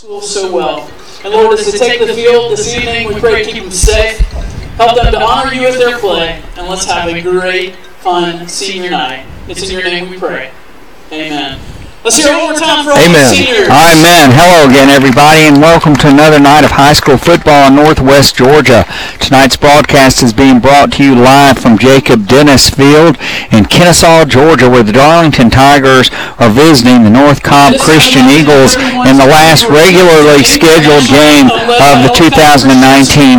school so well. And Lord, as they take the field this evening, we pray keep them safe. Help them to honor you with their play. And let's have a great, fun senior night. It's in your name we pray. Amen. Let's hear it one more time for all the seniors. Amen. Hello again, everybody, and welcome to another night of high school football in Northwest Georgia. Tonight's broadcast is being brought to you live from Jacob Dennis Field in Kennesaw, Georgia, where the Darlington Tigers are visiting the North Cobb Christian Eagles in the last regularly scheduled game of the 2019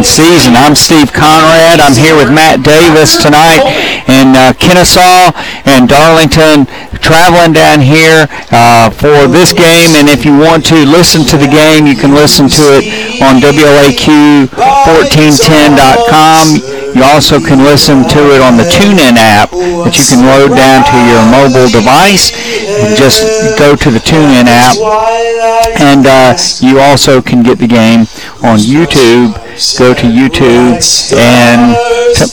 season. I'm Steve Conrad. I'm here with Matt Davis tonight in Kennesaw, and Darlington traveling down here for this game. And if you want to listen to the game, you can listen to it on WLAQ1410.com. You also can listen to it on the TuneIn app that you can load down to your mobile device. Just go to the TuneIn app, and you also can get the game on YouTube. Go to YouTube and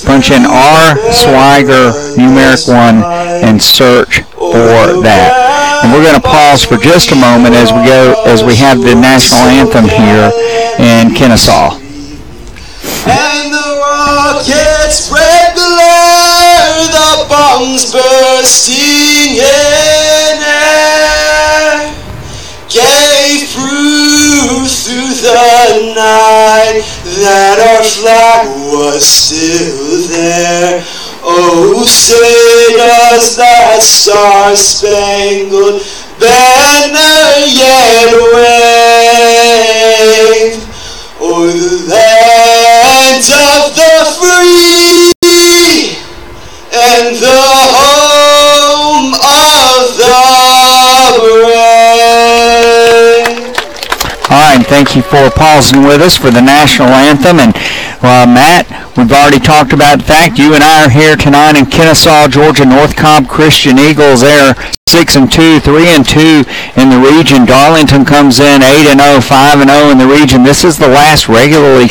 punch in R. Swiger numeric 1 and search for that. And we're going to pause for just a moment as we have the national anthem here in Kennesaw. And the rockets break below, the bombs bursting in air, gave proof through the night that our flag was still there. Oh, say does that star-spangled banner yet wave o'er the land of the free and the home of the brave. All right, thank you for pausing with us for the national anthem. And Matt, we've already talked about the fact you and I are here tonight in Kennesaw, Georgia. North Cobb Christian Eagles, they're 6-2, 3-2 in the region. Darlington comes in 8-0, 5-0 in the region. This is the last regular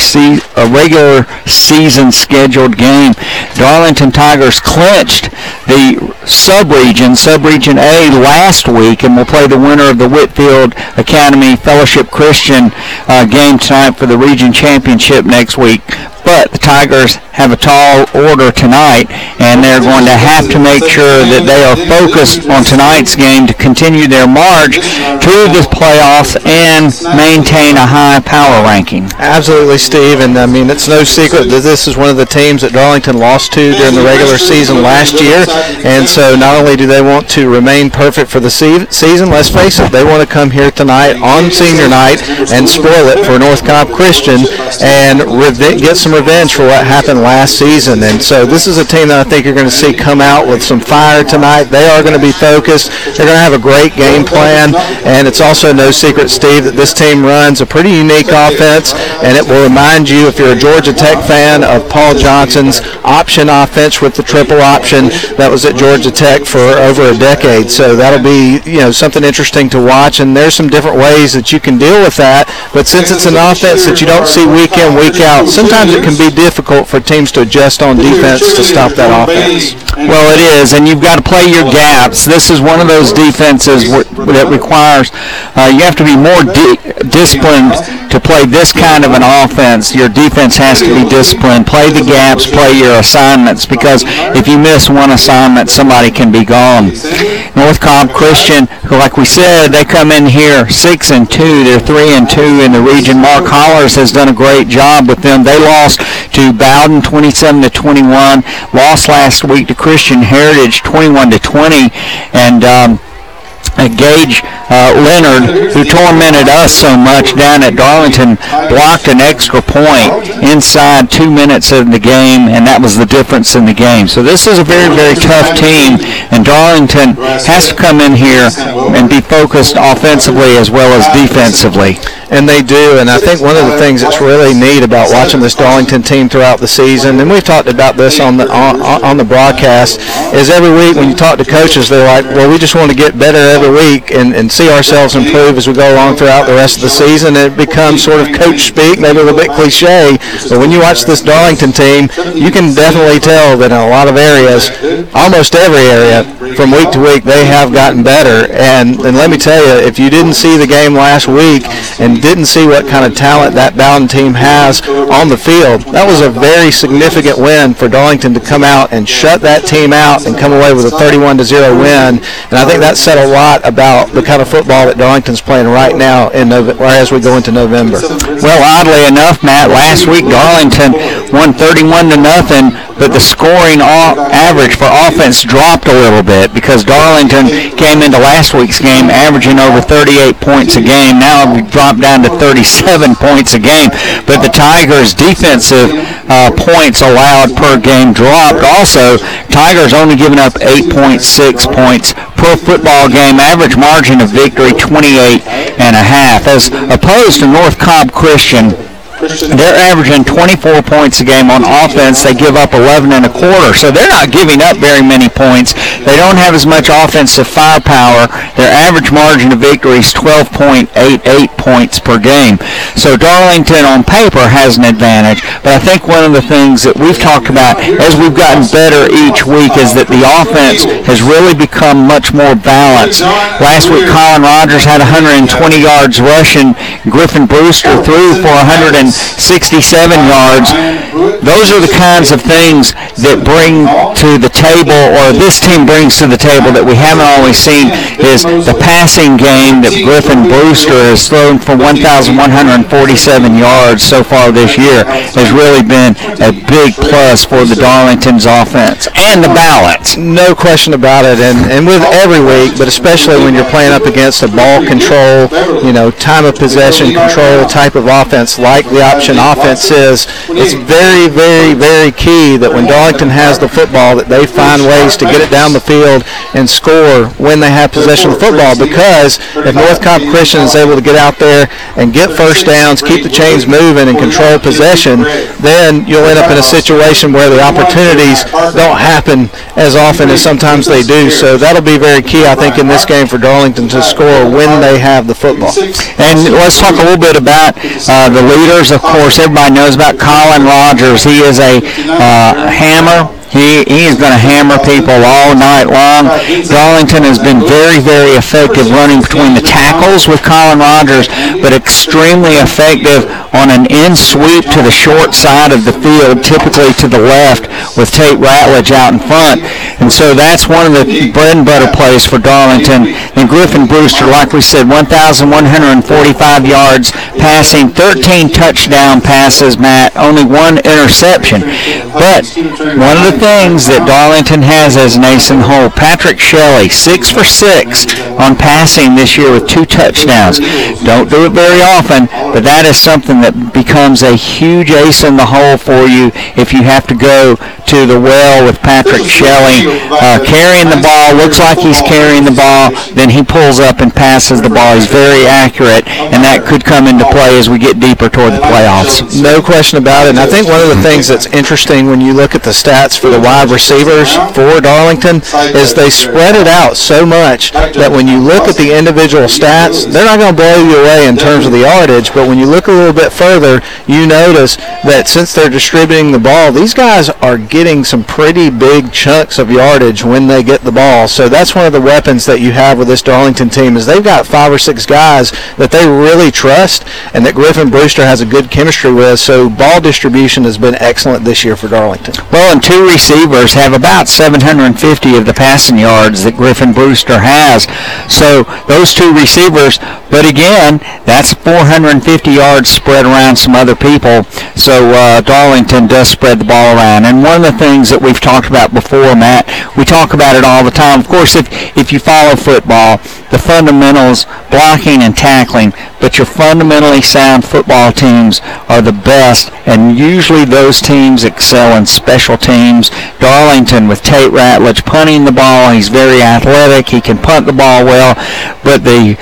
season scheduled game. Darlington Tigers clinched the Sub-Region A last week, and will play the winner of the Whitfield Academy Fellowship Christian game tonight for the region championship next week. But the Tigers have a tall order tonight, and they're going to have to make sure that they are focused on tonight's game to continue their march to the playoffs and maintain a high power ranking. Absolutely, Steve, and I mean, it's no secret that this is one of the teams that Darlington lost to during the regular season last year, and so not only do they want to remain perfect for the season, let's face it, they want to come here tonight on senior night and spoil it for North Cobb Christian and get some revenge for what happened last season. And so this is a team that I think you're going to see come out with some fire tonight. They are going to be focused. They're going to have a great game plan, and it's also no secret, Steve, that this team runs a pretty unique offense, and it will remind you, if you're a Georgia Tech fan, of Paul Johnson's option offense with the triple option that was at Georgia Tech for over a decade. So that'll be, something interesting to watch, and there's some different ways that you can deal with that. But since it's an offense that you don't see week in, week out, sometimes it can be difficult for teams to adjust on defense to stop that offense. Well, it is, and you've got to play your gaps. This is one of those defenses that requires you have to be more disciplined to play this kind of an offense. Your defense has to be disciplined. Play the gaps, play your assignments, because if you miss one assignment, somebody can be gone. North Cobb Christian, who, like we said, they come in here 6-2. They're 3-2 in the region. Mark Hollers has done a great job with them. They lost to Bowden 27-21. Lost last week to Christian Heritage 21-20, and Gage Leonard, who tormented us so much down at Darlington, blocked an extra point inside 2 minutes of the game, and that was the difference in the game. So this is a very, very tough team, and Darlington has to come in here and be focused offensively as well as defensively. And they do, and I think one of the things that's really neat about watching this Darlington team throughout the season, and we've talked about this on the broadcast, is every week when you talk to coaches, they're like, well, we just want to get better every week and see ourselves improve as we go along throughout the rest of the season. And it becomes sort of coach speak, maybe a little bit cliche, but when you watch this Darlington team, you can definitely tell that in a lot of areas, almost every area, from week to week, they have gotten better. And let me tell you, if you didn't see the game last week and didn't see what kind of talent that Bowden team has on the field, that was a very significant win for Darlington to come out and shut that team out and come away with a 31-0 win. And I think that said a lot about the kind of football that Darlington's playing right now as we go into November. Well, oddly enough, Matt, last week Darlington won 31-0, but the scoring average for offense dropped a little bit because Darlington came into last week's game averaging over 38 points a game. Now we dropped down to 37 points a game, but the Tigers' defensive points allowed per game dropped. Also, Tigers only giving up 8.6 points per football game. Average margin of victory 28.5, as opposed to North Cobb Christian. They're averaging 24 points a game on offense. They give up 11.25, so they're not giving up very many points. They don't have as much offensive firepower. Their average margin of victory is 12.88 points per game. So Darlington on paper has an advantage, but I think one of the things that we've talked about as we've gotten better each week is that the offense has really become much more balanced. Last week, Colin Rogers had 120 yards rushing. Griffin Brewster threw for 167 yards. Those are the kinds of things that bring to the table, or this team brings to the table, that we haven't always seen, is the passing game that Griffin Brewster has thrown for 1,147 yards so far this year has really been a big plus for the Darlington's offense and the balance. No question about it, and with every week, but especially when you're playing up against a ball control, time of possession control type of offense like the option offense is, it's very, very, very key that when Darlington has the football that they find ways to get it down the field and score when they have possession of the football, because if North Cobb Christian is able to get out there and get first downs, keep the chains moving, and control possession, then you'll end up in a situation where the opportunities don't happen as often as sometimes they do. So that'll be very key, I think, in this game for Darlington to score when they have the football. And let's talk a little bit about the leaders. Of course, everybody knows about Colin Rogers. He is a hammer. He is going to hammer people all night long. Darlington has been very, very effective running between the tackles with Colin Rogers, but extremely effective on an in sweep to the short side of the field, typically to the left, with Tate Ratledge out in front. And so that's one of the bread and butter plays for Darlington. And Griffin Brewster, like we said, 1,145 yards passing, 13 touchdown passes, Matt, only one interception. But one of the things that Darlington has as an ace in the hole, Patrick Shelley, 6 for 6 on passing this year with 2 touchdowns. Don't do it very often, but that is something that becomes a huge ace in the hole for you if you have to go to the well with Patrick Shelley carrying the ball. Looks like he's carrying the ball, then he pulls up and passes the ball. He's very accurate, and that could come into play as we get deeper toward the playoffs. No question about it. And I think one of the things that's interesting when you look at the stats for the wide receivers for Darlington is they spread it out so much that when you look at the individual stats, they're not going to blow you away in terms of the yardage, but when you look a little bit further, you notice that since they're distributing the ball, these guys are getting some pretty big chunks of yardage when they get the ball. So that's one of the weapons that you have with this Darlington team, is they've got 5 or 6 guys that they really trust and that Griffin Brewster has a good chemistry with. So ball distribution has been excellent this year for Darlington. Well, and 2 receivers have about 750 of the passing yards that Griffin Brewster has. So those 2 receivers, but again, that's 450 yards spread around some other people. So Darlington does spread the ball around. And one of the things that we've talked about before, Matt, we talk about it all the time. Of course, if you follow football, the fundamentals, blocking and tackling, but your fundamentally sound football teams are the best, and usually those teams excel in special teams. Darlington with Tate Ratledge punting the ball, he's very athletic, he can punt the ball well, but the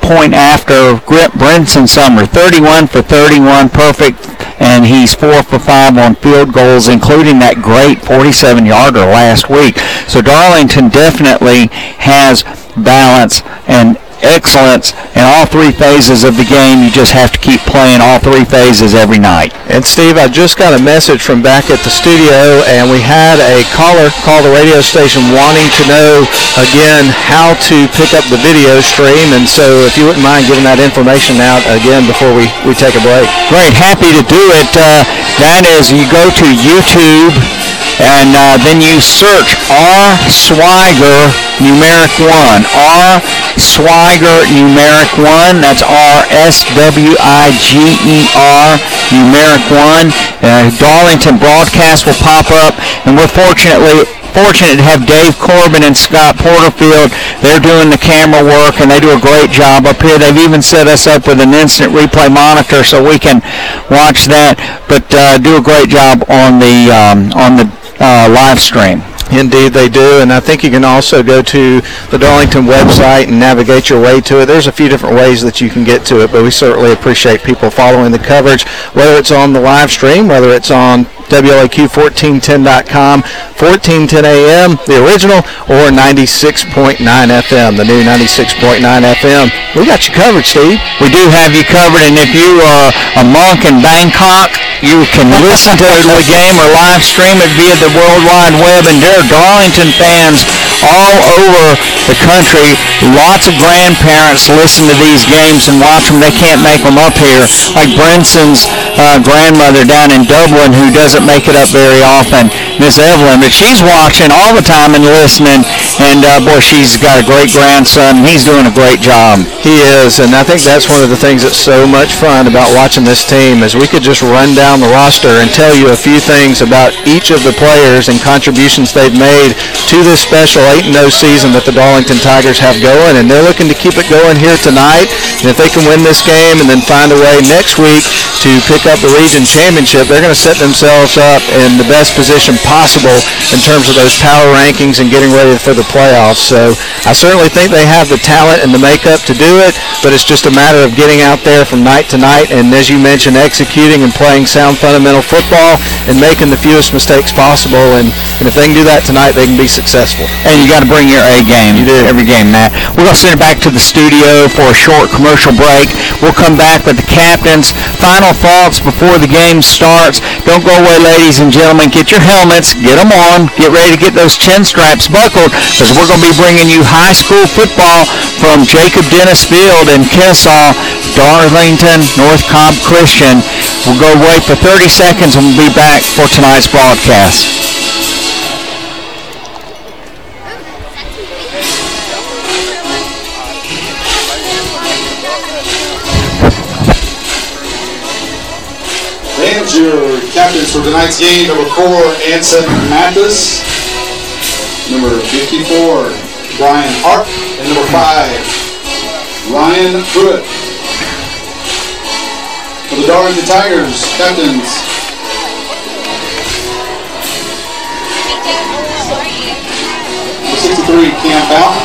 point after Brinson Summer, 31 for 31, perfect, and he's 4 for 5 on field goals, including that great 47-yarder last week. So Darlington definitely has balance, and excellence in all three phases of the game. You just have to keep playing all three phases every night. And Steve, I just got a message from back at the studio, and we had a caller call the radio station wanting to know, again, how to pick up the video stream. And so if you wouldn't mind giving that information out again before we take a break. Great, happy to do it. That is, you go to YouTube, and then you search R. Swiger numeric 1. R. Swiger numeric 1. That's R-S-W-I-G-E-R numeric 1. Darlington broadcast will pop up, and we're fortunate to have Dave Corbin and Scott Porterfield. They're doing the camera work, and they do a great job up here. They've even set us up with an instant replay monitor so we can watch that, but do a great job on the live stream. Indeed they do, and I think you can also go to the Darlington website and navigate your way to it. There's a few different ways that you can get to it, but we certainly appreciate people following the coverage, whether it's on the live stream, whether it's on WLAQ1410.com, 1410 AM, the original, or 96.9 FM, the new 96.9 FM. We got you covered, Steve. We do have you covered, and if you are a monk in Bangkok, you can listen to the game or live stream it via the World Wide Web, and there are Darlington fans all over the country. Lots of grandparents listen to these games and watch them. They can't make them up here, like Brenson's grandmother down in Dublin, who doesn't make it up very often, Miss Evelyn, but she's watching all the time and listening, and boy, she's got a great grandson. He's doing a great job. He is, and I think that's one of the things that's so much fun about watching this team is we could just run down the roster and tell you a few things about each of the players and contributions they've made to this special 8-0 season that the Darlington Tigers have going, and they're looking to keep it going here tonight. And if they can win this game and then find a way next week to pick up the region championship, they're going to set themselves up in the best position possible in terms of those power rankings and getting ready for the playoffs. So I certainly think they have the talent and the makeup to do it, but it's just a matter of getting out there from night to night and, as you mentioned, executing and playing sound fundamental football and making the fewest mistakes possible. And if they can do that tonight, they can be successful. And you got to bring your A game. You do. Every game, Matt. We're going to send it back to the studio for a short commercial break. We'll come back with the captain's final thoughts before the game starts. Don't go away, ladies and gentlemen. Get your helmets. Get them on. Get ready to get those chin straps buckled, because we're going to be bringing you high school football from Jacob Dennis Field in Kennesaw, Darlington, North Cobb Christian. We'll go away for 30 seconds and we'll be back for tonight's broadcast. And your captains for tonight's game, number 4, Anson Mathis, number 54, Brian Hart, and number 5, Ryan Pruitt. For the Darlington Tigers, captains, number 63, Cam Fountain,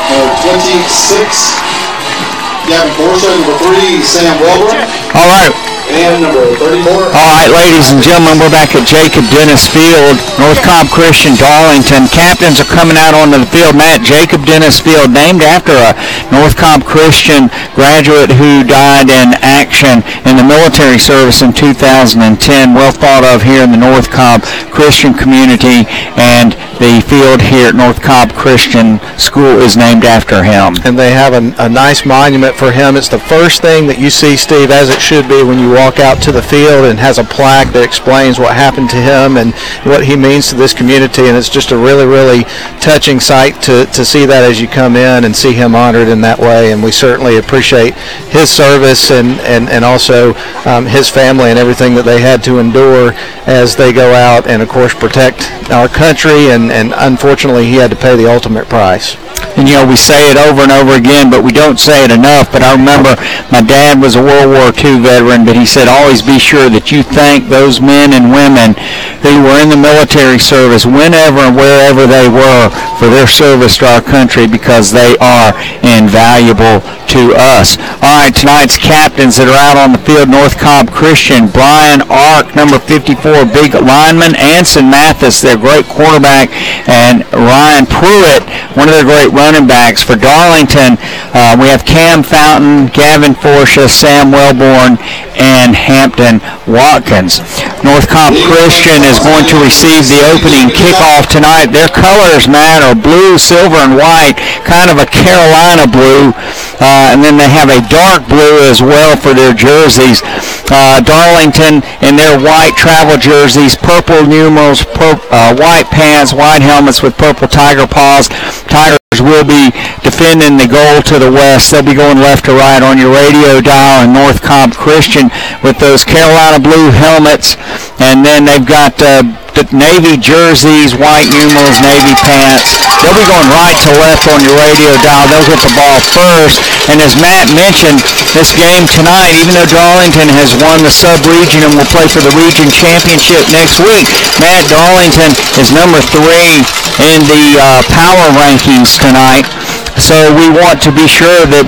number 26, Gavin Borsa, number 3, Sam Welborn. All right. And number 34. All right, ladies and gentlemen, we're back at Jacob Dennis Field, North Cobb Christian, Darlington. Captains are coming out onto the field. Matt, Jacob Dennis Field, named after a North Cobb Christian graduate who died in action in the military service in 2010. Well thought of here in the North Cobb Christian community, and the field here at North Cobb Christian School is named after him. And they have a nice monument for him. It's the first thing that you see, Steve, as it should be when you walk out to the field, and has a plaque that explains what happened to him and what he means to this community. And it's just a really, really touching sight to see that as you come in and see him honored in that way. And we certainly appreciate his service and also his family and everything that they had to endure as they go out and, of course, protect our country. And unfortunately, he had to pay the ultimate price. And, you know, we say it over and over again, but we don't say it enough. But I remember my dad was a World War II veteran, but he said always be sure that you thank those men and women who were in the military service whenever and wherever they were for their service to our country, because they are invaluable to us. All right, tonight's captains that are out on the field: North Cobb Christian, Brian Ark, number 54, big lineman; Anson Mathis, their great quarterback; and Ryan Pruitt, one of their great running backs. For Darlington, we have Cam Fountain, Gavin Forsha, Sam Wellborn, and Hampton Watkins. North Cobb Christian is going to receive the opening kickoff tonight. Their colors, Matt, are blue, silver, and white, kind of a Carolina blue. And then they have a dark blue as well for their jerseys. Darlington in their white travel jerseys, purple numerals, white pants, white helmets with purple tiger paws. Tigers will be defending the goal to the west. They'll be going left to right on your radio dial. And North Cobb Christian with those Carolina blue helmets. And then they've got the navy jerseys, white numerals, navy pants. They'll be going right to left on your radio dial. They'll get the ball first. And as Matt mentioned, this game tonight, even though Darlington has won the sub-region and will play for the region championship next week, Matt, Darlington is number 3 in the power rankings tonight. So we want to be sure that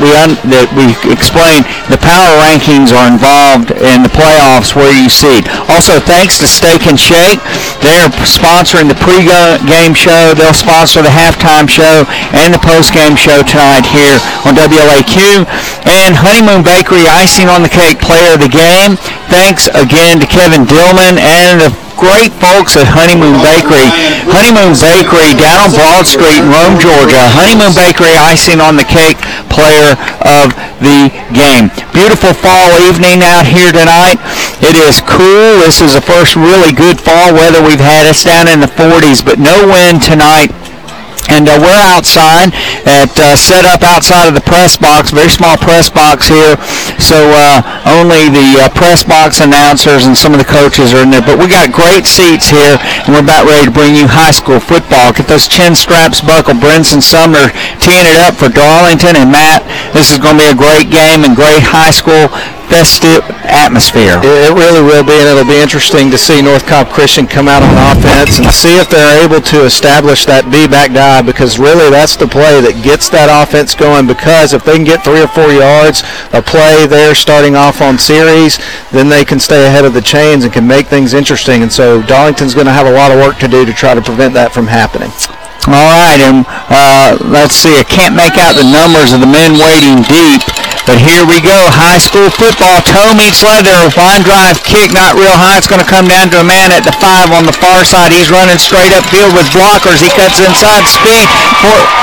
we explain the power rankings are involved in the playoffs where you seed. Also, thanks to Steak and Shake. They're sponsoring the pre-game show. They'll sponsor the halftime show and the post-game show tonight here on WLAQ. And Honeymoon Bakery, icing on the cake, player of the game. Thanks again to Kevin Dillman and the great folks at Honeymoon Bakery. Honeymoon Bakery down on Broad Street in Rome, Georgia. Honeymoon Bakery, icing on the cake, player of the game. Beautiful fall evening out here tonight. It is cool. This is the first really good fall weather we've had. It's down in the 40s, but no wind tonight. And we're outside, set up outside of the press box, very small press box here. So only the press box announcers and some of the coaches are in there. But we got great seats here, and we're about ready to bring you high school football. Get those chin straps buckled. Brinson Sumner teeing it up for Darlington. And Matt, this is going to be a great game and great high school festive atmosphere. It really will be, and it'll be interesting to see North Cobb Christian come out on offense and see if they're able to establish that B-back dive, because really that's the play that gets that offense going, because if they can get 3 or 4 yards a play there starting off on series, then they can stay ahead of the chains and can make things interesting. And so Darlington's going to have a lot of work to do to try to prevent that from happening. All right, and let's see. I can't make out the numbers of the men waiting deep, but here we go. High school football. Toe meets leather. Line drive kick, not real high. It's going to come down to a man at the 5 on the far side. He's running straight upfield with blockers. He cuts inside speed.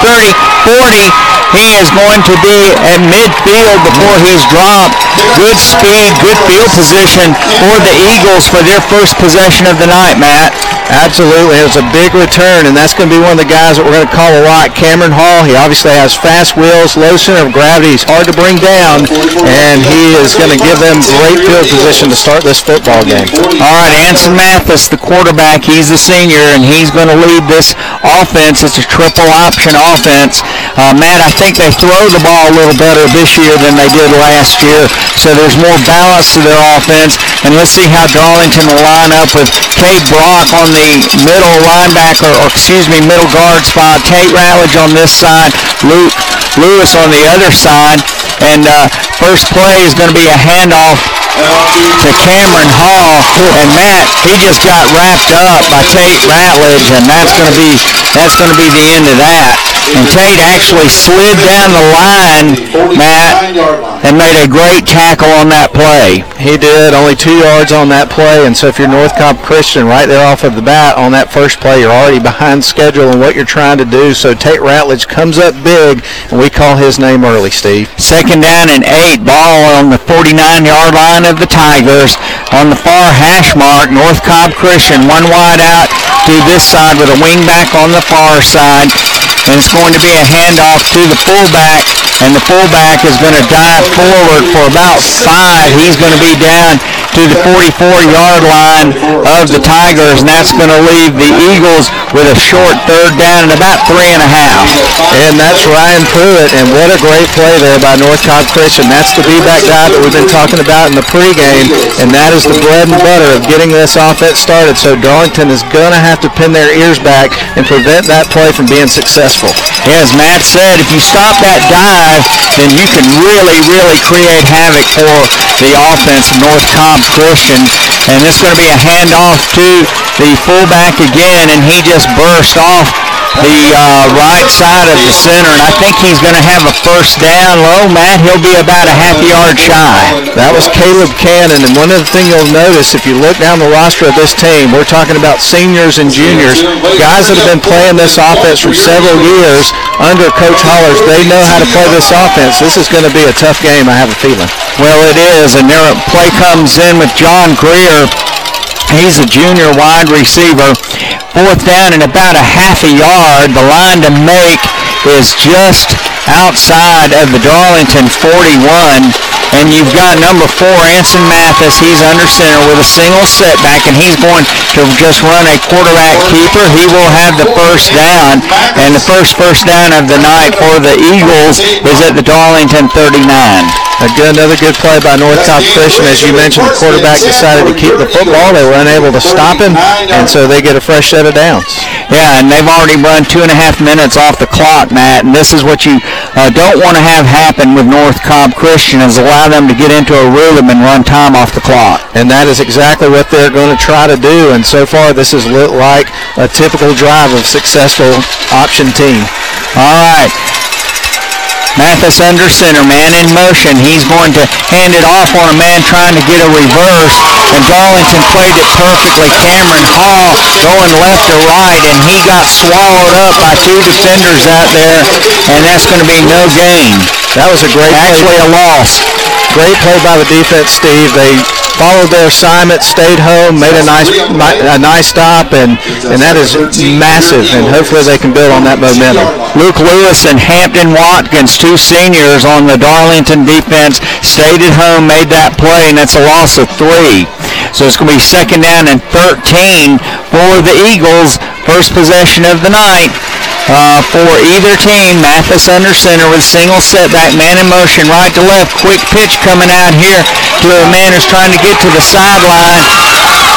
30, 40. He is going to be at midfield before he's dropped. Good speed, good field position for the Eagles for their first possession of the night, Matt. Absolutely. It was a big return, and that's going to be one of the guys that we're going to call a lot. Cameron Hall, he obviously has fast wheels, low center of gravity. He's hard to bring down, and he is going to give them great field position to start this football game. All right, Anson Mathis, the quarterback, he's the senior, and he's going to lead this offense. It's a triple option offense. Matt, I think they throw the ball a little better this year than they did last year, so there's more balance to their offense. And let's see how Darlington will line up with Kate Brock on the middle linebacker, middle guard spot. Tate Ratledge on this side, Luke Lewis on the other side. And first play is going to be a handoff to Cameron Hall. And Matt, he just got wrapped up by Tate Ratledge, and that's going to be the end of that. And Tate actually slid down the line, Matt, and made a great tackle on that play. He did, only 2 yards on that play, and so if you're North Cobb Christian right there off of the bat on that first play, you're already behind schedule in what you're trying to do. So Tate Ratledge comes up big, and we call his name early, Steve. Second down and 8, ball on the 49-yard line of the Tigers. On the far hash mark, North Cobb Christian, one wide out to this side with a wingback on the far side. And it's going to be a handoff to the fullback, and the fullback is going to dive forward for about 5. He's going to be down to the 44-yard line of the Tigers, and that's going to leave the Eagles with a short third down and about 3.5. And that's Ryan Pruitt, and what a great play there by North Cobb Christian. That's the be-back guy that we've been talking about in the pregame, and that is the bread and butter of getting this offense started. So Darlington is going to have to pin their ears back and prevent that play from being successful. As Matt said, if you stop that dive, then you can really, really create havoc for the offense of North Cobb Christian. And this is going to be a handoff to the fullback again, and he just burst off the right side of the center, and I think he's going to have a first down. Low, Matt, he'll be about a half yard shy. That was Caleb Cannon, and one other thing you'll notice, if you look down the roster of this team, we're talking about seniors and juniors, guys that have been playing this offense for several years under Coach Hollers. They know how to play this offense. This is going to be a tough game, I have a feeling. Well, it is, and their play comes in with John Greer. He's a junior wide receiver. Fourth down and about a half a yard. The line to make is just outside of the Darlington 41. And you've got number 4, Anson Mathis. He's under center with a single setback, and he's going to just run a quarterback keeper. He will have the first down, and the first down of the night for the Eagles is at the Darlington 39. Another good play by North Cobb Christian. As you mentioned, the quarterback decided to keep the football. They were unable to stop him, and so they get a fresh set of downs. Yeah, and they've already run 2.5 minutes off the clock, Matt, and this is what you don't want to have happen with North Cobb Christian, is allow them to get into a rhythm and run time off the clock. And that is exactly what they're going to try to do, and so far this has looked like a typical drive of successful option team. All right. Mathis under center, man in motion. He's going to hand it off on a man trying to get a reverse, and Darlington played it perfectly. Cameron Hall going left to right, and he got swallowed up by 2 defenders out there, and that's going to be no gain. That was a great play. Actually a loss. Great play by the defense, Steve. They followed their assignment, stayed home, made a nice stop, and that is massive, and hopefully they can build on that momentum. Luke Lewis and Hampton Watkins, 2 seniors on the Darlington defense, stayed at home, made that play, and that's a loss of 3. So it's going to be second down and 13 for the Eagles. First possession of the night. For either team. Mathis under center with single setback, man in motion, right to left, quick pitch coming out here to a man who's trying to get to the sideline.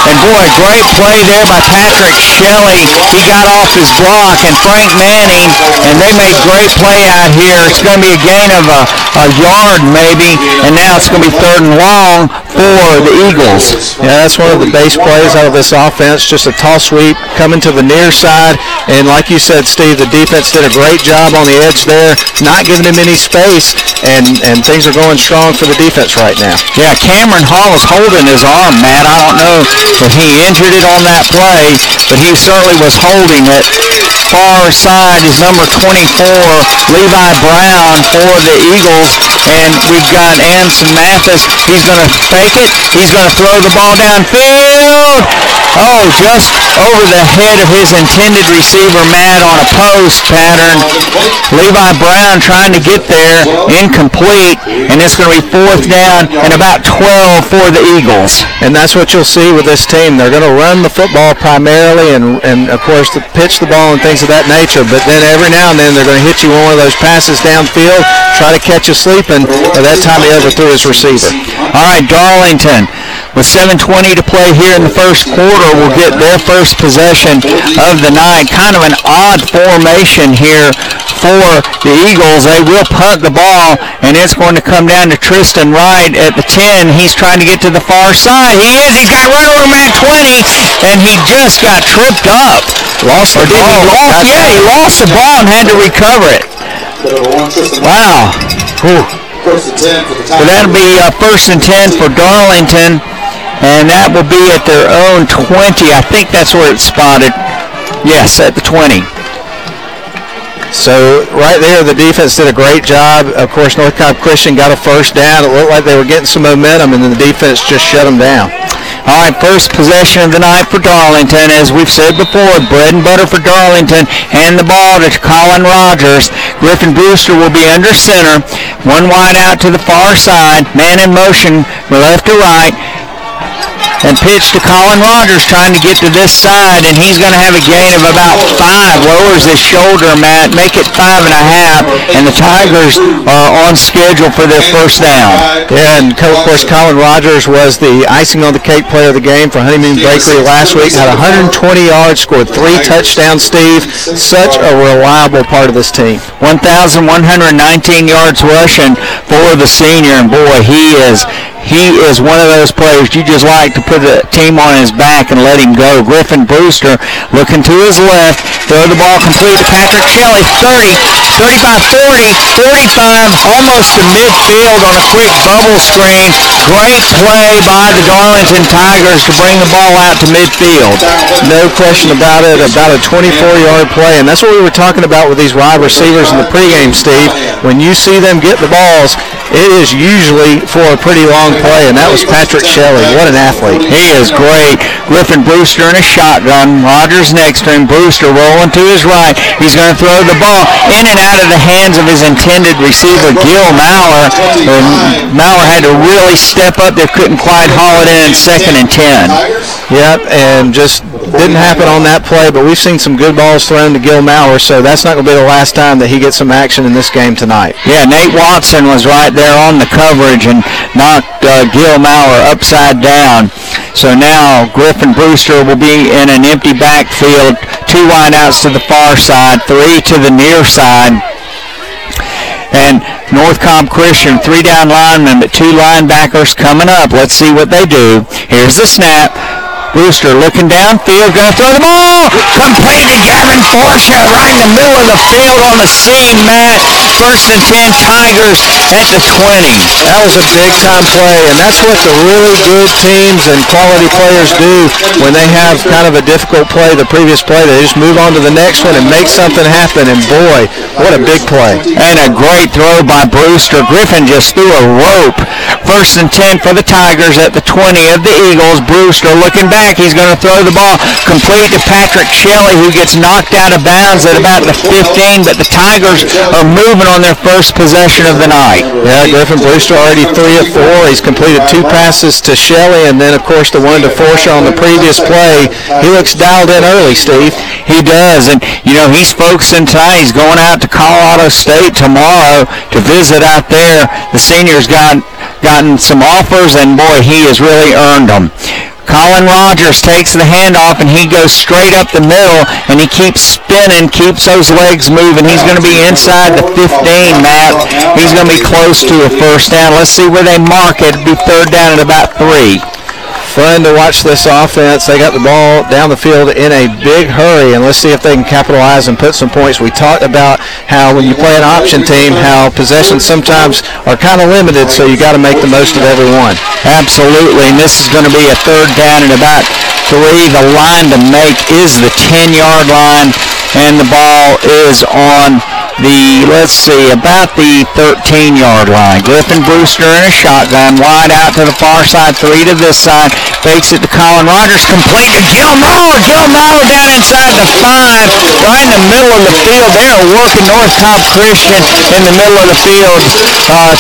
And boy, great play there by Patrick Shelley. He got off his block, and Frank Manning, and they made great play out here. It's going to be a gain of a yard maybe, and now it's going to be third and long for the Eagles. Yeah, that's one of the base plays out of this offense, just a toss sweep coming to the near side, and like you said, Steve, the defense did a great job on the edge there, not giving him any space, and things are going strong for the defense right now. Yeah, Cameron Hall is holding his arm, Matt. I don't know if he injured it on that play, but he certainly was holding it. Far side is number 24, Levi Brown for the Eagles, and we've got Anson Mathis. He's going to fake it. He's going to throw the ball downfield. Oh, just over the head of his intended receiver, Matt, on a post pattern. Levi Brown trying to get there, incomplete, and it's going to be fourth down and about 12 for the Eagles. And that's what you'll see with this team. They're going to run the football primarily and of course, pitch the ball and things of that nature, but then every now and then they're going to hit you one of those passes downfield, try to catch you sleeping, but that time he overthrew his receiver. All right, Darlington, with 7:20 to play here in the first quarter, will get their first possession of the night. Kind of an odd formation here for the Eagles. They will punt the ball, and it's going to come down to Tristan Wright at the 10. He's trying to get to the far side. He is. He's got run over at 20, and he just got tripped up. Lost the ball. He lost the ball and had to recover it. Wow. First and 10 for the Tigers. So that'll be first and 10 for Darlington, and that will be at their own 20. I think that's where it's spotted. Yes, at the 20. So right there, the defense did a great job. Of course, North Cobb Christian got a first down. It looked like they were getting some momentum, and then the defense just shut them down. All right, first possession of the night for Darlington. As we've said before, bread and butter for Darlington. Hand the ball to Colin Rogers. Griffin Brewster will be under center. One wide out to the far side. Man in motion, left to right. and pitch to Colin Rogers trying to get to this side, and he's going to have a gain of about 5. Lowers his shoulder, Matt, make it 5.5, and the Tigers are on schedule for their first down. Yeah, and of course Colin Rogers was the icing on the cake player of the game for Honeymoon Bakery last week. Had 120 yards, scored 3 touchdowns, Steve. Such a reliable part of this team. 1,119 yards rushing for the senior, and boy, he is one of those players you just like to put the team on his back and let him go. Griffin Brewster looking to his left, throw the ball complete to Patrick Shelley, 30, 35, 40, 45, almost to midfield on a quick bubble screen. Great play by the Darlington Tigers to bring the ball out to midfield. No question about it, about a 24-yard play, and that's what we were talking about with these wide receivers in the pregame, Steve. When you see them get the balls, it is usually for a pretty long play, and that was Patrick Shelley. What an athlete. He is great. Griffin Brewster in a shotgun. Rogers next to him. Brewster rolling to his right. He's going to throw the ball in and out of the hands of his intended receiver, Gil Maurer. And Maurer had to really step up. They couldn't quite haul it in 2nd and 10. Yep, and just didn't happen on that play, but we've seen some good balls thrown to Gil Maurer, so that's not going to be the last time that he gets some action in this game tonight. Yeah, Nate Watson was right there on the coverage and knocked Gil Maurer upside down. So now Griffin Brewster will be in an empty backfield, 2 wideouts to the far side, 3 to the near side. And North Cobb Christian, 3 down linemen, but 2 linebackers coming up. Let's see what they do. Here's the snap. Brewster looking downfield, going to throw the ball. Complete to Gavin Forsha right in the middle of the field on the seam, Matt. 1st and 10 Tigers at the 20. That was a big-time play, and that's what the really good teams and quality players do when they have kind of a difficult play, the previous play. They just move on to the next one and make something happen, and boy, what a big play. And a great throw by Brewster. Griffin just threw a rope. 1st and 10 for the Tigers at the 20 of the Eagles. Brewster looking back. He's going to throw the ball complete to Patrick Shelley, who gets knocked out of bounds at about the 15, but the Tigers are moving on their first possession of the night. Yeah, Griffin Brewster already 3 of 4. He's completed 2 passes to Shelley, and then, of course, the one to Forsha on the previous play. He looks dialed in early, Steve. He does, and, he's focusing tonight. He's going out to Colorado State tomorrow to visit out there. The seniors gotten some offers, and, boy, he has really earned them. Colin Rogers takes the handoff, and he goes straight up the middle, and he keeps spinning, keeps those legs moving. He's going to be inside the 15, Matt. He's going to be close to a first down. Let's see where they mark it. It'll be 3rd down at about 3. Fun to watch this offense. They got the ball down the field in a big hurry, and let's see if they can capitalize and put some points. We talked about how when you play an option team, how possessions sometimes are kind of limited, so you got to make the most of every one. Absolutely, and this is going to be a 3rd down at about 3. The line to make is the 10-yard line, and the ball is on about the 13-yard line. Griffin Brewster in a shotgun, wide out to the far side, 3 to this side, fakes it to Colin Rogers, complete to Gil Maurer. Gil Maurer down inside the 5, right in the middle of the field. They are working North Cobb Christian in the middle of the field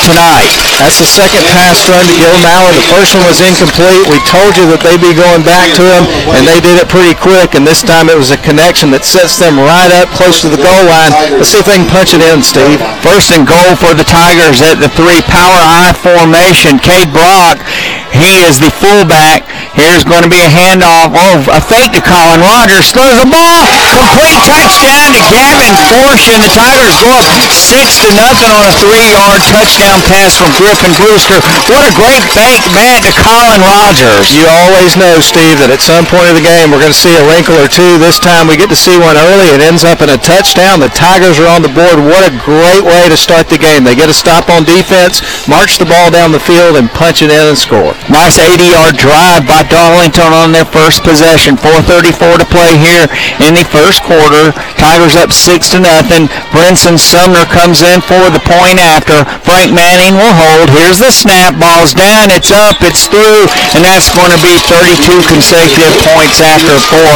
tonight. That's the 2nd pass run to Gil Maurer. The first one was incomplete. We told you that they'd be going back to him, and they did it pretty quick, and this time it was a connection that sets them right up close to the goal line. Let's see if they can punch it in, Steve. 1st and goal for the Tigers at the 3, power I formation. Cade Brock, he is the fullback. Here's going to be a handoff. A fake to Colin Rogers. Throws the ball. Complete touchdown to Gavin Forsha. The Tigers go up 6-0 on a 3-yard touchdown pass from Griffin Brewster. What a great fake, Matt, to Colin Rogers. You always know, Steve, that at some point of the game we're going to see a wrinkle or two. This time we get to see one early. It ends up in a touchdown. The Tigers are on the board. What a great way to start the game. They get a stop on defense, march the ball down the field, and punch it in and score. Nice 80-yard drive by Darlington on their first possession. 4:34 to play here in the first quarter. Tigers up 6-0. Brinson Sumner comes in for the point after. Frank Manning will hold. Here's the snap. Ball's down. It's up. It's through. And that's going to be 32 consecutive points after for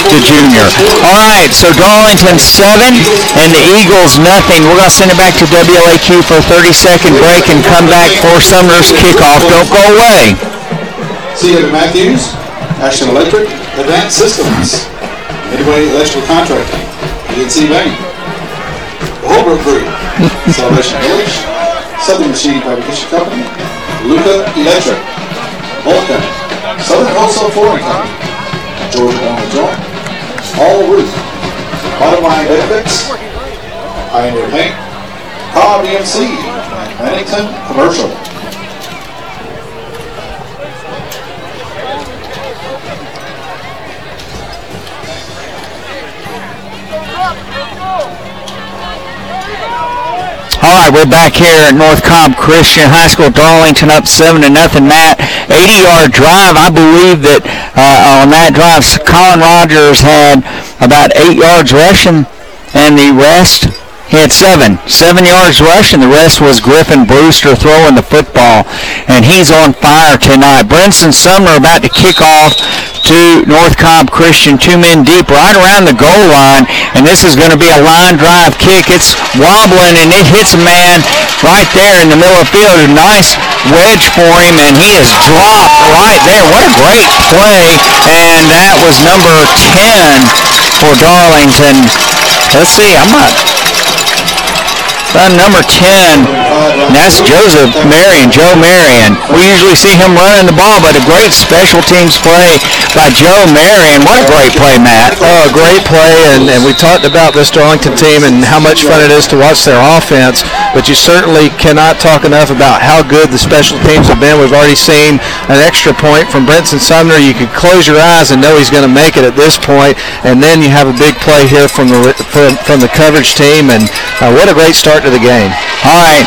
the junior. All right, so Darlington 7 and the Eagles nothing. We're going to send it back to WLAQ for a 30-second break and come back for Sumner's kickoff. Don't go away. C.W. Matthews, Action Electric, Advanced Systems, Midway Electrical Contracting, PNC Bank, the Holbrook Group, Salvation Village, Southern Machine Fabrication Company, Luca Electric, Vulcan, Southern Wholesale Flooring Company, Georgia Only Joint, All Roof, Bottom Line Benefits, Pioneer Paint, Cobb EMC, and Darlington Commercial. All right, we're back here at North Cobb Christian High School. Darlington up 7-0. Matt, 80-yard drive. I believe that on that drive, Colin Rogers had about 8 yards rushing, and the rest, he had 7 yards rushing. The rest was Griffin Brewster throwing the football, and he's on fire tonight. Brinson Sumner about to kick off to North Cobb Christian, 2 men deep, right around the goal line, and this is going to be a line drive kick. It's wobbling, and it hits a man right there in the middle of the field. A nice wedge for him, and he is dropped right there. What a great play, and that was number 10 for Darlington. Let's see, number 10, and that's Joseph Marion, Joe Marion. We usually see him running the ball, but a great special teams play by Joe Marion. What a great play, Matt. Oh, a great play, and we talked about this Darlington team and how much fun it is to watch their offense, but you certainly cannot talk enough about how good the special teams have been. We've already seen an extra point from Brinson Sumner. You could close your eyes and know he's going to make it at this point, and then you have a big play here from the coverage team, and what a great start to the game. All right.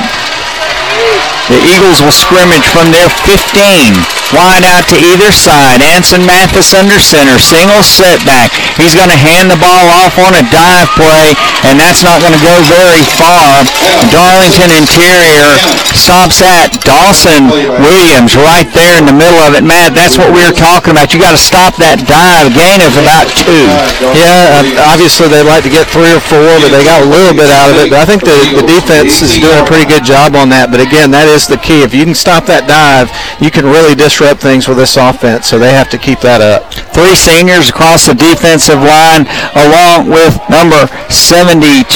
The Eagles will scrimmage from their 15. Wide out to either side. Anson Mathis under center. Single setback. He's going to hand the ball off on a dive play, and that's not going to go very far. Darlington interior stops at Dawson Williams right there in the middle of it. Matt, that's what we were talking about. You got to stop that dive. Gain of about 2. Yeah, obviously they'd like to get 3 or 4, but they got a little bit out of it. But I think the defense is doing a pretty good job on that. But again, that is the key. If you can stop that dive, you can really disrupt things with this offense, so they have to keep that up. 3 seniors across the defensive line, along with number 72,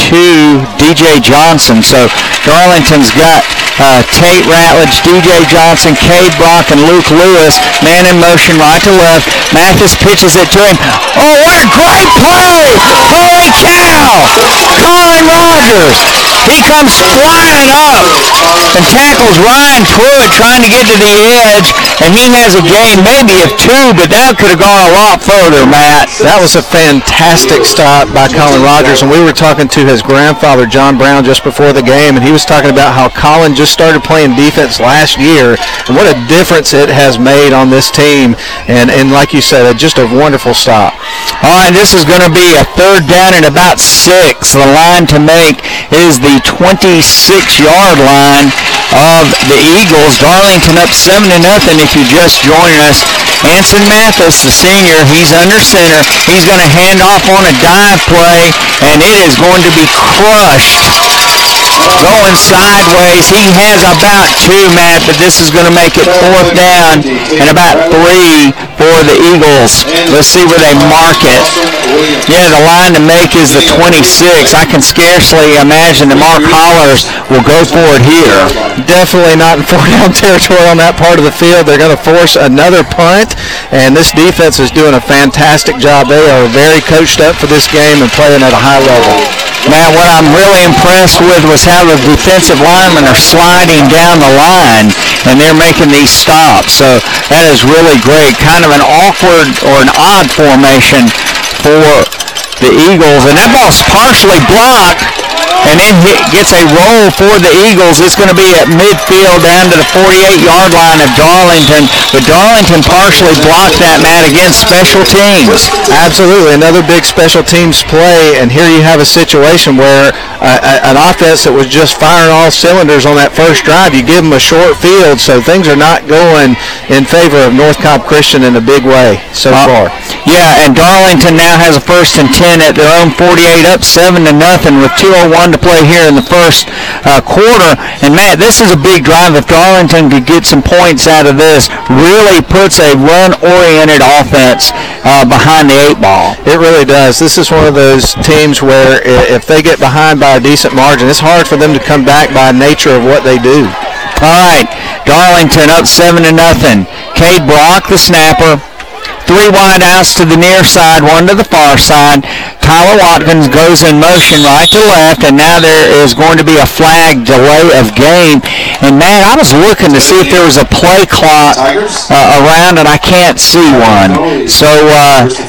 DJ Johnson. So Darlington's got Tate Ratledge, DJ Johnson, Cade Brock, and Luke Lewis. Man in motion right to left. Mathis pitches it to him. Oh, what a great play! Holy cow! Colin Rogers. He comes flying up and tackles Ryan Pruitt trying to get to the edge, and he has a gain maybe of 2, but that could have gone a lot further, Matt. That was a fantastic stop by Colin Rogers, and we were talking to his grandfather, John Brown, just before the game, and he was talking about how Colin just started playing defense last year, and what a difference it has made on this team, and like you said, just a wonderful stop. All right, this is going to be a 3rd down and about 6. The line to make is the 26-yard line of the Eagles. Darlington up 7-0 if you just joined us. Anson Mathis, the senior, he's under center. He's going to hand off on a dive play, and it is going to be crushed. Going sideways. He has about 2, Matt, but this is going to make it 4th down and about 3 for the Eagles. Let's see where they mark it. Yeah, the line to make is the 26. I can scarcely imagine that Mark Hollers will go for it here. Definitely not in 4-down territory on that part of the field. They're going to force another punt, and this defense is doing a fantastic job. They are very coached up for this game and playing at a high level. Man, what I'm really impressed with was how the defensive linemen are sliding down the line, and they're making these stops. So that is really great. Kind of an awkward or an odd formation for the Eagles. And that ball's partially blocked, and then gets a roll for the Eagles. It's going to be at midfield down to the 48-yard line of Darlington. But Darlington partially blocked that, Matt, against special teams. Absolutely. Another big special teams play, and here you have a situation where an offense that was just firing all cylinders on that first drive, you give them a short field, so things are not going in favor of North Cobb Christian in a big way so far. Yeah, and Darlington now has a 1st and 10 at their own 48, up 7-0 with 2:01 to play here in the first quarter. And, Matt, this is a big drive. If Darlington could get some points out of this, really puts a run-oriented offense behind the 8 ball. It really does. This is one of those teams where if they get behind by a decent margin, it's hard for them to come back by nature of what they do. All right, Darlington up 7-0. Cade Brock, the snapper. 3 wide outs to the near side, 1 to the far side. Tyler Watkins goes in motion right to left, and now there is going to be a flag delay of game. And, Matt, I was looking to see if there was a play clock around, and I can't see one. So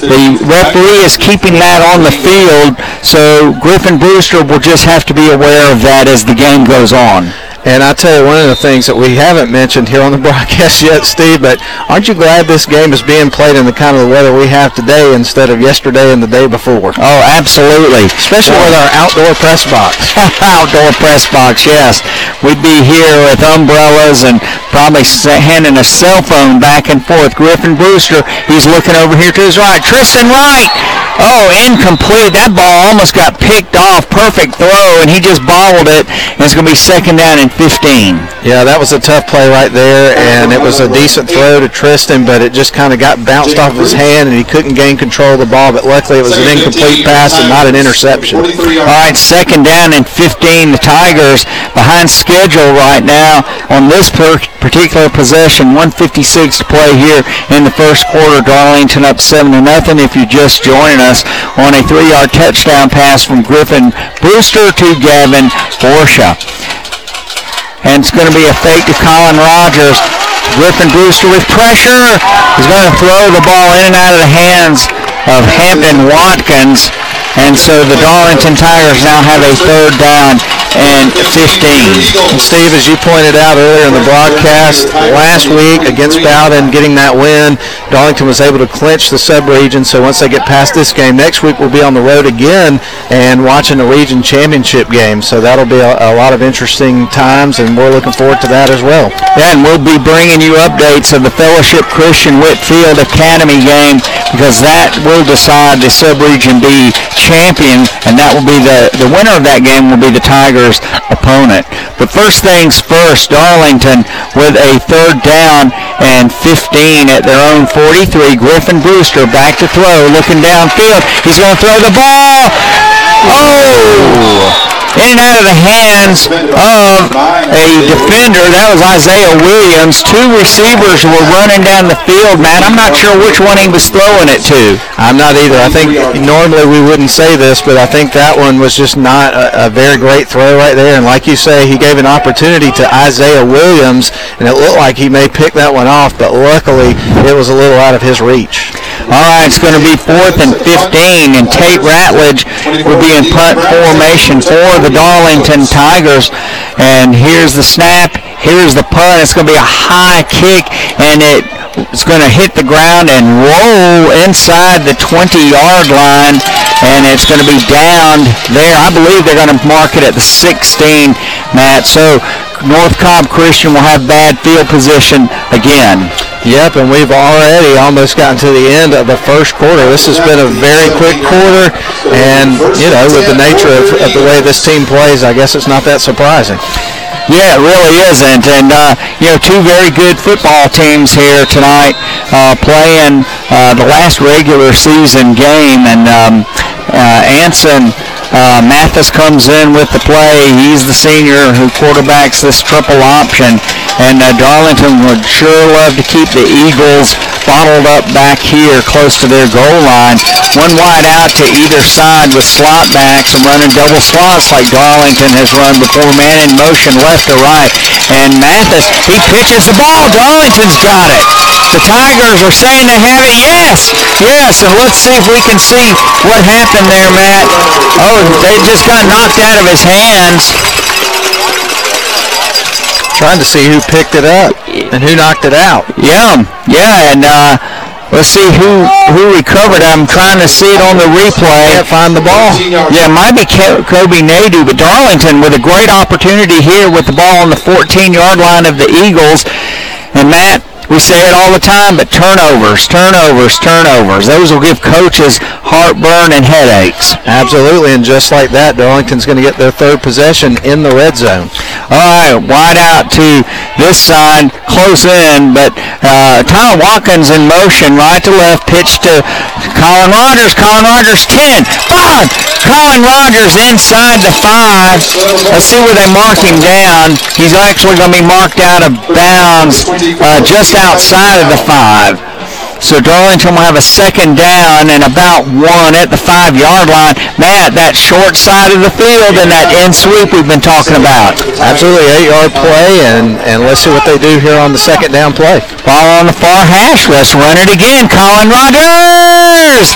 the referee is keeping that on the field, so Griffin Brewster will just have to be aware of that as the game goes on. And I tell you, one of the things that we haven't mentioned here on the broadcast yet, Steve, but aren't you glad this game is being played in the kind of the weather we have today instead of yesterday and the day before? Oh, absolutely. Especially with our outdoor press box. Outdoor press box, yes. We'd be here with umbrellas and probably handing a cell phone back and forth. Griffin Brewster, he's looking over here to his right. Tristan Wright. Oh, incomplete. That ball almost got picked off. Perfect throw, and he just bobbled it, and it's going to be 2nd down and 15. Yeah, that was a tough play right there, and it was a decent throw to Tristan, but it just kind of got bounced off of his hand, and he couldn't gain control of the ball, but luckily it was an incomplete pass and not an interception. All right, 2nd down and 15. The Tigers behind schedule right now on this particular possession. 1:56 to play here in the first quarter. Darlington up 7-0. If you're just joining us on a 3-yard touchdown pass from Griffin Brewster to Gavin Forsha. And it's going to be a fake to Colin Rogers. Griffin Brewster with pressure. He's going to throw the ball in and out of the hands of Hampton Watkins. And so the Darlington Tigers now have a 3rd down and 15. And Steve, as you pointed out earlier in the broadcast, last week against Bowden, getting that win, Darlington was able to clinch the sub-region. So once they get past this game, next week we'll be on the road again and watching the region championship game. So that'll be a lot of interesting times, and we're looking forward to that as well. Yeah, and we'll be bringing you updates of the Fellowship Christian Whitfield Academy game, because that will decide the sub-region B champion, and that will be the winner of that game will be the Tigers' opponent. But first things first, Darlington with a 3rd down and 15 at their own 43. Griffin Brewster back to throw, looking downfield. He's going to throw the ball. Oh! In and out of the hands of a defender. That was Isaiah Williams. 2 receivers were running down the field, Matt. I'm not sure which one he was throwing it to. I'm not either. I think normally we wouldn't say this, but I think that one was just not a very great throw right there. And like you say, he gave an opportunity to Isaiah Williams, and it looked like he may pick that one off, but luckily it was a little out of his reach. All right, it's going to be 4th and 15, and Tate Ratledge will be in punt formation for the Darlington Tigers. And here's the snap. Here's the punt. It's going to be a high kick, and it's going to hit the ground and roll inside the 20-yard line, and it's going to be downed there. I believe they're going to mark it at the 16, Matt. So North Cobb Christian will have bad field position again. Yep, and we've already almost gotten to the end of the first quarter. This has been a very quick quarter, and, you know, with the nature of the way this team plays, I guess it's not that surprising. Yeah, it really isn't. And, 2 very good football teams here tonight playing the last regular season game. And Anson Mathis comes in with the play. He's the senior who quarterbacks this triple option. And Darlington would sure love to keep the Eagles bottled up back here close to their goal line. 1 wide out to either side with slot backs and running double slots like Darlington has run before, man in motion left to right. And Mathis, he pitches the ball. Darlington's got it. The Tigers are saying they have it. Yes, and let's see if we can see what happened there, Matt. Oh, they just got knocked out of his hands. Trying to see who picked it up and who knocked it out. Yeah, and let's see who recovered. I'm trying to see it on the replay. Can't find the ball. Yeah, it might be Kobe Nadeau, but Darlington with a great opportunity here with the ball on the 14-yard line of the Eagles. And Matt, We say it all the time, but turnovers. Those will give coaches heartburn and headaches. Absolutely, and just like that, Darlington's going to get their third possession in the red zone. All right, wide out to this side, close in, but Tyler Watkins in motion, right to left, pitch to Colin Rogers. Colin Rogers, 10, 5. Colin Rogers inside the 5. Let's see where they mark him down. He's actually going to be marked out of bounds just outside of the 5. So Darlington will have a second down and about 1 at the 5-yard line. Matt, that short side of the field and that end sweep we've been talking about. Absolutely, 8-yard play, and let's see what they do here on the second down play. Ball on the far hash. Let's run it again. Colin Rogers!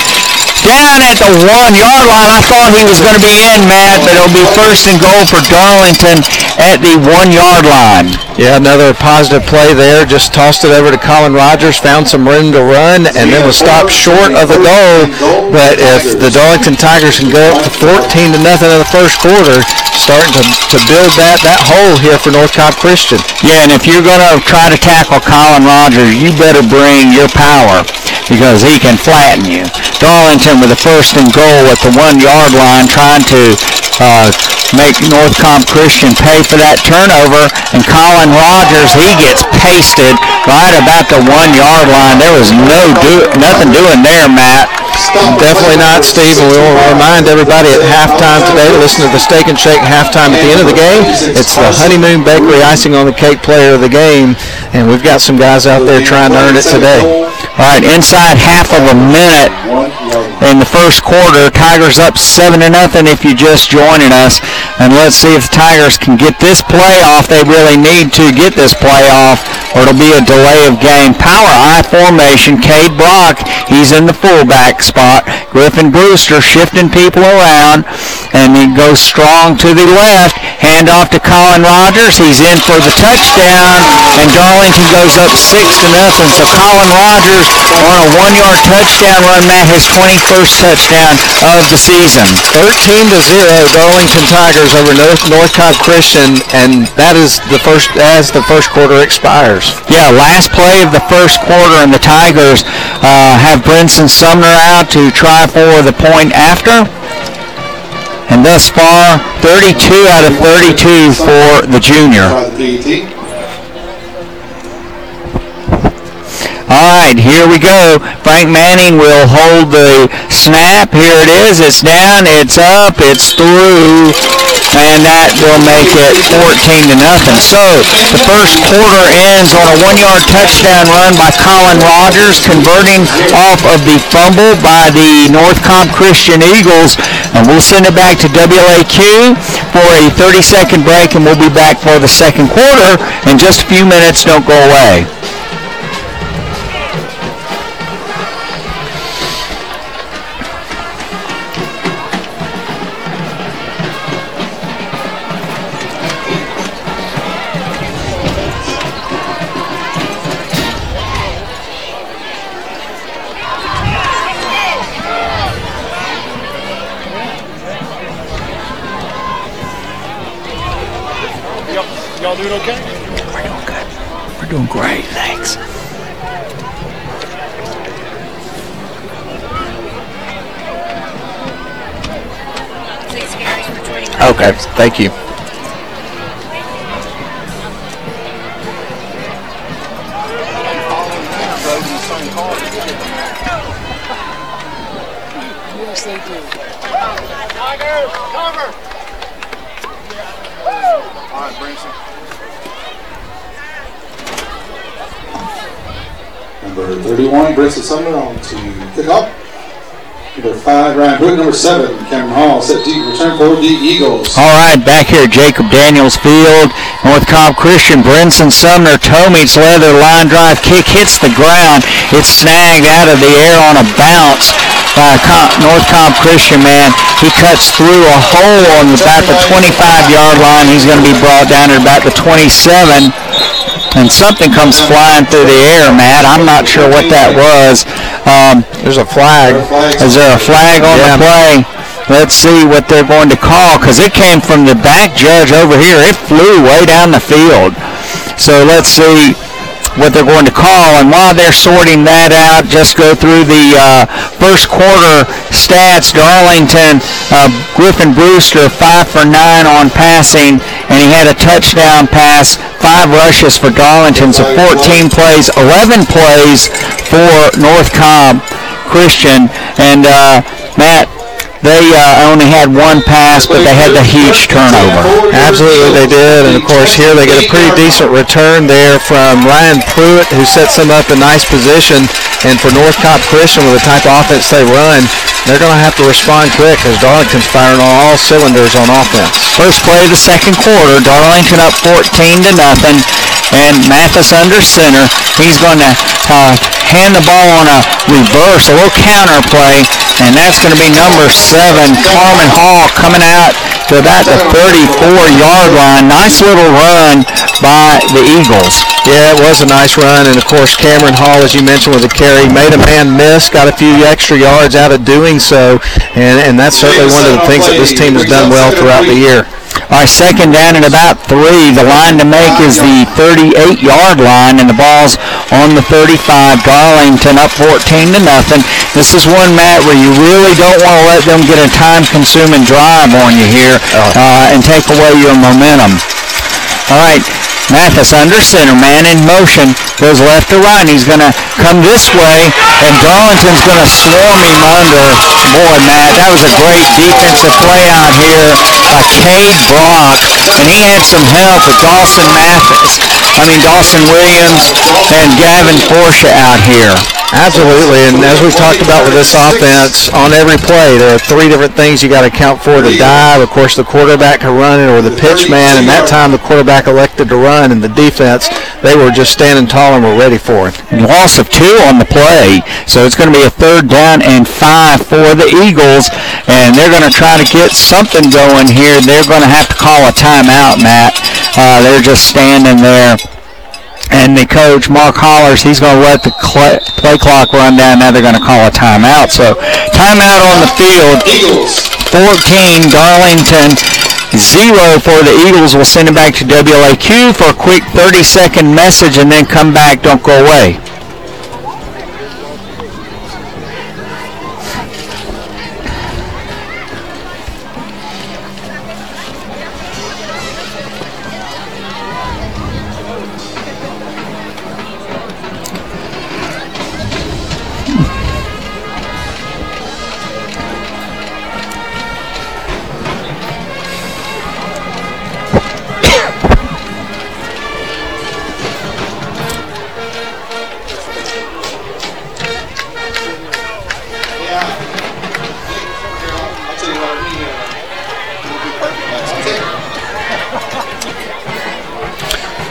Down at the 1-yard line. I thought he was going to be in, Matt, but it'll be first and goal for Darlington at the 1-yard line. Yeah, another positive play there. Just tossed it over to Colin Rogers, found some room to run, and then was stopped short of the goal. But if the Darlington Tigers can go up to 14-0 in the first quarter, starting to build that hole here for North Cobb Christian. Yeah, and if you're going to try to tackle Colin Rogers, you better bring your power because he can flatten you. Darlington with a first and goal at the 1-yard line, trying to make North Cobb Christian pay for that turnover, and Colin Rogers, he gets pasted right about the 1-yard line. There was nothing doing there, Matt. Definitely not, Steve, and we will remind everybody at halftime today to listen to the Steak and Shake halftime at the end of the game. It's the Honeymoon Bakery icing on the cake player of the game, and we've got some guys out there trying to earn it today. All right, inside half of a minute in the first quarter, Tigers up 7-0 if you're just joining us. And let's see if the Tigers can get this play off. They really need to get this play off, or it'll be a delay of game. Power I formation. Cade Brock, he's in the fullback spot. Griffin Brewster shifting people around, and he goes strong to the left. Handoff to Colin Rogers. He's in for the touchdown, and Darlington goes up 6-0. So Colin Rogers on a 1-yard touchdown run, Matt, his 21st touchdown of the season. 13-0, Darlington Tigers over North Cobb Christian, and that is the first as the first quarter expires. Yeah, last play of the first quarter, and the Tigers have Brinson Sumner out to try for the point after. And thus far, 32 out of 32 for the junior. All right, here we go. Frank Manning will hold the snap. Here it is. It's down. It's up. It's through. And that will make it 14-0. So the first quarter ends on a 1-yard touchdown run by Colin Rogers, converting off of the fumble by the North Cobb Christian Eagles. And we'll send it back to WLAQ for a 30-second break, and we'll be back for the second quarter in just a few minutes. Don't go away. Y'all doing okay? We're doing good. We're doing great, thanks. Okay, thank you. Yes, they do. Tigers, cover! All right, Brinson. Number 31, Brinson Sumner on to kick off. Number 5, Ryan Boot. Number 7, Cameron Hall, set deep, return for the Eagles. All right, back here at Jacob Daniels Field, North Cobb Christian, Brinson Sumner, toe meets leather, line drive kick, hits the ground. It's snagged out of the air on a bounce by North Cobb Christian, man. He cuts through a hole on about the 25-yard line. He's going to be brought down at about the 27. And something comes flying through the air, Matt. I'm not sure what that was. There's a flag. Is there a flag on the play? Let's see what they're going to call, because it came from the back judge over here. It flew way down the field. So let's see. what they're going to call. And while they're sorting that out, just go through the first quarter stats. Darlington, Griffin Brewster, 5 for 9 on passing, and he had a touchdown pass, 5 rushes for Darlington, so 14 plays, 11 plays for North Cobb Christian. And Matt, they only had 1 pass, but they had the huge turnover. Absolutely, they did. And, of course, here they get a pretty decent return there from Ryan Pruitt, who sets them up in nice position. And for North Cobb Christian, with the type of offense they run, they're going to have to respond quick as Darlington's firing on all cylinders on offense. First play of the second quarter, Darlington up 14-0. And Mathis under center. He's going to hand the ball on a reverse, a little counter play, and that's going to be number 7, Carmen Hall, coming out to about the 34-yard line. Nice little run by the Eagles. Yeah, it was a nice run, and of course Cameron Hall, as you mentioned, with the carry, made a man miss, got a few extra yards out of doing so, and that's certainly one of the things that this team has done well throughout the year. All right, second down and about 3. The line to make is the 38-yard line, and the ball's on the 35. Darlington up 14-0. This is one, Matt, where you really don't want to let them get a time-consuming drive on you here and take away your momentum. All right, Mathis under center, man in motion, goes left to right. He's going to come this way, and Darlington's going to swarm him under. Boy, Matt, that was a great defensive play out here by Cade Brock, and he had some help with Dawson Williams and Gavin Forsha out here. Absolutely, and as we've talked about with this offense, on every play, there are 3 different things you got to account for: the dive, of course, the quarterback can run it, or the pitch man, and that time the quarterback elected to run, and the defense, they were just standing tall and were ready for it. Loss of 2 on the play, so it's going to be a 3rd down and 5 for the Eagles, and they're going to try to get something going here. They're going to have to call a timeout, Matt. They're just standing there. And the coach, Mark Hollers, he's going to let the play clock run down. Now they're going to call a timeout. So timeout on the field. 14, Darlington, 0 for the Eagles. We'll send it back to WLAQ for a quick 30-second message and then come back. Don't go away.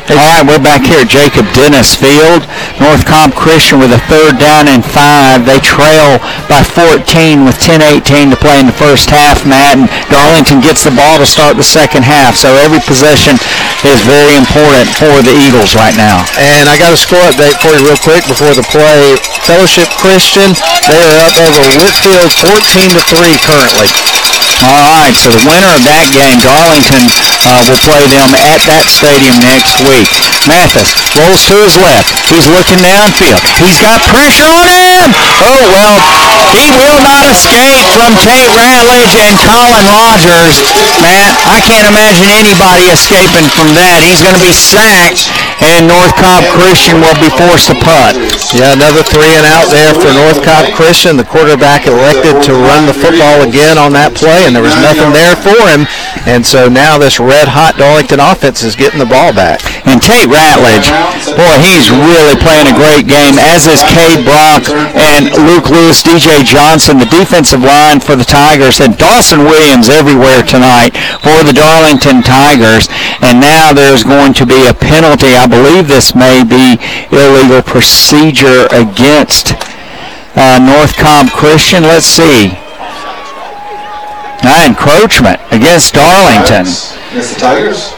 All right, we're back here at Jacob Dennis Field. North Cobb Christian with a 3rd down and 5. They trail by 14 with 10:18 to play in the first half, Matt, and Darlington gets the ball to start the second half. So every possession is very important for the Eagles right now. And I got a score update for you real quick before the play. Fellowship Christian, they are up over Whitfield 14-3 currently. All right, so the winner of that game, Darlington, will play them at that stadium next week. Mathis rolls to his left. He's looking downfield. He's got pressure on him. Oh, well, he will not escape from Tate Ratledge and Colin Rogers. Matt, I can't imagine anybody escaping from that. He's going to be sacked, and North Cobb Christian will be forced to punt. Yeah, another 3 and out there for North Cobb Christian. The quarterback elected to run the football again on that play, and there was nothing there for him. And so now this red-hot Darlington offense is getting the ball back. And Tate Ratledge, boy, he's really playing a great game, as is Cade Brock and Luke Lewis, DJ Johnson, the defensive line for the Tigers, and Dawson Williams everywhere tonight for the Darlington Tigers. And now there's going to be a penalty. I believe this may be illegal procedure against North Cobb Christian. Let's see. Encroachment against Darlington. Against the Tigers?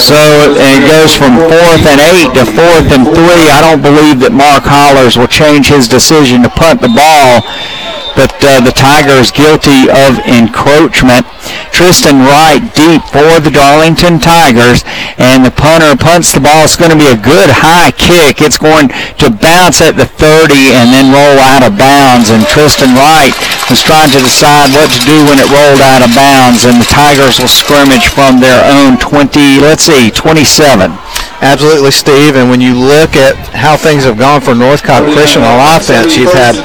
So it goes from 4th and 8 to 4th and 3. I don't believe that Mark Hollers will change his decision to punt the ball. but the Tigers guilty of encroachment. Tristan Wright deep for the Darlington Tigers, and the punter punts the ball. It's going to be a good high kick. It's going to bounce at the 30 and then roll out of bounds, and Tristan Wright was trying to decide what to do when it rolled out of bounds, and the Tigers will scrimmage from their own 27. Absolutely, Steve. And when you look at how things have gone for North Cobb Christian on offense, you've had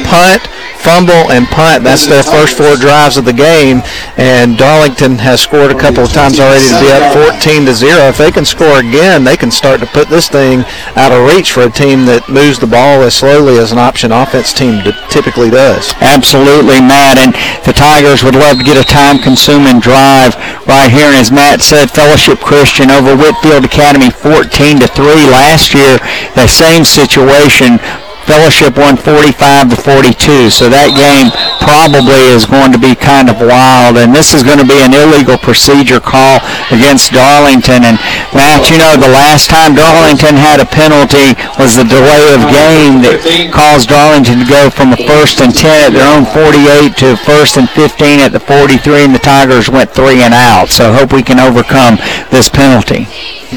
punt, fumble, and punt. That's their first 4 drives of the game, and Darlington has scored a couple of times already to be up 14-0. If they can score again, they can start to put this thing out of reach for a team that moves the ball as slowly as an option offense team typically does. Absolutely, Matt, and the Tigers would love to get a time-consuming drive right here, and as Matt said, Fellowship Christian over Whitfield Academy 14-3 last year. That same situation, Fellowship won 45-42, so that game probably is going to be kind of wild, and this is going to be an illegal procedure call against Darlington. And Matt, you know, the last time Darlington had a penalty was the delay of game that caused Darlington to go from a 1st and 10 at their own 48 to 1st and 15 at the 43, and the Tigers went 3 and out. So hope we can overcome this penalty.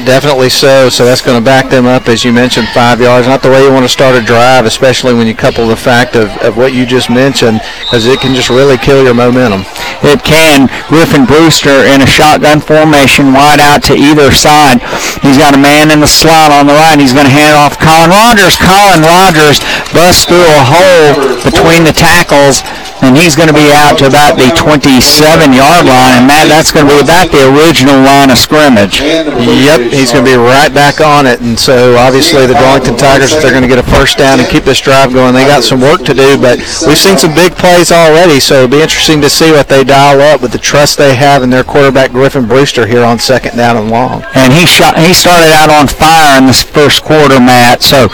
Definitely so. So that's going to back them up, as you mentioned, 5 yards. Not the way you want to start a drive, especially when you couple the fact of what you just mentioned, because it can just really kill your momentum. It can. Griffin Brewster in a shotgun formation, wide out to either side. He's got a man in the slot on the right. He's going to hand off Colin Rogers. Colin Rogers busts through a hole between the tackles, and he's going to be out to about the 27-yard line. And Matt, that's going to be about the original line of scrimmage. Yep, he's going to be right back on it. And so obviously the Darlington Tigers, if they're going to get a first down and keep this drive going, they got some work to do. But we've seen some big plays already, so it'll be interesting to see what they dial up with the trust they have in their quarterback Griffin Brewster here on 2nd down and long. And he started out on fire in this first quarter, Matt. So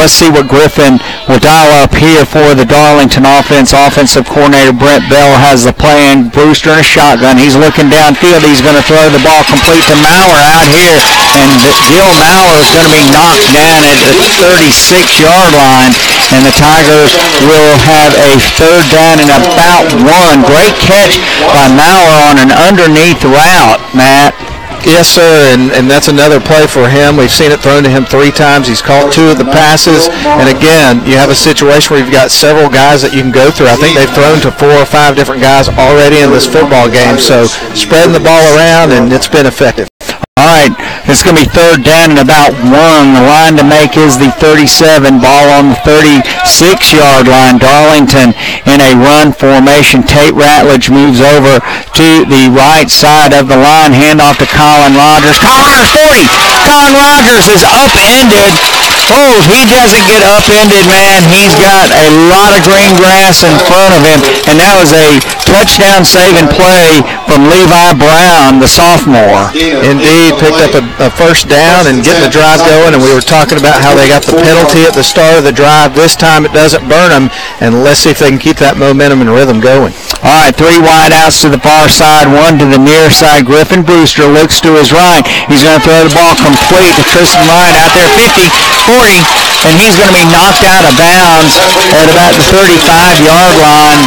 let's see what Griffin will dial up here for the Darlington offense. Offensive coordinator Brent Bell has the play in. Brewster in a shotgun. He's looking downfield. He's going to throw the ball complete to Maurer out here, and Gil Maurer is going to be knocked down at the 36-yard line, and the Tigers will have a 3rd down and about 1. Great catch by Maurer on an underneath route, Matt. Yes, sir, and that's another play for him. We've seen it thrown to him 3 times. He's caught 2 of the passes. And again, you have a situation where you've got several guys that you can go through. I think they've thrown to 4 or 5 different guys already in this football game. So spreading the ball around, and it's been effective. All right, it's going to be 3rd down and about 1. The line to make is the 37. Ball on the 36-yard line. Darlington in a run formation. Tate Ratledge moves over to the right side of the line. Handoff to Colin Rogers. Colin Rogers, 40. Colin Rogers is upended. Oh, he doesn't get upended, man. He's got a lot of green grass in front of him, and that was a touchdown-saving play from Levi Brown, the sophomore. Indeed, picked up a first down and getting the drive going, and we were talking about how they got the penalty at the start of the drive. This time it doesn't burn them, and let's see if they can keep that momentum and rhythm going. All right, 3 wide outs to the far side, 1 to the near side. Griffin Brewster looks to his right. He's going to throw the ball complete to Tristan Wright out there, 50, 40, and he's going to be knocked out of bounds at about the 35-yard line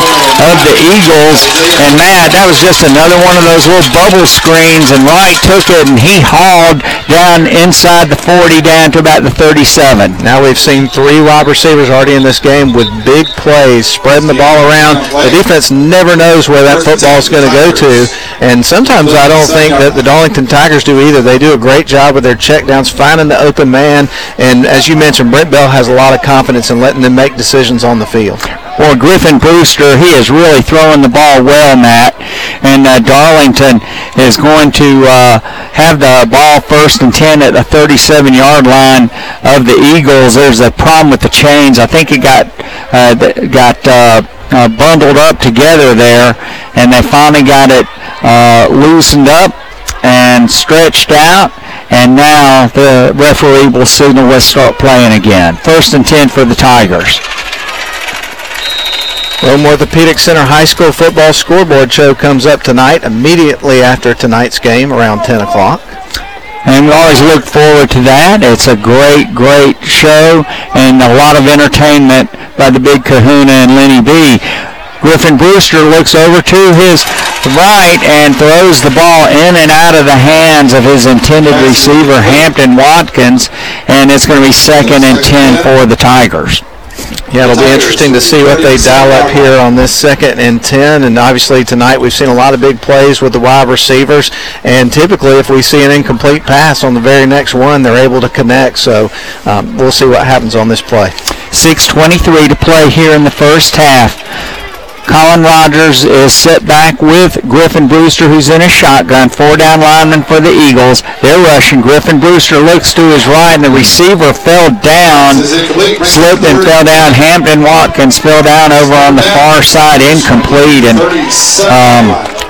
of the Eagles. And Matt, that was just another one of those little bubble screens, and Wright took it and he hauled down inside the 40 down to about the 37. Now we've seen 3 wide receivers already in this game with big plays, spreading the ball around. The defense never knows where that football is going to go to, and sometimes I don't think that the Darlington Tigers do either. They do a great job with their checkdowns, finding the open man, and as you mentioned, Brent Bell has a lot of confidence in letting them make decisions on the field. Well, Griffin Brewster, he is really throwing the ball well, Matt, and Darlington is going to have the ball 1st and 10 at the 37-yard line of the Eagles. There's a problem with the chains. I think it got bundled up together there, and they finally got it loosened up and stretched out, and now the referee will signal let's start playing again. 1st and 10 for the Tigers. Rome Orthopedic Center High School football scoreboard show comes up tonight immediately after tonight's game around 10 o'clock. And we always look forward to that. It's a great, great show and a lot of entertainment by the Big Kahuna and Lenny B. Griffin Brewster looks over to his right and throws the ball in and out of the hands of his intended receiver, Hampton Watkins, and it's going to be 2nd and 10 for the Tigers. Yeah, it'll be interesting to see what they dial up here on this 2nd and 10. And obviously tonight we've seen a lot of big plays with the wide receivers. And typically if we see an incomplete pass on the very next one, they're able to connect. So we'll see what happens on this play. 6:23 to play here in the first half. Colin Rogers is set back with Griffin Brewster, who's in a shotgun. 4 down linemen for the Eagles. They're rushing. Griffin Brewster looks to his right, and the receiver fell down, slipped and fell down. Hampton Watkins fell down over on the far side, incomplete. And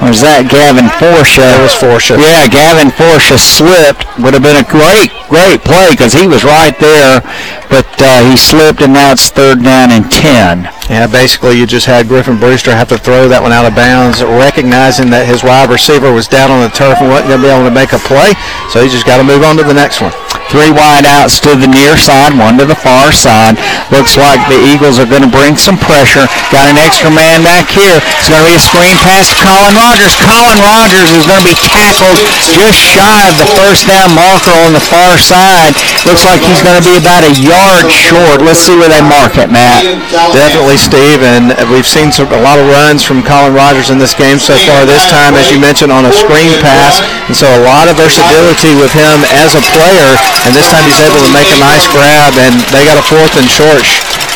was that Gavin Forsha? That was Forsha. Yeah, Gavin Forsha slipped. Would have been a great play because he was right there, but he slipped, and now it's 3rd down and 10. Yeah, basically you just had Griffin Brewster have to throw that one out of bounds, recognizing that his wide receiver was down on the turf and wasn't going to be able to make a play, so he just got to move on to the next one. 3 wide outs to the near side, 1 to the far side. Looks like the Eagles are going to bring some pressure. Got an extra man back here. It's going to be a screen pass to Colin Rogers. Colin Rogers is going to be tackled just shy of the 1st down marker on the far side. Looks like he's going to be about a yard short. Let's see where they mark it, Matt. Definitely, Steve, and we've seen a lot of runs from Colin Rogers in this game so far. This time, as you mentioned, on a screen pass, and so a lot of versatility with him as a player. And this time he's able to make a nice grab, and they got a 4th and short.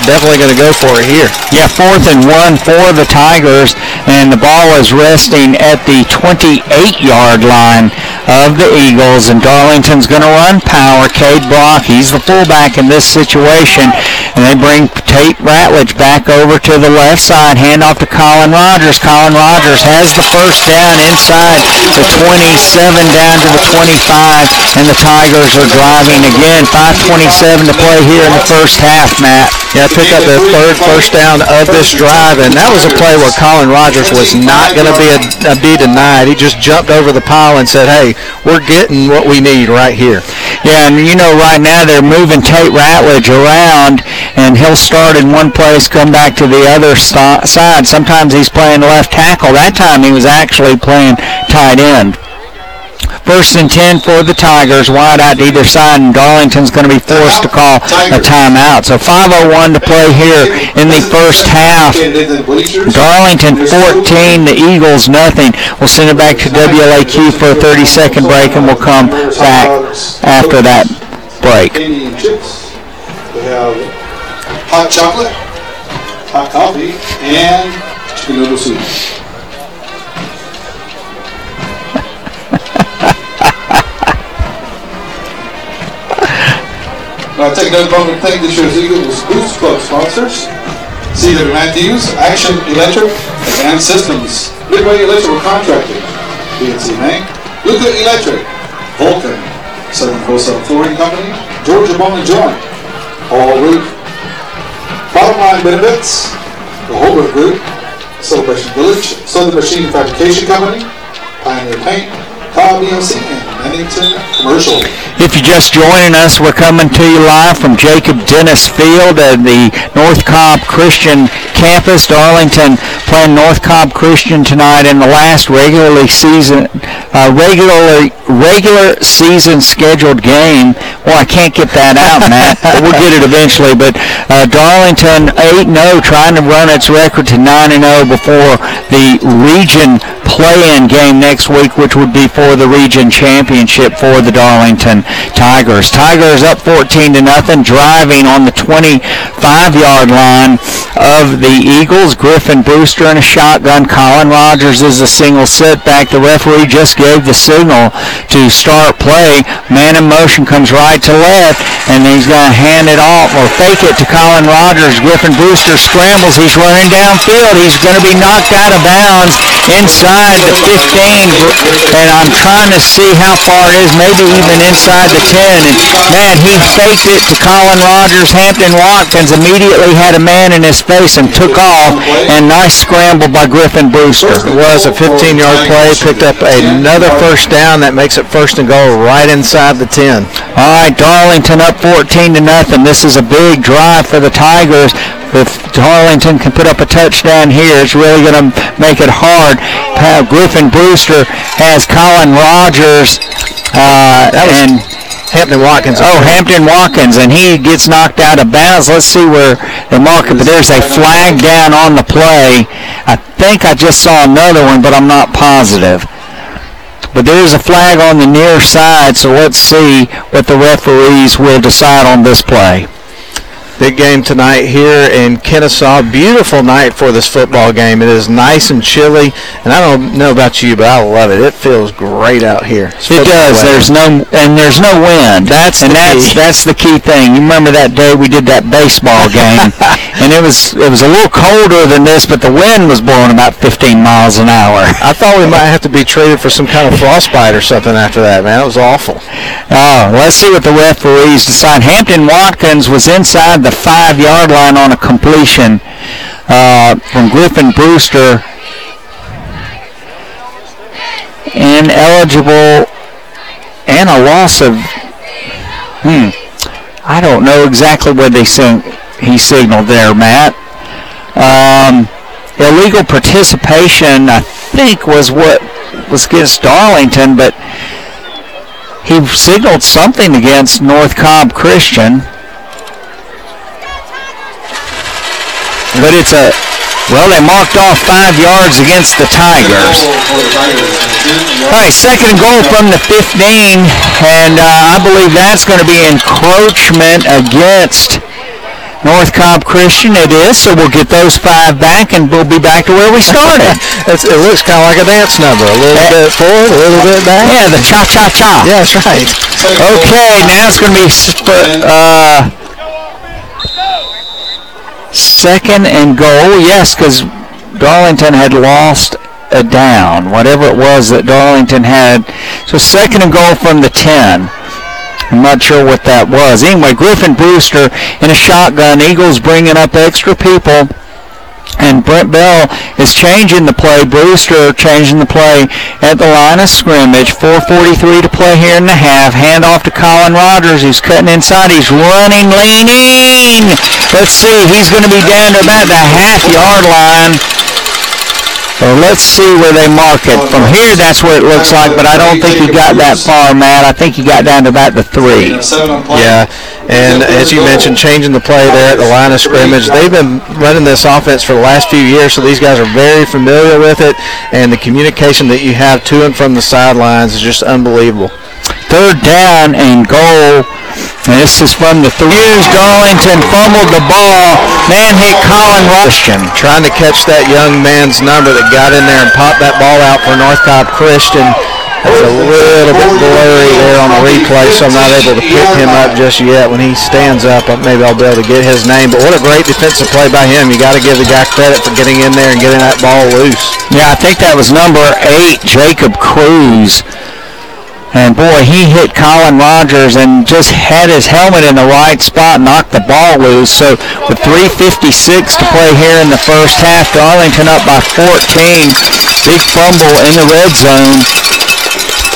Definitely going to go for it here. Yeah, 4th and 1 for the Tigers, and the ball is resting at the 28-yard line of the Eagles, and Darlington's going to run power. Cade Brock, he's the fullback in this situation, and they bring Tate Ratledge back over to the left side. Handoff to Colin Rogers. Colin Rogers has the 1st down inside the 27 down to the 25, and the Tigers are driving again. 5:27 to play here in the first half, Matt. Yeah, pick up the 3rd first down of this drive, and that was a play where Colin Rogers was not going to be denied. He just jumped over the pile and said, hey, we're getting what we need right here. Yeah, and right now they're moving Tate Ratledge around, and he'll start in one place, come back to the other side. Sometimes he's playing left tackle. That time he was actually playing tight end. 1st and 10 for the Tigers, wide out to either side, and Darlington's going to be forced to call a timeout. So 5:01 to play here in the first half. Darlington 14, the Eagles nothing. We'll send it back to WLAQ for a 30-second break, and we'll come back after that break. We have hot chocolate, hot coffee, and chicken noodle soup. I'll take another moment to thank this year's Eagles Boost Club sponsors: C.W. Matthews, Action Electric, Advanced Systems, Midway Electrical Contracting, PNC Bank, Luca Electric, Vulcan, Southern Wholesale Flooring Company, Georgia Bone and Joint, All Roof, Bottom Line Benefits, the Holbrook Group, Celebration Village, Southern Machine Fabrication Company, Pioneer Paint, Cobb EMC, and Bennington Commercial. If you're just joining us, we're coming to you live from Jacob Dennis Field at the North Cobb Christian campus. Darlington playing North Cobb Christian tonight in the last regular season scheduled game. Well, I can't get that out, Matt, but we'll get it eventually. But Darlington 8-0, trying to run its record to 9-0 before the region play-in game next week, which would be for the region championship for the Darlington Tigers. Tigers up 14-0, driving on the 25-yard line of the Eagles. Griffin Brewster in a shotgun. Colin Rogers is a single setback. The referee just gave the signal to start play. Man in motion comes right to left, and he's going to hand it off or fake it to Colin Rogers. Griffin Brewster scrambles. He's running downfield. He's going to be knocked out of of bounds inside the 15, and I'm trying to see how far it is, maybe even inside the 10. And man, he faked it to Colin Rogers. Hampton Watkins immediately had a man in his face and took off, and nice scramble by Griffin Brewster. It was a 15-yard play, picked up another first down. That makes it 1st and goal right inside the 10. All right, Darlington up 14-0. This is a big drive for the Tigers. If Darlington can put up a touchdown here, it's really going to make it hard. Griffin Brewster has Colin Rogers and Hampton Watkins. Oh, Hampton Watkins, and he gets knocked out of bounds. Let's see where they mark it, but there's a flag down on the play. I think I just saw another one, but I'm not positive. But there's a flag on the near side, so let's see what the referees will decide on this play. Big game tonight here in Kennesaw. Beautiful night for this football game. It is nice and chilly, and I don't know about you, but I love it. It feels great out here. It does. There's no wind. That's the key thing. You remember that day we did that baseball game, and it was a little colder than this, but the wind was blowing about 15 miles an hour. I thought we might have to be traded for some kind of frostbite or something after that, man. It was awful. Let's see what the referees decide. Hampton Watkins was inside the 5-yard line on a completion from Griffin Brewster. Ineligible and a loss of, I don't know exactly what he signaled there, Matt. Illegal participation, I think, was what was against Darlington, but he signaled something against North Cobb Christian. But they marked off 5 yards against the Tigers. All right, 2nd and goal from the 15, and I believe that's going to be encroachment against North Cobb Christian. It is, so we'll get those 5 back, and we'll be back to where we started. It looks kind of like a dance number. A little bit forward, a little bit back. Yeah, the cha-cha-cha. Yeah, that's right. Okay, now it's going to be 2nd and goal. Yes, because Darlington had lost a down, whatever it was that Darlington had. So 2nd and goal from the 10. I'm not sure what that was. Anyway, Griffin Brewster in a shotgun. Eagles bringing up extra people. And Brent Bell is changing the play. Brewster changing the play at the line of scrimmage. 4:43 to play here in the half. Handoff to Colin Rogers. He's cutting inside. He's running, leaning. Let's see. He's going to be down to about the half-yard line. So let's see where they mark it. From here, that's what it looks like, but I don't think he got that far, Matt. I think he got down to about the 3. Yeah, and as you mentioned, changing the play there at the line of scrimmage. They've been running this offense for the last few years, so these guys are very familiar with it, and the communication that you have to and from the sidelines is just unbelievable. 3rd down and goal. And this is from the 3. Here's Darlington, fumbled the ball. Man hit Colin Rushton. Trying to catch that young man's number that got in there and popped that ball out for North Cobb Christian. It's a little bit blurry there on the replay, so I'm not able to pick him up just yet. When he stands up, maybe I'll be able to get his name. But what a great defensive play by him. You got to give the guy credit for getting in there and getting that ball loose. Yeah, I think that was number 8, Jacob Cruz. And boy, he hit Colin Rogers and just had his helmet in the right spot, knocked the ball loose. So with 3:56 to play here in the first half, Darlington up by 14. Big fumble in the red zone.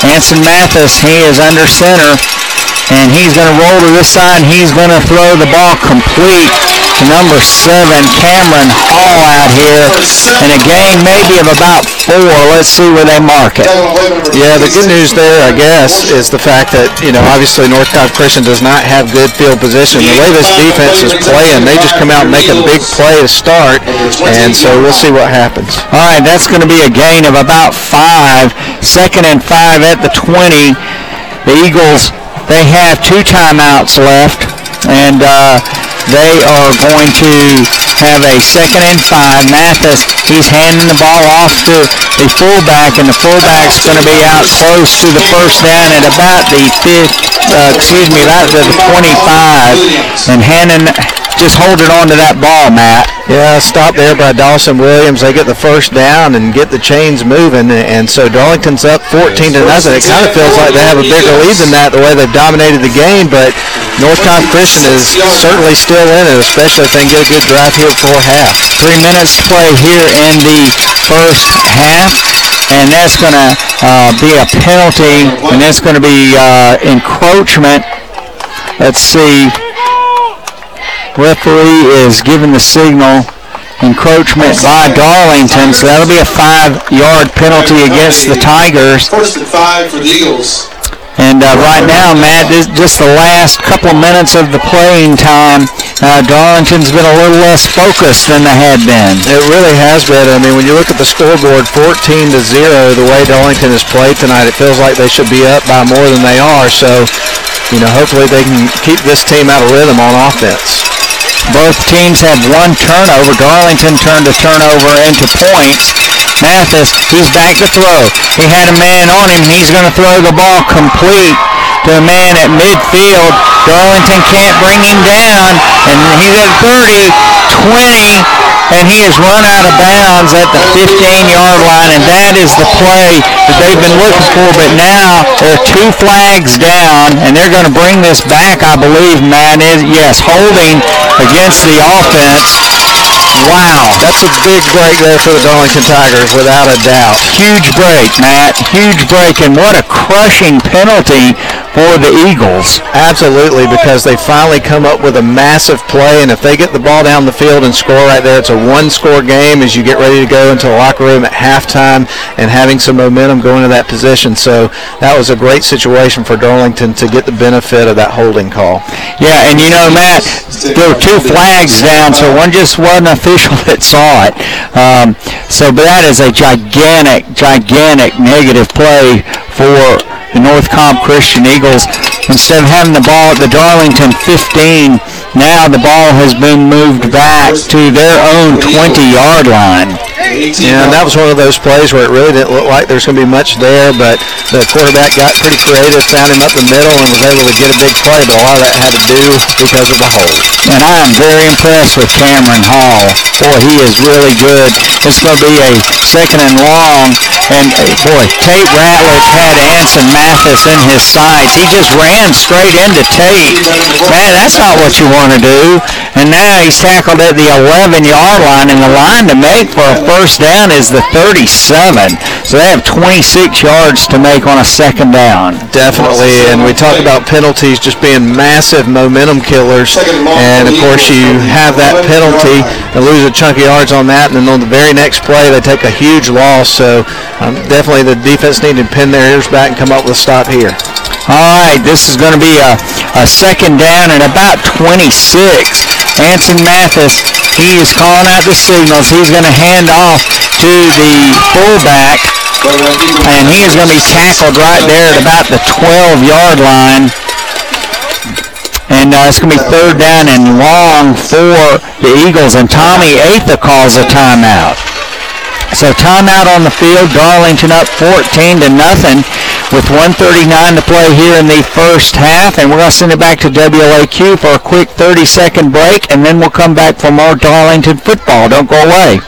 Anson Mathis, he is under center, and he's going to roll to this side. He's going to throw the ball complete to number 7, Cameron Hall out here, in a game maybe of about 4. Let's see where they mark it. Yeah, the good news there, I guess, is the fact that, obviously North Cobb Christian does not have good field position. The way this defense is playing, they just come out and make a big play to start, and so we'll see what happens. All right, that's going to be a gain of about 5. 2nd and 5 at the 20. The Eagles, they have 2 timeouts left, and they are going to have a 2nd and 5. Mathis, he's handing the ball off to the fullback, and the fullback's going to be out close to the first down at about the 25, and just holding on to that ball, Matt. Yeah, stop there by Dawson Williams. They get the first down and get the chains moving, and so Darlington's up 14-0. It kind of feels like they have a bigger lead than that, the way they've dominated the game, but North Cobb Christian is certainly still in it, especially if they can get a good drive here before half. 3 minutes to play here in the first half, and that's going to be a penalty, and that's going to be encroachment. Let's see. Referee is giving the signal. Encroachment by Darlington, so that'll be a 5-yard penalty against the Tigers. First and 5 for the Eagles. And right now, Matt, this just the last couple of minutes of the playing time. Darlington's been a little less focused than they had been. It really has been. I mean, when you look at the scoreboard, 14-0, the way Darlington has played tonight, it feels like they should be up by more than they are. So, hopefully they can keep this team out of rhythm on offense. Both teams had one turnover. Darlington turned a turnover into points. Mathis, he's back to throw. He had a man on him. He's going to throw the ball complete to a man at midfield. Darlington can't bring him down, and he's at 30, 20, and he has run out of bounds at the 15-yard line, and that is the play that they've been looking for. But now there are 2 flags down, and they're going to bring this back, I believe, Matt. Yes, holding against the offense. Wow. That's a big break there for the Darlington Tigers, without a doubt. Huge break, Matt. Huge break, and what a crushing penalty for the Eagles. Absolutely, because they finally come up with a massive play, and if they get the ball down the field and score right there, it's a 1-score game as you get ready to go into the locker room at halftime and having some momentum going to that position. So that was a great situation for Darlington to get the benefit of that holding call. Yeah, and Matt, there were 2 flags down, so one just wasn't official that saw it. But that is a gigantic negative play for the North Cobb Christian Eagles. Instead of having the ball at the Darlington 15, now the ball has been moved back to their own 20-yard line. Yeah, and that was one of those plays where it really didn't look like there was going to be much there, but the quarterback got pretty creative, found him up the middle, and was able to get a big play, but a lot of that had to do because of the hold. And I am very impressed with Cameron Hall. Boy, he is really good. It's going to be a 2nd and long, and boy, Tate Ratliff had Anson Mathis in his sights. He just ran straight into Tate. Man, that's not what you want to do. And now he's tackled at the 11-yard line, and the line to make for a first down is the 37. So they have 26 yards to make on a 2nd down. Definitely, and we talk about penalties just being massive momentum killers, and of course you have that penalty and lose a chunk of yards on that, and then on the very next play they take a huge loss. So definitely the defense needed to pin their ears back and come up with a stop here. All right, this is going to be a 2nd down and about 26. Anson Mathis, he is calling out the signals. He's going to hand off to the fullback, and he is going to be tackled right there at about the 12-yard line. And it's going to be 3rd down and long for the Eagles, and Tommy Atha calls a timeout. So timeout on the field. Darlington up 14-0 with 1:39 to play here in the first half, and we're going to send it back to WLAQ for a quick 30-second break, and then we'll come back for more Darlington football. Don't go away.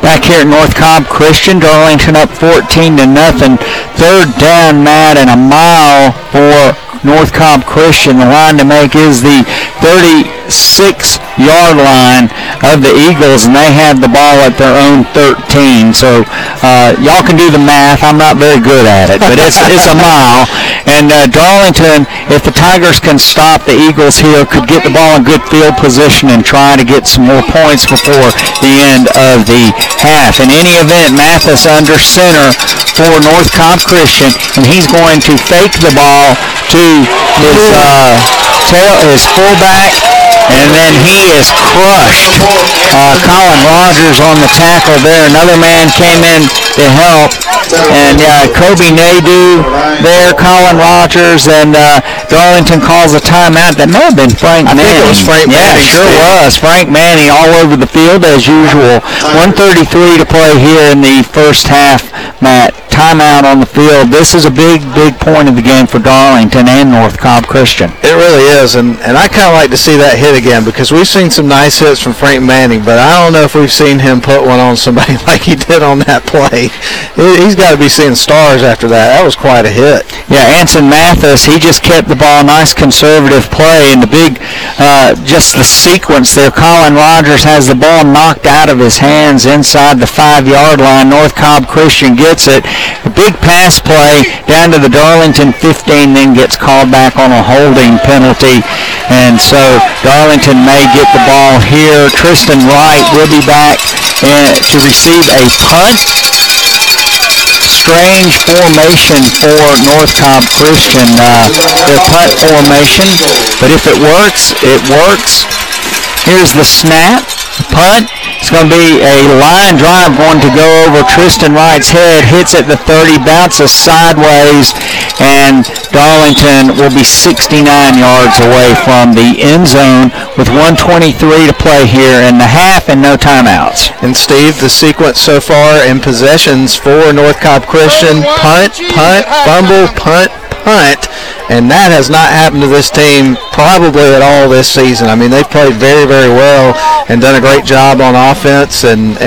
Back here at North Cobb Christian, Darlington up 14-0. 3rd down, Matt, and a mile for North Cobb Christian. The line to make is the 36-yard line of the Eagles, and they have the ball at their own 13. So y'all can do the math. I'm not very good at it, but it's a mile. And Darlington, if the Tigers can stop the Eagles here, could get the ball in good field position and try to get some more points before the end of the half. In any event, Mathis under center for North Cobb Christian, and he's going to fake the ball to his fullback, and then he is crushed. Colin Rogers on the tackle there. Another man came in to help, and Kobe Nadeau there, Colin Rogers, and Darlington calls a timeout. That may have been Frank Manning. I think it was Frank Manning. Yeah, sure was. Frank Manning all over the field as usual. 1:33 to play here in the first half, Matt. Timeout on the field. This is a big point of the game for Darlington and North Cobb Christian. It really is, and I kind of like to see that hit again because we've seen some nice hits from Frank Manning, but I don't know if we've seen him put one on somebody like he did on that play. He's got to be seeing stars after that. That was quite a hit. Yeah, Anson Mathis, he just kept the ball, nice conservative play, and the big, just the sequence there. Colin Rogers has the ball knocked out of his hands inside the 5-yard line. North Cobb Christian gets it. A big pass play down to the Darlington 15, then gets called back on a holding penalty. And so Darlington may get the ball here. Tristan Wright will be back to receive a punt. Strange formation for North Cobb Christian, their punt formation. But if it works, it works. Here's the snap, punt. It's going to be a line drive going to go over Tristan Wright's head, hits at the 30, bounces sideways, and Darlington will be 69 yards away from the end zone with 1:23 to play here in the half and no timeouts. And Steve, the sequence so far in possessions for North Cobb Christian: punt, fumble, punt, and that has not happened to this team probably at all this season. I mean, they've played very, very well and done a great job on offense and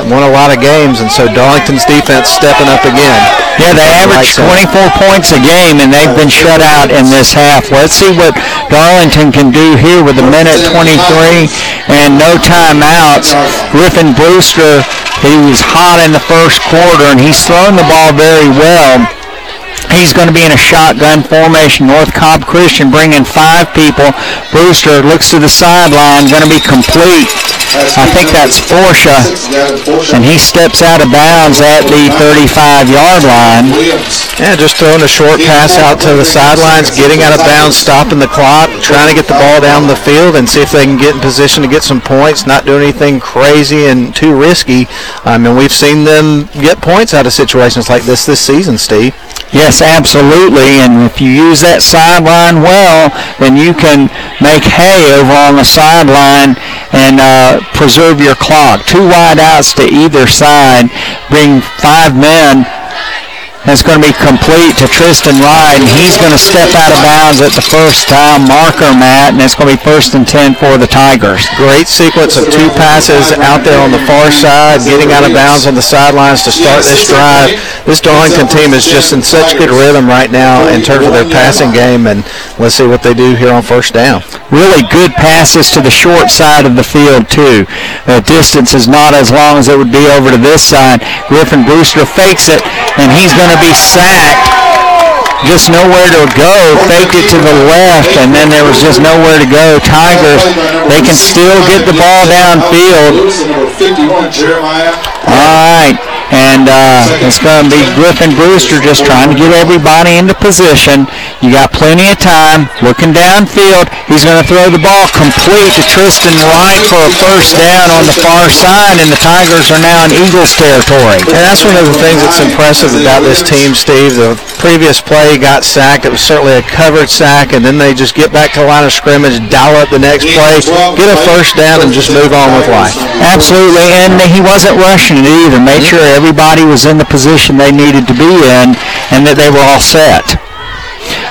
won a lot of games, and so Darlington's defense stepping up again. Yeah, they average 24 points a game, and they've been shut out in this half. Let's see what Darlington can do here with a minute 23 and no timeouts. Griffin Brewster, he was hot in the first quarter, and he's thrown the ball very well. He's going to be in a shotgun formation. North Cobb Christian bringing 5 people. Brewster looks to the sideline, going to be complete. I think that's Forsha, and he steps out of bounds at the 35-yard line. Yeah, just throwing a short pass out to the sidelines, getting out of bounds, stopping the clock, trying to get the ball down the field and see if they can get in position to get some points, not doing anything crazy and too risky. I mean, we've seen them get points out of situations like this season, Steve. Yes, absolutely, and if you use that sideline well, then you can make hay over on the sideline and preserve your clock. 2 wide outs to either side, bring 5 men. That's going to be complete to Tristan Wright, and he's going to step out of bounds at the first down marker, Matt, and it's going to be 1st and 10 for the Tigers. Great sequence of 2 passes out there on the far side, getting out of bounds on the sidelines to start this drive. This Darlington team is just in such good rhythm right now in terms of their passing game, and let's see what they do here on first down. Really good passes to the short side of the field, too. The distance is not as long as it would be over to this side. Griffin Brewster fakes it, and he's going to be sacked. Just nowhere to go. Faked it to the left, and then there was just nowhere to go. Tigers, they can still get the ball downfield. All right. And it's going to be Griffin Brewster just trying to get everybody into position. You got plenty of time. Looking downfield. He's going to throw the ball complete to Tristan Wright for a first down on the far side, and the Tigers are now in Eagles territory. And that's one of the things that's impressive about this team, Steve. The previous play got sacked. It was certainly a covered sack, and then they just get back to the line of scrimmage, dial up the next play, get a first down, and just move on with life. Absolutely, and he wasn't rushing it either. Made sure everybody was in the position they needed to be in and that they were all set.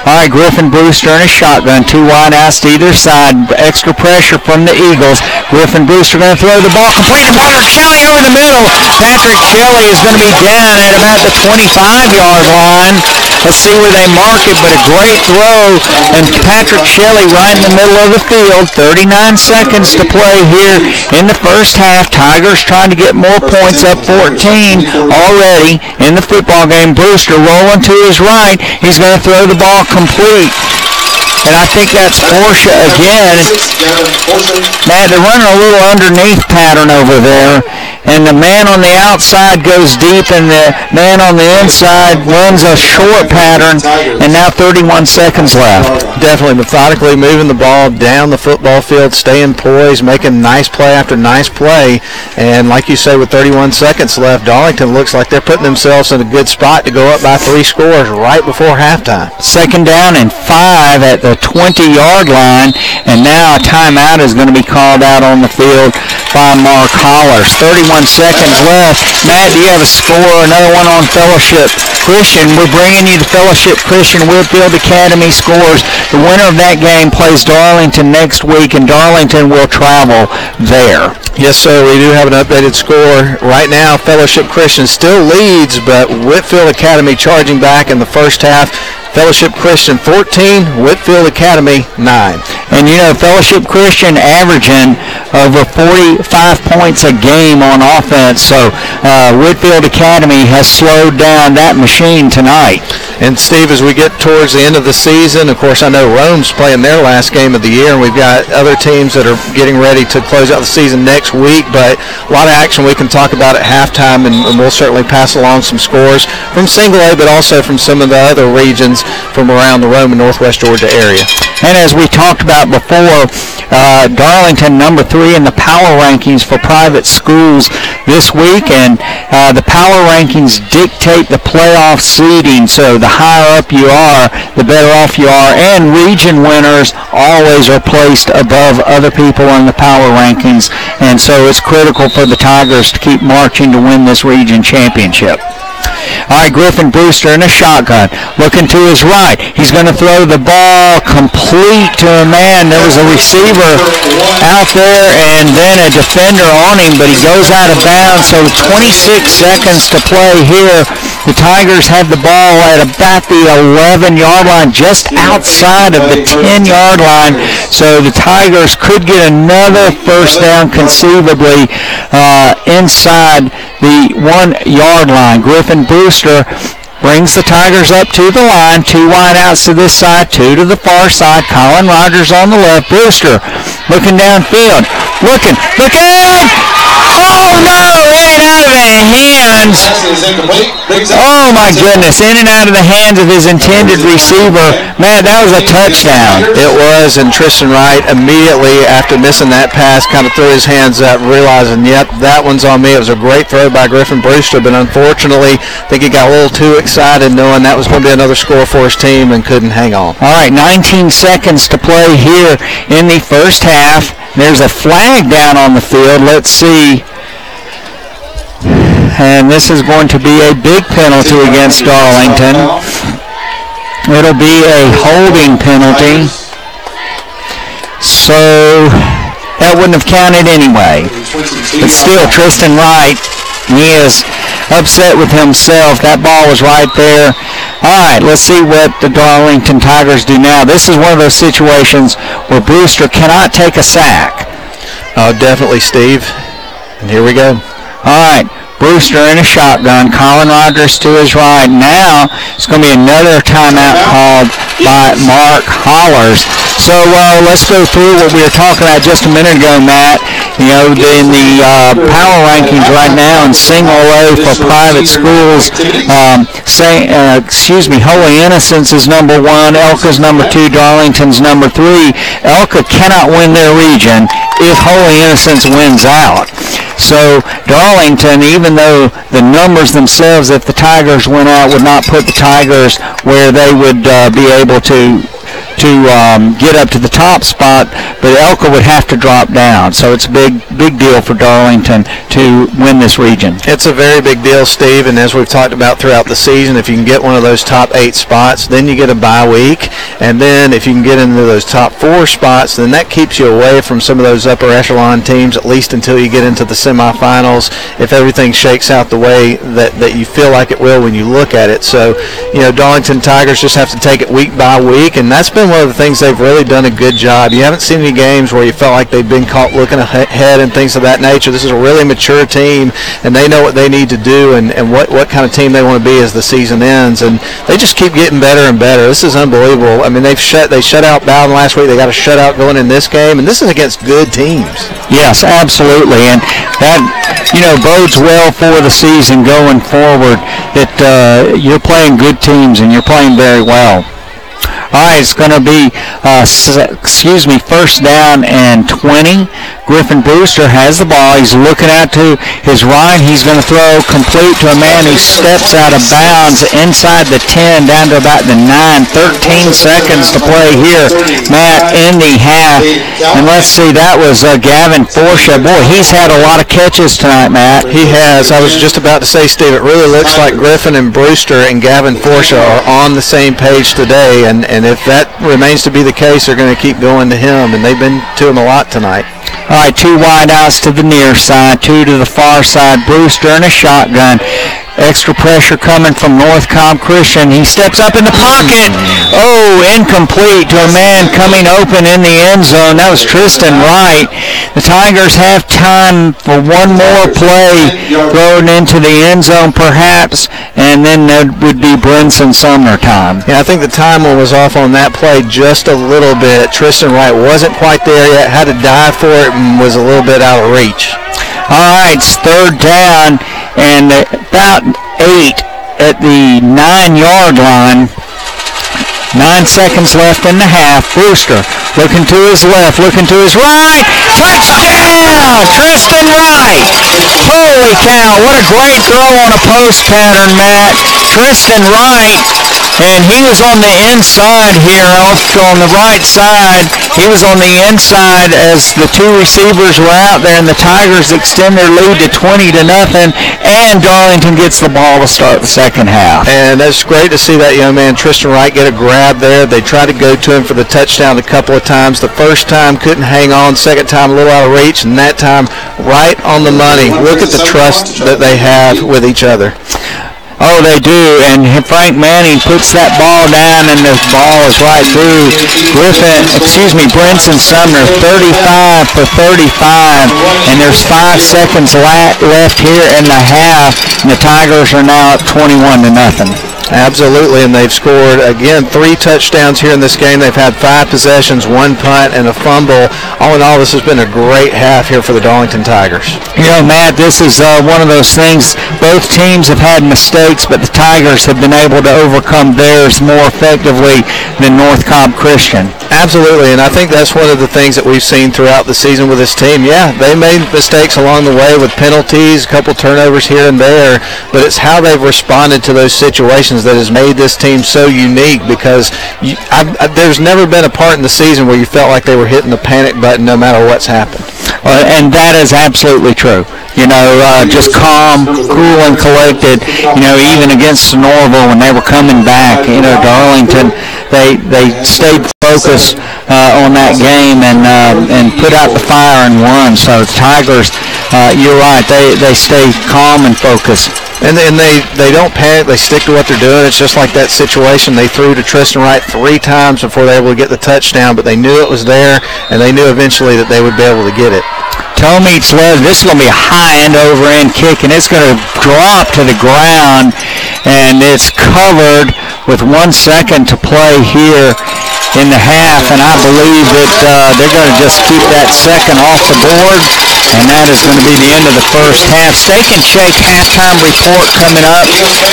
All right, Griffin Brewster in a shotgun, 2 wide outs to either side. Extra pressure from the Eagles. Griffin Brewster going to throw the ball complete to Patrick Shelley over the middle. Patrick Shelley is going to be down at about the 25-yard line. Let's see where they mark it, but a great throw. And Patrick Shelley right in the middle of the field. 39 seconds to play here in the first half. Tigers trying to get more points, up 14 already in the football game. Brewster rolling to his right. He's going to throw the ball complete. And I think that's Porsche again. Matt, they're running a little underneath pattern over there. And the man on the outside goes deep, and the man on the inside runs a short pattern. And now 31 seconds left. Definitely methodically moving the ball down the football field, staying poised, making nice play after nice play. And like you say, with 31 seconds left, Darlington looks like they're putting themselves in a good spot to go up by 3 scores right before halftime. Second down and 5 at the 20-yard line, and now a timeout is going to be called out on the field by Mark Hollers. 31 seconds left. Matt, do you have a score? Another one on Fellowship Christian. We're bringing you the Fellowship Christian Whitfield Academy scores. The winner of that game plays Darlington next week, and Darlington will travel there. Yes, sir. We do have an updated score. Right now, Fellowship Christian still leads, but Whitfield Academy charging back in the first half. Fellowship Christian 14, Whitfield Academy 9. And you know, Fellowship Christian averaging over 45 points a game on offense, so Whitfield Academy has slowed down that machine tonight. And Steve, as we get towards the end of the season, of course I know Rome's playing their last game of the year, and we've got other teams that are getting ready to close out the season next week, but a lot of action we can talk about at halftime, and we'll certainly pass along some scores from Single A, but also from some of the other regions from around the Rome and Northwest Georgia area. And as we talked about before, Darlington number 3 in the power rankings for private schools this week, and the power rankings dictate the playoff seeding, so the higher up you are, the better off you are, and region winners always are placed above other people in the power rankings, and so it's critical for the Tigers to keep marching to win this region championship. All right, Griffin Brewster in a shotgun, looking to his right. He's going to throw the ball complete to a man. There was a receiver out there and then a defender on him, but he goes out of bounds. So 26 seconds to play here. The Tigers have the ball at about the 11-yard line, just outside of the 10-yard line. So the Tigers could get another first down conceivably inside the 1-yard line. Griffin Brewster brings the Tigers up to the line. 2 wide outs to this side, 2 to the far side. Colin Rogers on the left. Brewster looking downfield. Looking. Oh, no! In and out of the hands. Oh, my goodness. In and out of the hands of his intended receiver. Man, that was a touchdown. It was, and Tristan Wright immediately after missing that pass kind of threw his hands up, realizing, yep, that one's on me. It was a great throw by Griffin Brewster, but unfortunately, I think he got a little too excited knowing that was going to be another score for his team and couldn't hang on. All right, 19 seconds to play here in the first half. There's a flag down on the field. Let's see. And this is going to be a big penalty against Darlington. It'll be a holding penalty. So that wouldn't have counted anyway. But still, Tristan Wright, he is upset with himself. That ball was right there. All right, let's see what the Darlington Tigers do now. This is one of those situations where Brewster cannot take a sack. Definitely, Steve. And here we go. All right, Brewster in a shotgun. Colin Rogers to his right. Now it's going to be another timeout called by Mark Hollers. So let's go through what we were talking about just a minute ago, Matt. You know, in the power rankings right now in Single A for private schools, Holy Innocents is number 1, Elka's number 2, Darlington's number 3. Elka cannot win their region if Holy Innocents wins out. So Darlington, even though the numbers themselves, if the Tigers went out, would not put the Tigers where they would be able to get up to the top spot, but Elka would have to drop down. So it's a big deal for Darlington to win this region. It's a very big deal, Steve, and as we've talked about throughout the season, if you can get one of those top 8 spots, then you get a bye week, and then if you can get into those top 4 spots, then that keeps you away from some of those upper echelon teams, at least until you get into the semifinals, if everything shakes out the way that you feel like it will when you look at it. So, Darlington Tigers just have to take it week by week, and that's been one of the things they've really done a good job. You haven't seen any games where you felt like they've been caught looking ahead and things of that nature. This is a really mature team, and they know what they need to do and what kind of team they want to be as the season ends, and they just keep getting better and better. This is unbelievable. I mean, they shut out Bowden last week. They got a shutout going in this game, and this is against good teams. Yes, absolutely, and that bodes well for the season going forward, that you're playing good teams and you're playing very well. All right, it's going to be, first down and 20. Griffin Brewster has the ball. He's looking out to his right. He's going to throw complete to a man who steps out of bounds inside the 10 down to about the 9. 13 seconds to play here, Matt, in the half. And let's see, that was Gavin Forsha. Boy, he's had a lot of catches tonight, Matt. He has. I was just about to say, Steve, it really looks like Griffin and Brewster and Gavin Forsha are on the same page today, and if that remains to be the case, they're going to keep going to him, and they've been to him a lot tonight. All right, 2 wideouts to the near side, 2 to the far side. Brewster in a shotgun. Extra pressure coming from North Cobb Christian. He steps up in the pocket. Oh, incomplete to a man coming open in the end zone. That was Tristan Wright. The Tigers have time for one more play thrown into the end zone perhaps, and then there would be Brinson Sumner time. Yeah, I think the timer was off on that play just a little bit. Tristan Wright wasn't quite there yet, had to dive for it, and was a little bit out of reach. All right, it's third down and about 8 at the 9-yard line. 9 seconds left in the half. Brewster looking to his left, looking to his right. Touchdown! Tristan Wright! Holy cow, what a great throw on a post pattern, Matt. Tristan Wright, and he was on the inside here, off on the right side. He was on the inside as the 2 receivers were out there, and the Tigers extend their lead to 20-0, and Darlington gets the ball to start the second half. And that's great to see that young man, Tristan Wright, get a grab there. They tried to go to him for the touchdown a couple of times. The first time couldn't hang on, second time a little out of reach, and that time right on the money. Look at the trust that they have with each other. Oh, they do, and Frank Manning puts that ball down, and the ball is right through Brinson Sumner, 35 for 35, and there's 5 seconds left here in the half, and the Tigers are now up 21-0. Absolutely, and they've scored, again, 3 touchdowns here in this game. They've had 5 possessions, 1 punt, and a fumble. All in all, this has been a great half here for the Darlington Tigers. Matt, this is one of those things. Both teams have had mistakes, but the Tigers have been able to overcome theirs more effectively than North Cobb Christian. Absolutely, and I think that's one of the things that we've seen throughout the season with this team. Yeah, they made mistakes along the way with penalties, a couple turnovers here and there, but it's how they've responded to those situations that has made this team so unique, because there's never been a part in the season where you felt like they were hitting the panic button no matter what's happened. And that is absolutely true. Just calm, cool, and collected. Even against Norville when they were coming back, Darlington, they stayed focused on that game and put out the fire and won. So the Tigers, you're right, they stay calm and focused. And they don't panic. They stick to what they're doing. It's just like that situation. They threw to Tristan Wright 3 times before they were able to get the touchdown, but they knew it was there, and they knew eventually that they would be able to get it. Toe meets left. This is going to be a high end over end kick, and it's going to drop to the ground, and it's covered with 1 second to play here in the half, and I believe that they're going to just keep that second off the board. And that is going to be the end of the first half. Steak and Shake halftime report coming up at the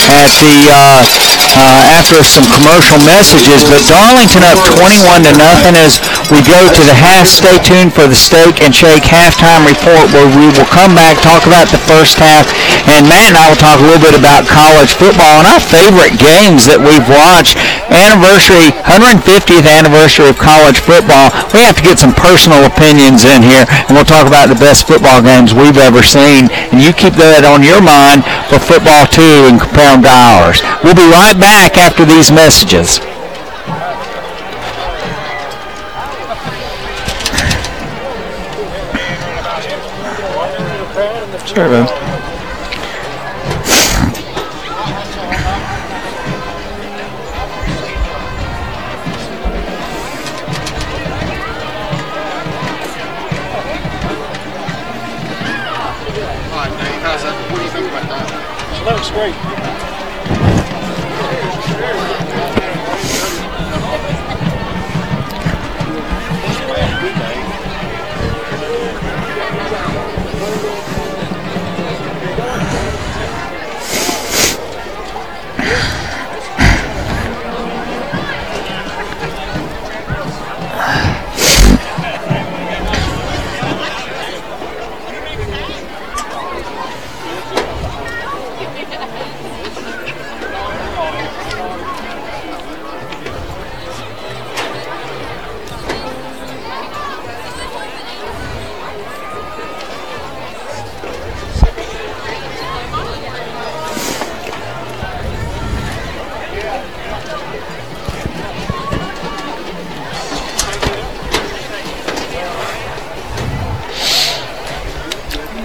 after some commercial messages. But Darlington up 21-0 as we go to the half. Stay tuned for the Steak and Shake halftime report, where we will come back, talk about the first half, and Matt and I will talk a little bit about college football and our favorite games that we've watched. 150th anniversary of college football. We have to get some personal opinions in here, and we'll talk about the best football games we've ever seen. And you keep that on your mind for football too, and compare them to ours. We'll be right back after these messages. Sure, man. That looks great.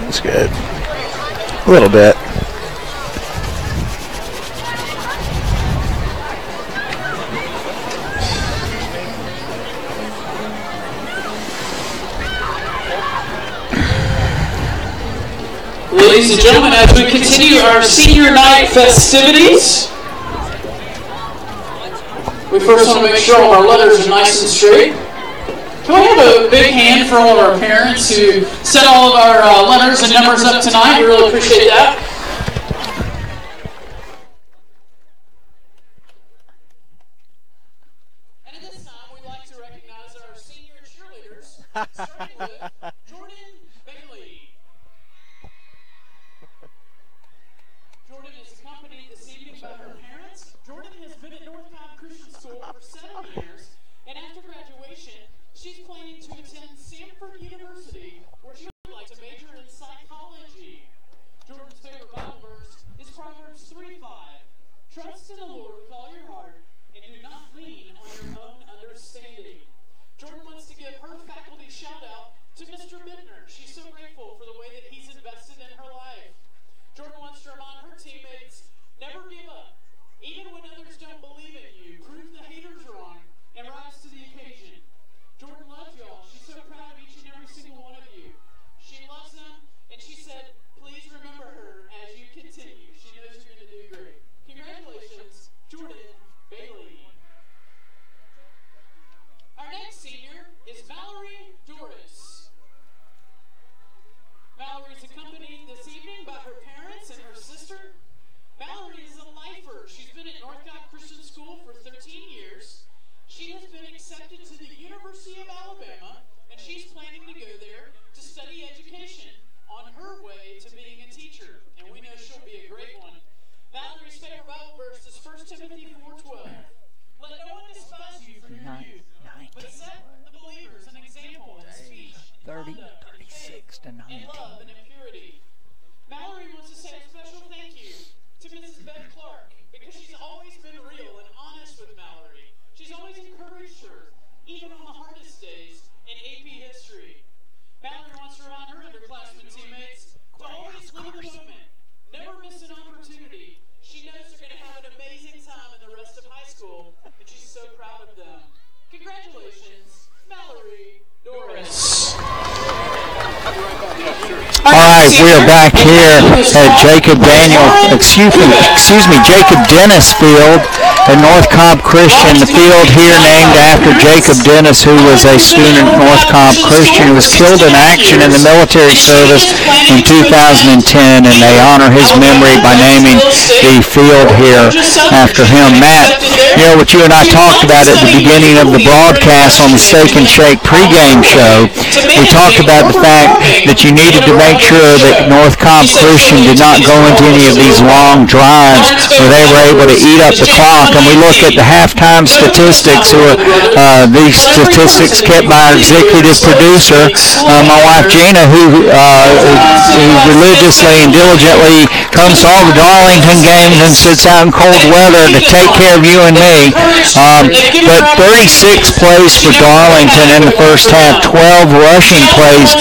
That's good. A little bit. Ladies and gentlemen, as we continue our senior night festivities, we first want to make sure all our letters are nice and straight. Can we have a big hand for all of our parents who set all of our letters and numbers up tonight? We really appreciate that. And at this time, we'd like to recognize our senior cheerleaders, starting with Jordan Bailey. Jordan is accompanied this evening by her parents. Jordan has been at North Cobb Christian School for 7 years, and after graduation, she's planning to attend Stanford University, where she would like to major in psychology. Jordan's favorite Bible verse is Proverbs 3:5. Trust in the Lord with all your heart, and do not lean on your own understanding. Jordan wants to give her faculty shout out to Mr. Bittner. She's so grateful for the way that he's invested in her life. Jordan wants to remind her teammates, never give up. Even when others don't believe in you, prove the haters wrong and rise to the occasion. Jordan loves y'all. She's so proud of each and every single one of you. She loves them, and she said, please remember her as you continue. She knows you're going to do great. Congratulations, Jordan Bailey. Our next senior is Valerie Doris. Valerie's accompanied this evening by her parents and her sister. Valerie is a lifer. She's been at North Cobb Christian School for 13 years. She has been accepted to the University of Alabama, and she's planning to go there to study education on her way to being a teacher. And we know she'll be a great one. Valerie's favorite Bible verse is 1 Timothy 4:12. Let no one despise you for your youth, but set the believers an example in speech, 30, conduct, 36 to 19. and love and in purity. Valerie wants to say a special thank you to Mrs. Beth Clark, because she's always been real and honest with Valerie. She's always encouraged her, even on the hardest days in AP history. Valerie wants to remind her underclassmen teammates to always live in the moment, never miss an opportunity. She knows they're going to have an amazing time in the rest of high school, and she's so proud of them. Congratulations, Valerie Doris. All right, we are back here at Jacob Dennis Field, at North Cobb Christian. The field here named after Jacob Dennis, who was a student at North Cobb Christian, who was killed in action in the military service in 2010, and they honor his memory by naming the field here after him. Matt, you know what you and I talked about at the beginning of the broadcast on the Steak and Shake pregame show. We talked about the fact that you needed to make sure that North Cobb Christian did not go into any of these long drives where they were able to eat up the clock. And we look at the halftime statistics, these statistics kept by our executive producer, my wife Gina, who religiously and diligently comes to all the Darlington games and sits out in cold weather to take care of you and me. But 36 plays for Darlington in the first half, 12 rushing plays,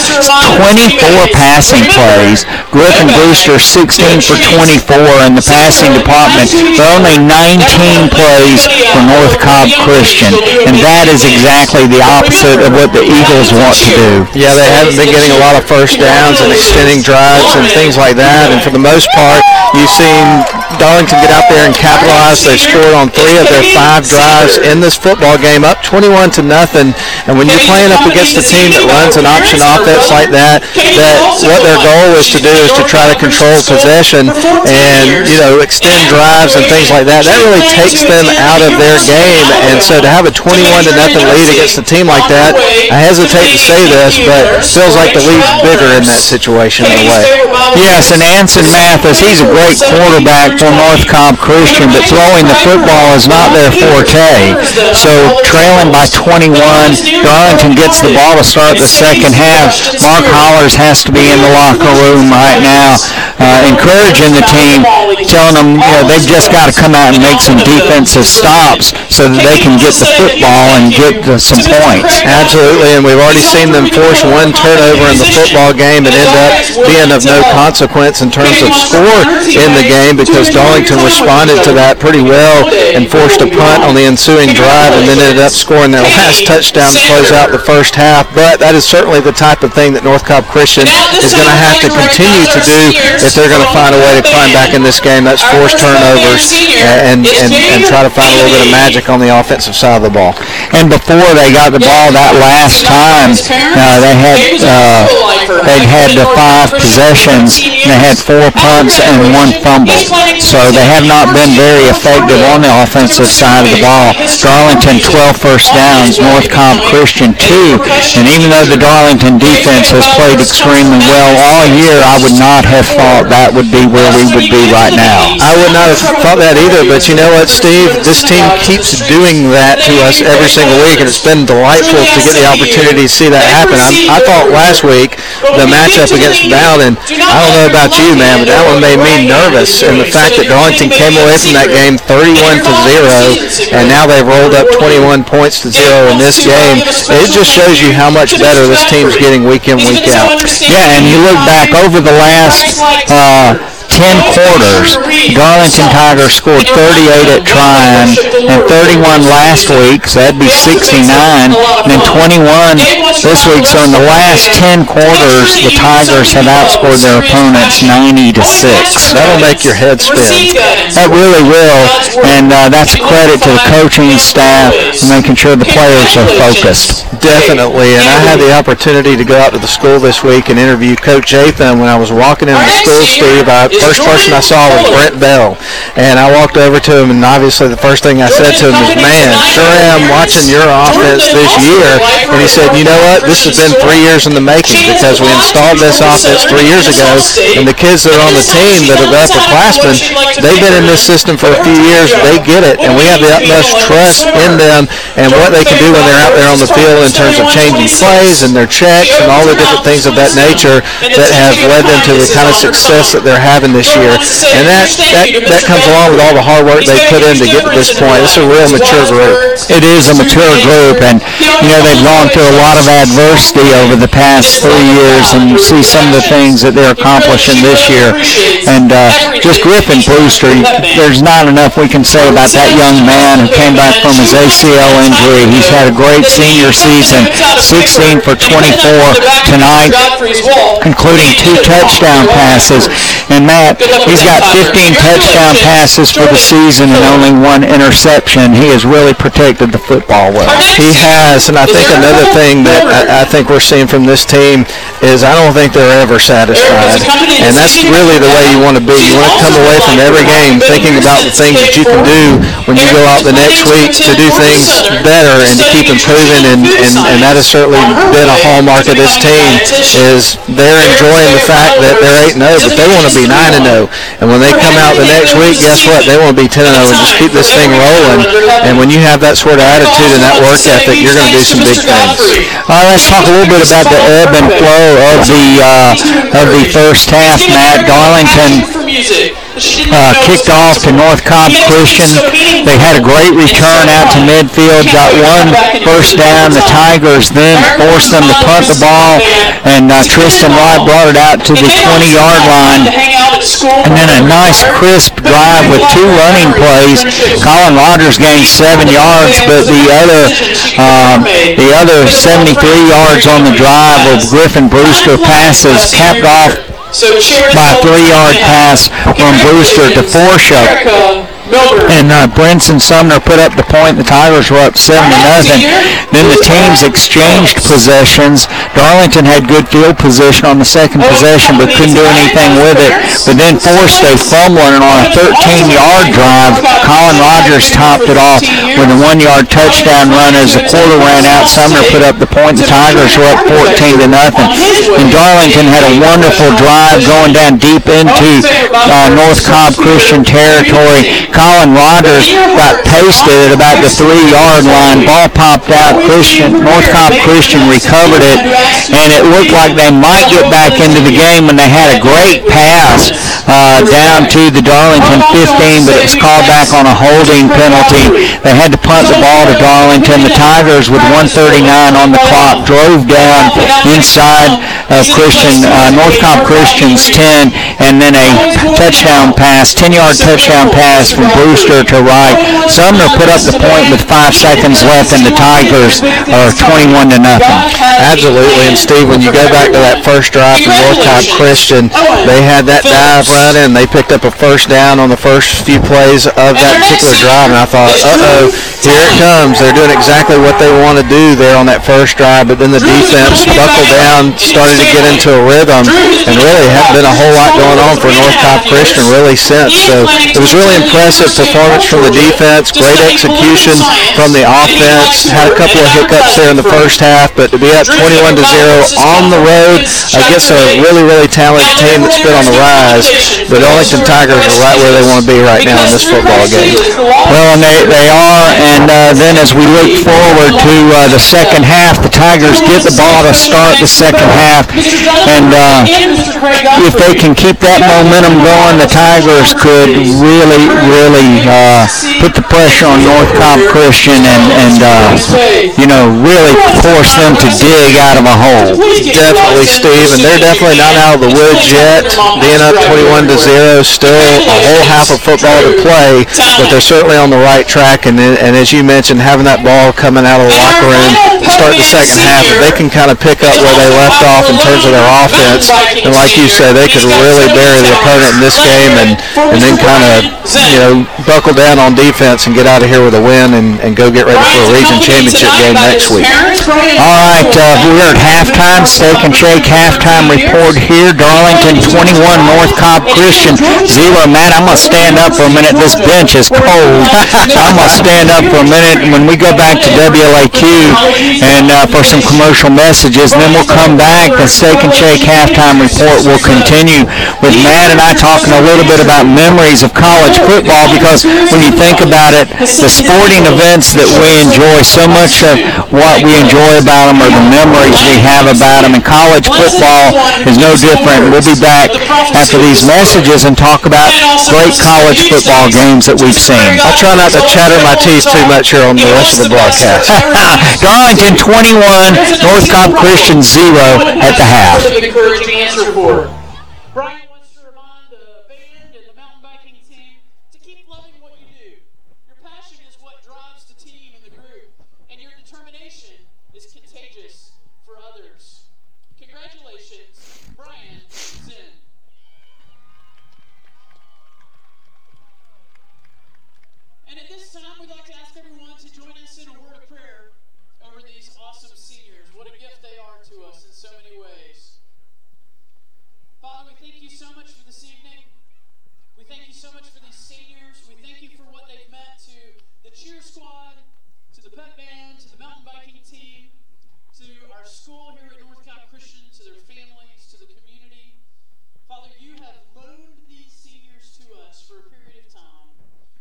24 passing plays. Griffin Brewster 16 for 24 in the passing department, but only 19 plays for North Cobb Christian, and that is exactly the opposite of what the Eagles want to do. Yeah, they haven't been getting a lot of first downs and extending drives and things like that, and for the most part, you've seen Darlington get out there and capitalize. They've scored on 3 of their 5 drives in this football game, up 21-0, and when you're playing up against a team that runs an option offense like that what their goal is to do is to try to control possession and, extend drives and things like that. That really takes them out of their game, and so to have a 21-0 lead against a team like that, I hesitate to say this, but it feels like the lead's bigger in that situation in a way. Yes, and Anson Mathis, he's a great quarterback for North Cobb Christian, but throwing the football is not their forte. So trailing by 21, Darlington gets the ball to start the second half. Mark Hollers has to be in the locker room right now, encouraging the team, telling them they've just got to come out and make some defensive stops so that they can get the football and get some points. Absolutely, and we've already seen them force one turnover in the football game and end up being of no consequence in terms of score in the game, because Darlington responded to that pretty well and forced a punt on the ensuing drive and then ended up scoring their last touchdown to close out the first half. But that is certainly the type of thing that North Cobb Christian is going to have to continue to do if they're going to find a way to climb back in this game. That's force turnovers and try to find a little bit of magic on the offensive side of the ball. And before they got the ball that last time, they'd had 5 possessions, and they had 4 punts and 1 fumble. So they have not been very effective on the offensive side of the ball. Darlington 12 first downs, North Cobb Christian 2. And even though the Darlington defense has played extremely well all year, I would not have thought that would be where we would be right now. I would not have thought that either, but you know what, Steve? This team keeps doing that to us every single week, and it's been delightful to get the opportunity to see that happen. I thought last week the matchup against Bowden, I don't know about you, man, but that one made me nervous, and the fact that Darlington came away from that game 31-0, and now they've rolled up 21 points to 0 in this game, it just shows you how much better this team's getting week in, week out. Yeah, and you look back over the last 10 quarters, Darlington Tigers scored 38 at Tryon and 31 last week, so that'd be 69, and then 21 this week. So in the last 10 quarters, the Tigers have outscored their opponents 90-6. That'll make your head spin. That really will, and that's a credit to the coaching staff for making sure the players are focused. Definitely, and I had the opportunity to go out to the school this week and interview Coach Jathan. When I was walking into the school, Steve, first person I saw was Brent Bell, and I walked over to him, and obviously the first thing I said to him was, man, sure am watching your offense this year. And he said, you know what, this has been 3 years in the making, because we installed this offense 3 years ago, and the kids that are on the team that are the upperclassmen, they've been in this system for a few years, they get it, and we have the utmost trust in them and what they can do when they're out there on the field in terms of changing plays and their checks and all the different things of that nature that have led them to the kind of success that they're having this year. And that comes along with all the hard work they put in to get to this point. It's a real mature group. It is a mature group, and they've gone through a lot of adversity over the past 3 years, and you see some of the things that they're accomplishing this year. And just Griffin Brewster, there's not enough we can say about that young man who came back from his ACL injury. He's had a great senior season, 16 for 24 tonight, including 2 touchdown passes. And Matt, he's got 15 touchdown passes for the season and only 1 interception. He has really protected the football well. He has, and I think another thing that I think we're seeing from this team is I don't think they're ever satisfied. And that's really the way you want to be. You want to come away from every game thinking about the things that you can do when you go out the next week to do things better and to keep improving. And that has certainly been a hallmark of this team is they're enjoying the fact that they're 8-0, but they want to be 9-0. And when they come out the next week, guess what? They want to be 10-0 and just keep this thing rolling. And when you have that sort of attitude and that work ethic, you're going to do some big things. All right, let's talk a little bit about the ebb and flow of the first half, Matt. Darlington kicked off to North Cobb Christian. They had a great return out to midfield, got 1 first down. The Tigers then forced them to punt the ball, and Tristan Wright brought it out to the 20-yard line. And then a nice crisp drive with 2 running plays. Colin Rogers gained 7 yards, but the other 73 yards on the drive of Griffin Brewster passes capped off by a 3-yard pass from Brewster to Forshaw. And Brinson Sumner put up the point. The Tigers were up 7-0. Then the teams exchanged possessions. Darlington had good field position on the second possession, but couldn't do anything with it. But then forced a fumble, and on a 13-yard drive, Colin Rogers topped it off with a 1-yard touchdown run as the quarter ran out. Sumner put up the point. The Tigers were up 14-0. And Darlington had a wonderful drive going down deep into North Cobb Christian territory. Colin Rogers got pasted at about the 3-yard line. Ball popped out. North Cobb Christian recovered it, and it looked like they might get back into the game when they had a great pass down to the Darlington 15, but it was called back on a holding penalty. They had to punt the ball to Darlington. The Tigers, with 1:39 on the clock, drove down inside of North Cobb Christian's 10, and then a touchdown pass, 10-yard touchdown pass from Brewster to Wright. Sumner put up the point with 5 seconds left, and the Tigers are 21-0. Absolutely, and Steve, when you go back to that first drive from North Cobb Christian, they had that dive run in. They picked up a first down on the first few plays of that particular drive, and I thought, here it comes. They're doing exactly what they want to do there on that first drive, but then the defense buckled down, started to get into a rhythm, and really hadn't been a whole lot going on for North Cobb Christian really since. So it was really impressive performance from the defense, great execution from the offense. Had a couple of hiccups there in the first half, but to be up 21-0 on the road against a really, really talented team that's been on the rise, the Darlington Tigers are right where they want to be right now in this football game. Well, and they are, and then as we look forward to the second half, the Tigers get the ball to start the second half, and if they can keep that momentum going, the Tigers could really put the pressure on North Cobb Christian and really force them to dig out of a hole. Definitely, Steve, and they're definitely not out of the woods yet. Being up 21-0, still a whole half of football to play, but they're certainly on the right track. And as you mentioned, having that ball coming out of the locker room to start the second half, if they can kind of pick up where they left off in terms of their offense, and like you say, they could really bury the opponent in this game and then kind of buckle down on defense and get out of here with a win and go get ready for a region championship game next week. All right, we're at halftime. Steak and Shake halftime report here. Darlington 21, North Cobb Christian 0. Matt, I'm going to stand up for a minute. This bench is cold. I'm going to stand up for a minute when we go back to WLAQ and for some commercial messages, and then we'll come back. The Steak and Shake halftime report will continue with Matt and I talking a little bit about memories of college football, because when you think about it, the sporting events that we enjoy, so much of what we enjoy about them are the memories we have about them, and college football is no different. We'll be back after these messages and talk about great college football games that we've seen. I'll try not to chatter my teeth too much here on the rest of the broadcast. Darlington 21, North Cobb Christian 0 at the half. Encouraging answer for Brian wants to remind the band and the mountain in a word of prayer over these awesome seniors. What a gift they are to us in so many ways. Father, we thank you so much for this evening. We thank you so much for these seniors. We thank you for what they've meant to the cheer squad, to the pep band, to the mountain biking team, to our school here at North Cobb Christian, to their families, to the community. Father, you have loaned these seniors to us for a period of time.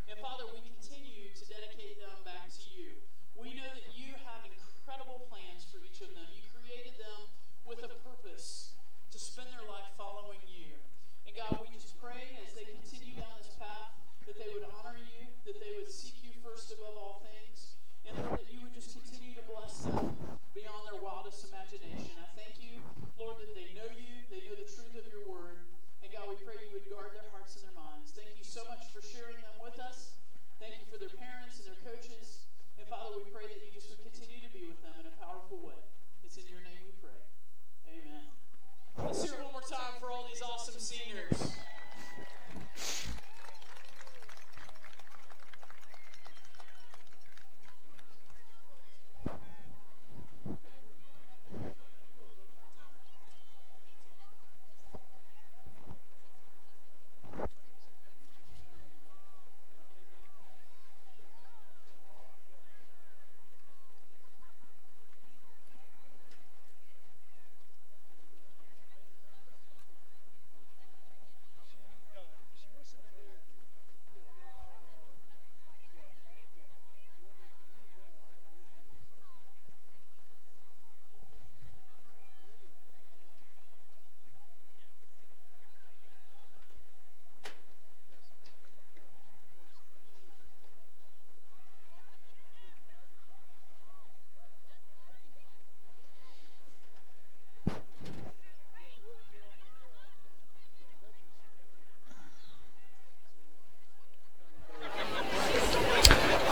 And Father, we continue to dedicate them back to you. We know that you have incredible plans for each of them. You created them with a purpose to spend their life following you. And God, we just pray as they continue down this path that they would honor you, that they would seek you first above all things, and Lord, that you would just continue to bless them beyond their wildest imagination. I thank you, Lord, that they know you, they know the truth of your word, and God, we pray you would guard their hearts and their minds. Thank you so much for sharing them with us. Thank you for their parents and their coaches, and Father, we pray that you just would continue to be with them in a powerful way. It's in your name we pray. Amen. Let's hear it one more time for all these awesome seniors.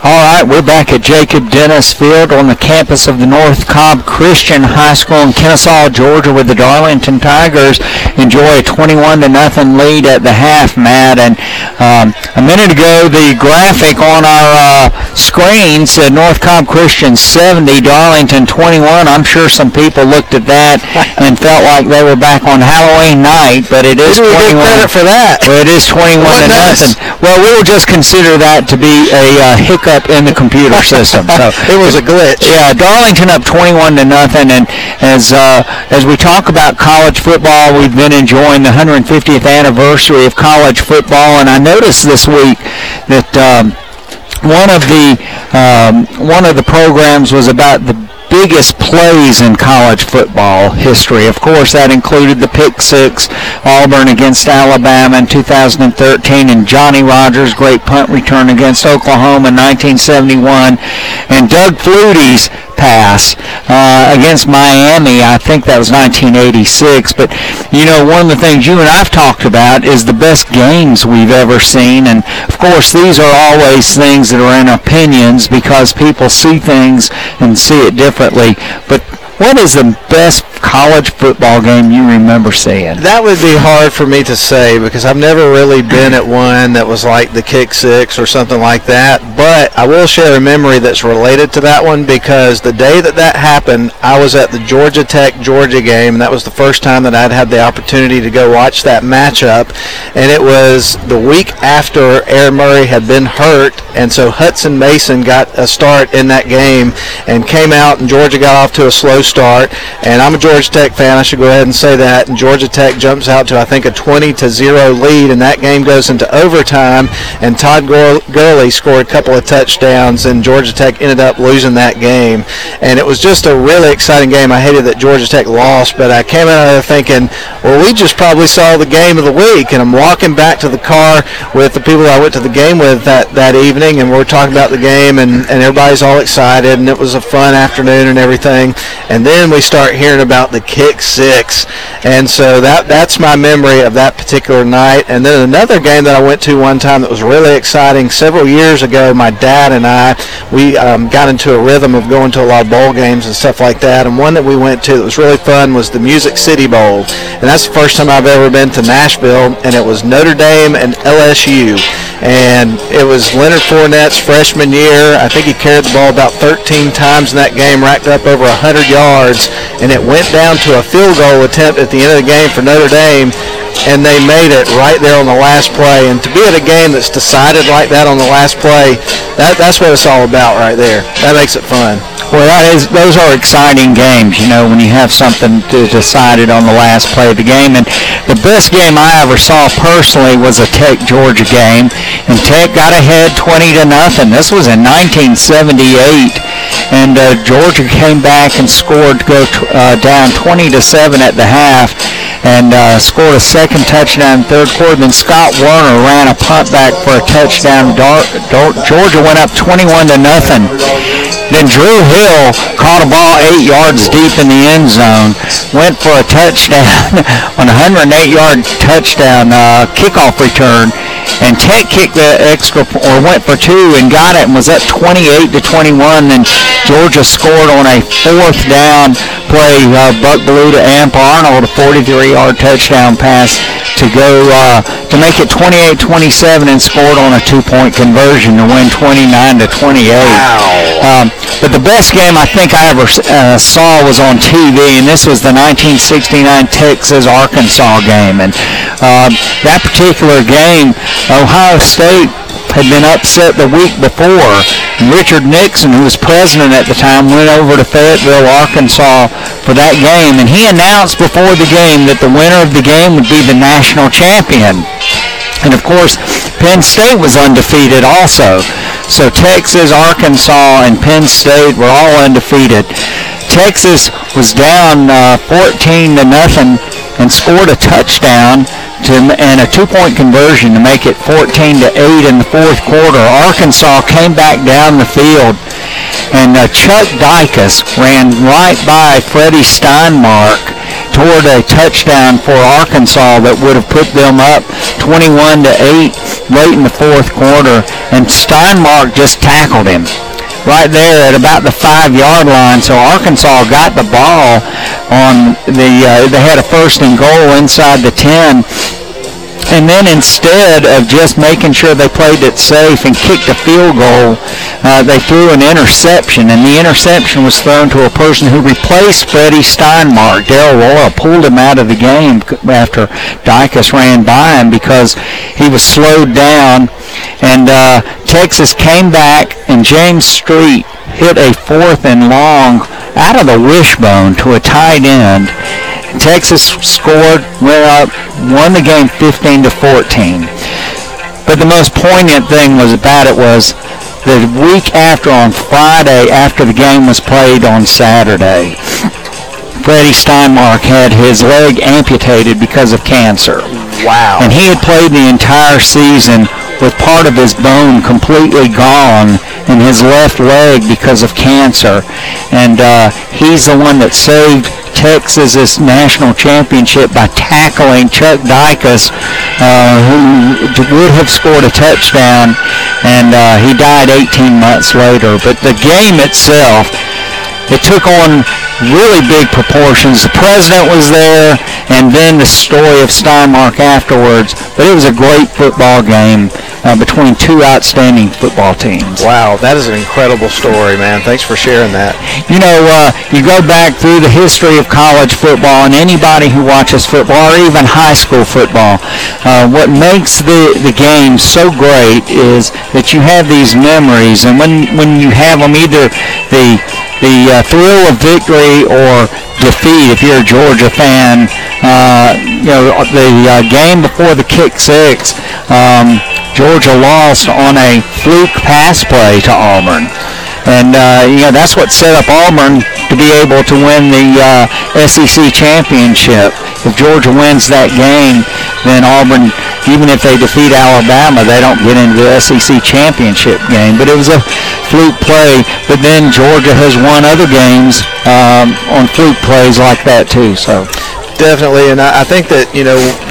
All right, we're back at Jacob Dennis Field on the campus of the North Cobb Christian High School in Kennesaw, Georgia, where the Darlington Tigers enjoy a 21-0 lead at the half, Matt. And a minute ago, the graphic on our screen said North Cobb Christian 70, Darlington 21. I'm sure some people looked at that and felt like they were back on Halloween night, but it is 21. Credit for that. Well, it is 21-0. Well, we will just consider that to be a hiccup in the computer system. So it was a glitch. Yeah, Darlington up 21-0, and as we talk about college football, we've been enjoying the 150th anniversary of college football, and I noticed this week that one of the programs was about the biggest plays in college football history. Of course, that included the pick six, Auburn against Alabama in 2013, and Johnny Rogers' great punt return against Oklahoma in 1971, and Doug Flutie's pass against Miami. I think that was 1986. But, you know, one of the things you and I've talked about is the best games we've ever seen. And, of course, these are always things that are in opinions because people see things and see it differently. But what is the best college football game you remember seeing? That would be hard for me to say because I've never really been at one that was like the kick six or something like that. But I will share a memory that's related to that one because the day that happened, I was at the Georgia Tech-Georgia game, and that was the first time that I'd had the opportunity to go watch that matchup. And it was the week after Aaron Murray had been hurt, and so Hudson Mason got a start in that game and came out, and Georgia got off to a slow start. And I'm a Georgia Tech fan, I should go ahead and say that. And Georgia Tech jumps out to, I think, a 20-0 lead, and that game goes into overtime. And Todd Gurley scored a couple of touchdowns, and Georgia Tech ended up losing that game. And it was just a really exciting game. I hated that Georgia Tech lost, but I came out of there thinking, well, we just probably saw the game of the week. And I'm walking back to the car with the people I went to the game with that evening, and we're talking about the game, and everybody's all excited, and it was a fun afternoon and everything. And then we start hearing about about the kick six. And so that's my memory of that particular night. And then another game that I went to one time that was really exciting. Several years ago, my dad and I, we got into a rhythm of going to a lot of bowl games and stuff like that. And one that we went to that was really fun was the Music City Bowl. And that's the first time I've ever been to Nashville. And it was Notre Dame and LSU. And it was Leonard Fournette's freshman year. I think he carried the ball about 13 times in that game, racked up over 100 yards. And it went down to a field goal attempt at the end of the game for Notre Dame, and they made it right there on the last play. And to be at a game that's decided like that on the last play, that's what it's all about right there. That makes it fun. Well, those are exciting games, when you have something decided on the last play of the game. And the best game I ever saw personally was a Tech-Georgia game, and Tech got ahead 20-0. This was in 1978, and Georgia came back and scored to go down 20-7 at the half, and scored a second touchdown in the third quarter. Then Scott Warner ran a punt back for a touchdown. Georgia went up 21-0. Then Drew Hill caught a ball 8 yards deep in the end zone, went for a touchdown on a 108-yard touchdown kickoff return, and Tech kicked the went for two and got it and was up 28-21. Then Georgia scored on a fourth down play. Buck Belue to Amp Arnold, a 43-yard touchdown pass to go to make it 28-27, and scored on a two-point conversion to win 29-28. Wow. But the best game I think I ever saw was on TV, and this was the 1969 Texas-Arkansas game. And that particular game, Ohio State had been upset the week before. Richard Nixon, who was president at the time, went over to Fayetteville, Arkansas for that game, and he announced before the game that the winner of the game would be the national champion. And of course, Penn State was undefeated also. So Texas, Arkansas, and Penn State were all undefeated. Texas was down 14-0 and scored a touchdown and a two-point conversion to make it 14-8 in the fourth quarter. Arkansas came back down the field, and Chuck Dicus ran right by Freddie Steinmark toward a touchdown for Arkansas that would have put them up 21-8 late in the fourth quarter, and Steinmark just tackled him right there at about the 5-yard line. So Arkansas got the ball on they had a first and goal inside the 10. And then instead of just making sure they played it safe and kicked a field goal, they threw an interception. And the interception was thrown to a person who replaced Freddie Steinmark. Darrell Royal pulled him out of the game after Dicus ran by him because he was slowed down. And Texas came back, and James Street hit a fourth and long out of the wishbone to a tight end. Texas scored, went up, won the game 15-14. But the most poignant thing about it was the week after, on Friday, after the game was played on Saturday, Freddie Steinmark had his leg amputated because of cancer. Wow. And he had played the entire season with part of his bone completely gone in his left leg because of cancer. And he's the one that saved Texas's national championship by tackling Chuck Dicus, who would have scored a touchdown, and he died 18 months later. But the game itself, it took on really big proportions. The president was there, and then the story of Steinmark afterwards. But it was a great football game between two outstanding football teams. Wow, that is an incredible story, man. Thanks for sharing that. You go back through the history of college football, and anybody who watches football, or even high school football, what makes the game so great is that you have these memories, and when you have them, either the thrill of victory or defeat, if you're a Georgia fan, the game before the kick six, Georgia lost on a fluke pass play to Auburn. And, that's what set up Auburn to be able to win the SEC championship. If Georgia wins that game, then Auburn, even if they defeat Alabama, they don't get into the SEC championship game. But it was a fluke play, but then Georgia has won other games on fluke plays like that too. So. Definitely, and I think that,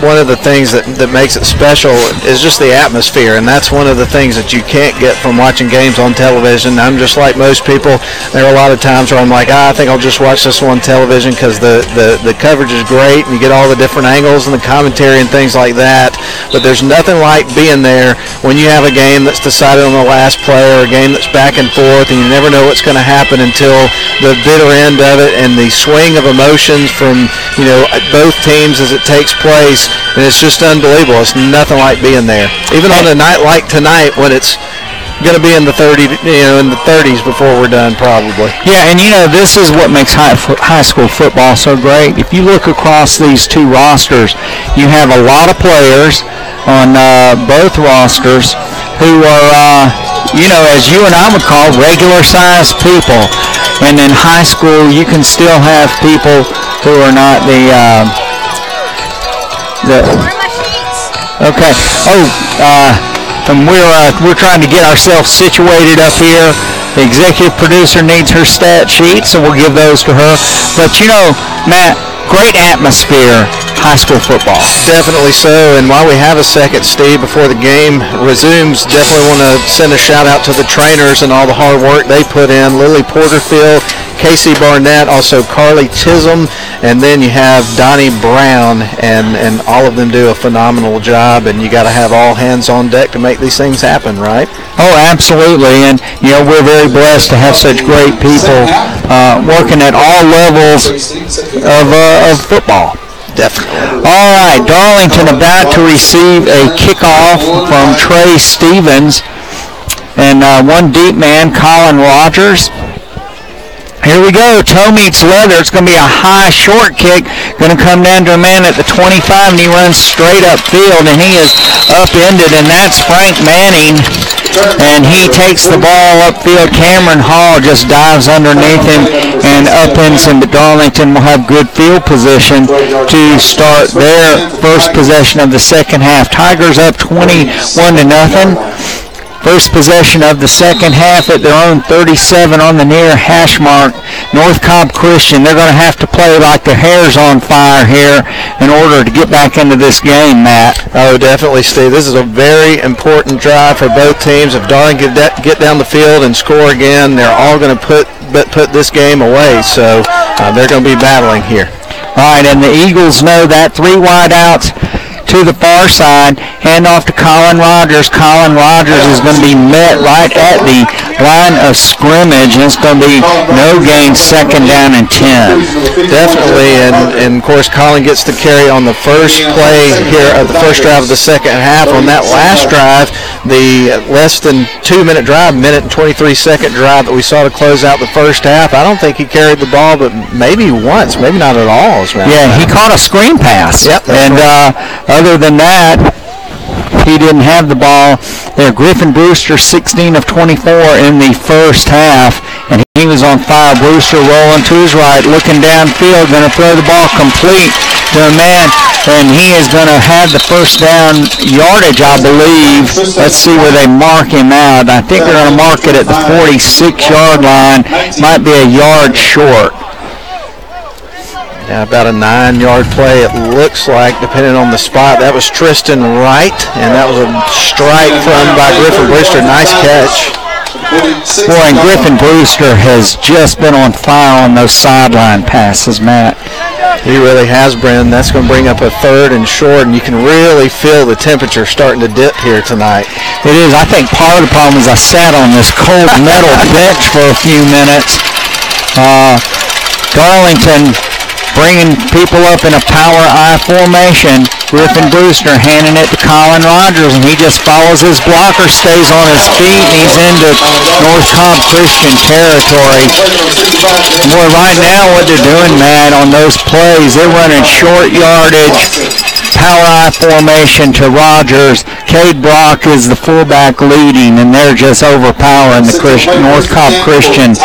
one of the things that makes it special is just the atmosphere, and that's one of the things that you can't get from watching games on television. I'm just like most people. There are a lot of times where I'm like, I think I'll just watch this one on television because the coverage is great, and you get all the different angles and the commentary and things like that, but there's nothing like being there when you have a game that's decided on the last play or a game that's back and forth, and you never know what's going to happen until the bitter end of it and the swing of emotions from, both teams as it takes place, and it's just unbelievable. It's nothing like being there. Even on a night like tonight when it's going to be in the 30s before we're done probably. Yeah, and this is what makes high school football so great. If you look across these two rosters, you have a lot of players on both rosters who are, as you and I would call regular-sized people. And in high school, you can still have people who are not okay. And we're trying to get ourselves situated up here. The executive producer needs her stat sheet, so we'll give those to her. But Matt, great atmosphere, high school football. Definitely so. And while we have a second, Steve, before the game resumes, definitely want to send a shout out to the trainers and all the hard work they put in. Lily Porterfield, Casey Barnett, also Carly Chisholm, and then you have Donnie Brown, and all of them do a phenomenal job, and you got to have all hands on deck to make these things happen, right? Oh, absolutely, and we're very blessed to have such great people working at all levels of football. Definitely. All right, Darlington about to receive a kickoff from Trey Stevens, and one deep man, Colin Rogers. Here we go. Toe meets leather. It's going to be a high short kick. Going to come down to a man at the 25, and he runs straight upfield, and he is upended, and that's Frank Manning. And he takes the ball upfield. Cameron Hall just dives underneath him and upends him, but Darlington will have good field position to start their first possession of the second half. Tigers up 21-0. First possession of the second half at their own 37 on the near hash mark. North Cobb Christian, they're going to have to play like their hair's on fire here in order to get back into this game, Matt. Oh, definitely, Steve. This is a very important drive for both teams. If Darlington get down the field and score again, they're all going to put this game away. So they're going to be battling here. All right, and the Eagles know that. 3 wide outs to the far side, hand off to Colin Rogers. Colin Rogers is going to be met right at the line of scrimmage, and it's going to be no gain, second down and 10. Definitely, and of course Colin gets to carry on the first play here of the first drive of the second half. On that last drive, the less than 2-minute drive, minute and 23-second drive that we saw to close out the first half, I don't think he carried the ball, but maybe once, maybe not at all. Yeah, he caught a screen pass. Yep, and other than that, he didn't have the ball there. Griffin Brewster, 16 of 24 in the first half, and he was on fire. Brewster rolling to his right, looking downfield, going to throw the ball complete to a man, and he is going to have the first down yardage, I believe. Let's see where they mark him out. I think they're going to mark it at the 46-yard line. Might be a yard short. Yeah, about a 9-yard play, it looks like, depending on the spot. That was Tristan Wright, and that was a strike by Griffin Brewster. Nice catch. Boy, and Griffin Brewster has just been on fire on those sideline passes, Matt. He really has, Brendan. That's going to bring up a 3rd and short, and you can really feel the temperature starting to dip here tonight. It is. I think part of the problem is I sat on this cold metal bench for a few minutes. Darlington bringing people up in a power I formation. Griffin Brewster handing it to Colin Rogers, and he just follows his blocker, stays on his feet, and he's into North Cobb Christian territory. Boy, right now what they're doing, Matt, on those plays, they're running short yardage, power I formation to Rogers, Cade Brock is the fullback leading, and they're just overpowering the North Cobb Christian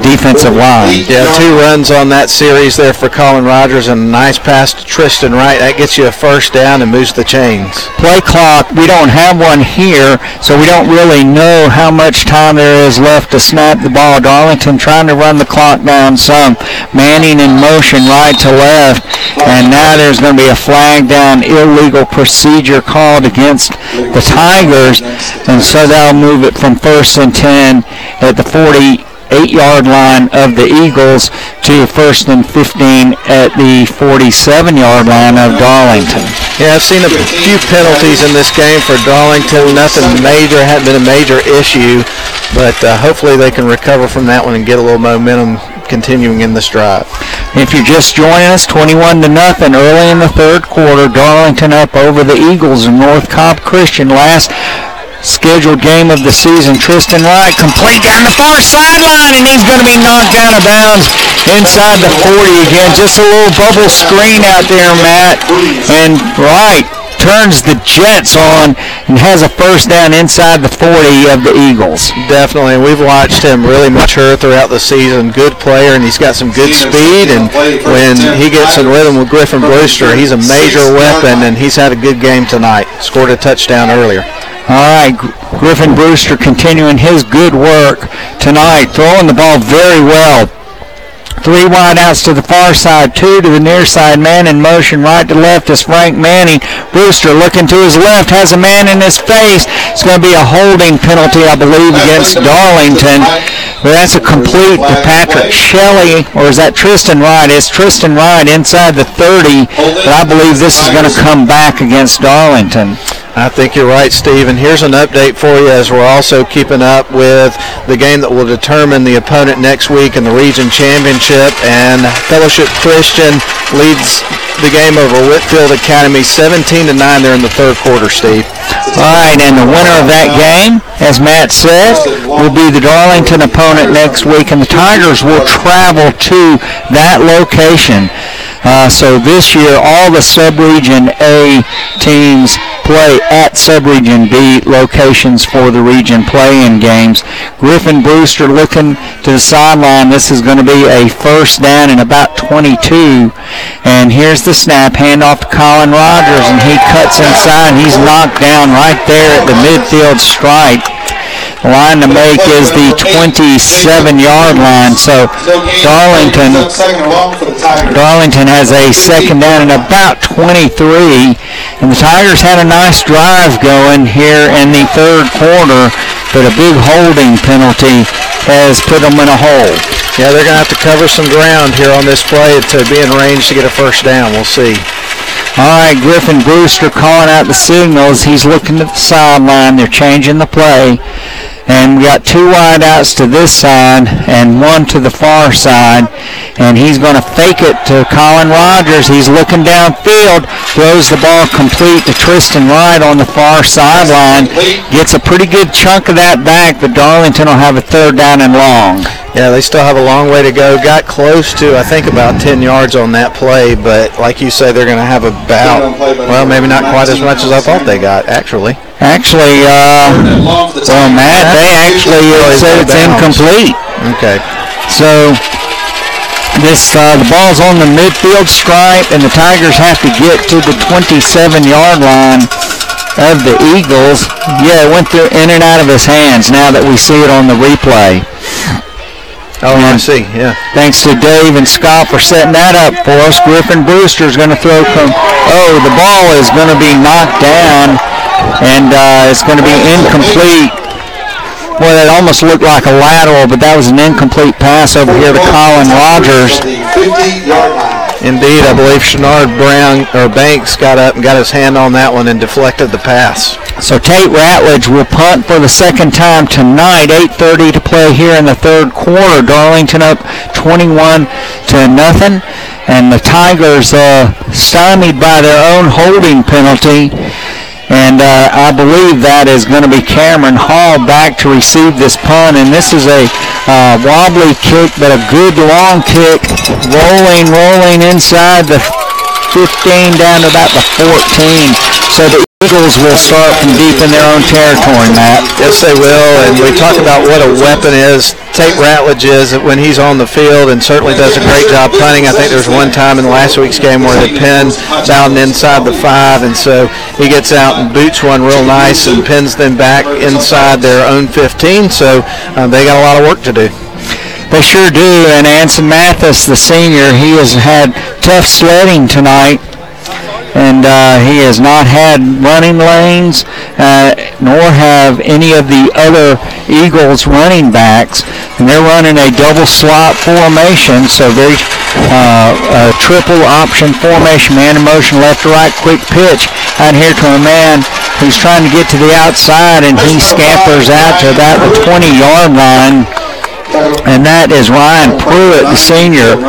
defensive line. Yeah, 2 runs on that series there for Colin Rogers, and a nice pass to Tristan Wright. That gets you a first down and moves the chains. Play clock, we don't have one here, so we don't really know how much time there is left to snap the ball. Darlington trying to run the clock down some. Manning in motion right to left, and now there's going to be a flag down, illegal procedure called against the Tigers, and so that'll move it from 1st and 10 at the 48-yard line of the Eagles to 1st and 15 at the 47-yard line of Darlington. Yeah, I've seen a few penalties in this game for Darlington. Nothing major, hadn't been a major issue, but hopefully they can recover from that one and get a little momentum continuing in this drive. If you're just joining us, 21-0 early in the third quarter. Darlington up over the Eagles and North Cobb Christian. Last scheduled game of the season. Tristan Wright complete down the far sideline, and he's going to be knocked out of bounds inside the 40 again. Just a little bubble screen out there, Matt. And Wright turns the Jets on and has a first down inside the 40 of the Eagles. Definitely, and we've watched him really mature throughout the season. Good player, and he's got some good speed, and when he gets in rhythm with Griffin Brewster, he's a major weapon, and he's had a good game tonight. Scored a touchdown earlier. All right, Griffin Brewster continuing his good work tonight, throwing the ball very well. 3 wideouts to the far side, 2 to the near side. Man in motion, right to left is Frank Manning. Brewster looking to his left, has a man in his face. It's going to be a holding penalty, I believe, against Darlington. But that's a complete to Patrick Shelley, or is that Tristan Wright? It's Tristan Wright inside the 30, but I believe this is going to come back against Darlington. I think you're right, Steve. And here's an update for you as we're also keeping up with the game that will determine the opponent next week in the region championship. And Fellowship Christian leads the game over Whitfield Academy 17-9 there in the third quarter, Steve. All right, and the winner of that game, as Matt said, will be the Darlington opponent next week, and the Tigers will travel to that location. So this year, all the Sub-Region A teams play at Sub-Region B locations for the region play-in games. Griffin Brewster looking to the sideline. This is going to be a first down and about 22. And here's the snap, handoff to Colin Rogers, and he cuts inside. He's knocked down right there at the midfield stripe. The line to make is the 27-yard line. So Darlington has a second down and about 23. And the Tigers had a nice drive going here in the third quarter, but a big holding penalty has put them in a hole. Yeah, they're going to have to cover some ground here on this play to be in range to get a first down. We'll see. All right, Griffin Brewster calling out the signals. He's looking at the sideline. They're changing the play. And we got 2 wideouts to this side and 1 to the far side. And he's going to fake it to Colin Rogers. He's looking downfield, throws the ball complete to Tristan Wright on the far sideline. Gets a pretty good chunk of that back, but Darlington will have a third down and long. Yeah, they still have a long way to go. Got close to, I think, about 10 yards on that play, but like you say, they're going to have about, well, maybe not quite as much as I thought they got, actually. Actually, Matt, they actually said it's incomplete. Okay. So the ball's on the midfield stripe, and the Tigers have to get to the 27-yard line of the Eagles. Yeah, it went through in and out of his hands now that we see it on the replay. Oh, I see, yeah. Thanks to Dave and Scott for setting that up for us. Griffin Brewster is going to throw the ball is going to be knocked down, and it's going to be incomplete. Well, it almost looked like a lateral, but that was an incomplete pass over here to Colin Rogers. Indeed, I believe Shenard Banks got up and got his hand on that one and deflected the pass. So Tate Ratledge will punt for the second time tonight. 8:30 to play here in the third quarter. Darlington up 21-0. And the Tigers stymied by their own holding penalty. And I believe that is going to be Cameron Hall back to receive this punt. And this is a wobbly kick, but a good long kick. Rolling inside the 15 down to about the 14. So the Eagles will start from deep in their own territory, Matt. Yes, they will, and we talk about what a weapon is. Tate Ratledge is when he's on the field, and certainly does a great job punting. I think there was one time in last week's game where the pin bound inside the 5, and so he gets out and boots one real nice and pins them back inside their own 15, so they got a lot of work to do. They sure do, and Anson Mathis, the senior, he has had tough sledding tonight. And he has not had running lanes, nor have any of the other Eagles running backs. And they're running a double slot formation, so very triple option formation, man in motion, left to right, quick pitch out here to a man who's trying to get to the outside, and he scampers out to about the 20-yard line. And that is Ryan Pruitt, the senior.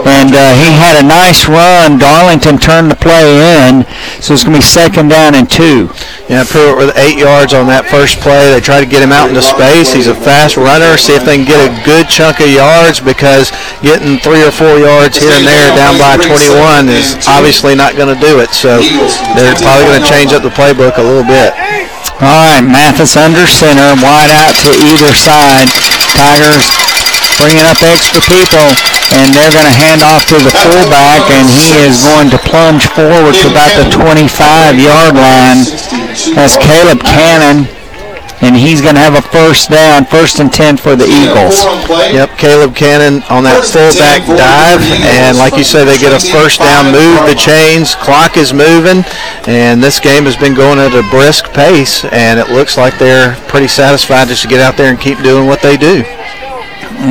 And he had a nice run. Darlington turned the play in, so it's going to be 2nd down and 2. Yeah, Pruitt with 8 yards on that first play. They try to get him out into space. He's a fast runner. See if they can get a good chunk of yards, because getting 3 or 4 yards here and there down by 21 is obviously not going to do it. So they're probably going to change up the playbook a little bit. All right, Mathis under center, wide out to either side. Tigers bringing up extra people, and they're going to hand off to the fullback, and he is going to plunge forward to about the 25-yard line. That's Caleb Cannon, and he's going to have a 1st down, 1st and 10 for the Eagles. Yep, Caleb Cannon on that fullback dive, and like you say, they get a 1st down, move the chains, clock is moving, and this game has been going at a brisk pace, and it looks like they're pretty satisfied just to get out there and keep doing what they do.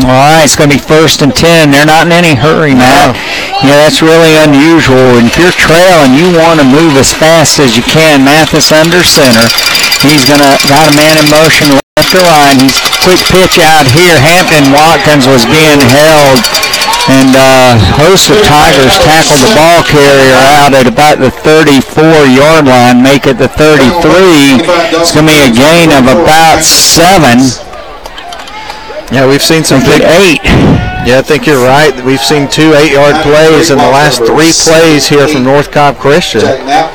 All right, it's going to be 1st and 10. They're not in any hurry, Matt. Yeah, that's really unusual. And if you're trailing, you want to move as fast as you can. Mathis under center. He's got a man in motion left to right. He's quick pitch out here. Hampton Watkins was being held, and host of Tigers tackled the ball carrier out at about the 34-yard line, make it the 33. It's going to be a gain of about 7. Yeah, we've seen some big 8. Yeah, I think you're right. We've seen 2 8-yard plays in the last 3 plays here from North Cobb Christian. Yeah,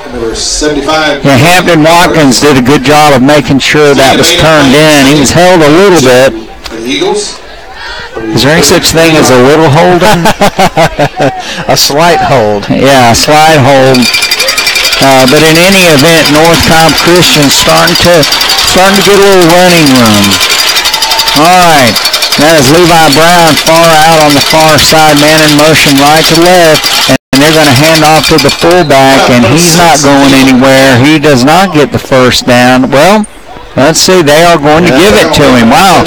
Hampton Watkins did a good job of making sure that was turned in. He was held a little bit. Is there any such thing as a little holding? A slight hold. Yeah, a slight hold. But in any event, North Cobb Christian starting to get a little running room. All right, that is Levi Brown far out on the far side, man in motion right to left, and they're going to hand off to the fullback, and he's not going anywhere. He does not get the 1st down. Well, let's see, they are going to give it to him. Wow.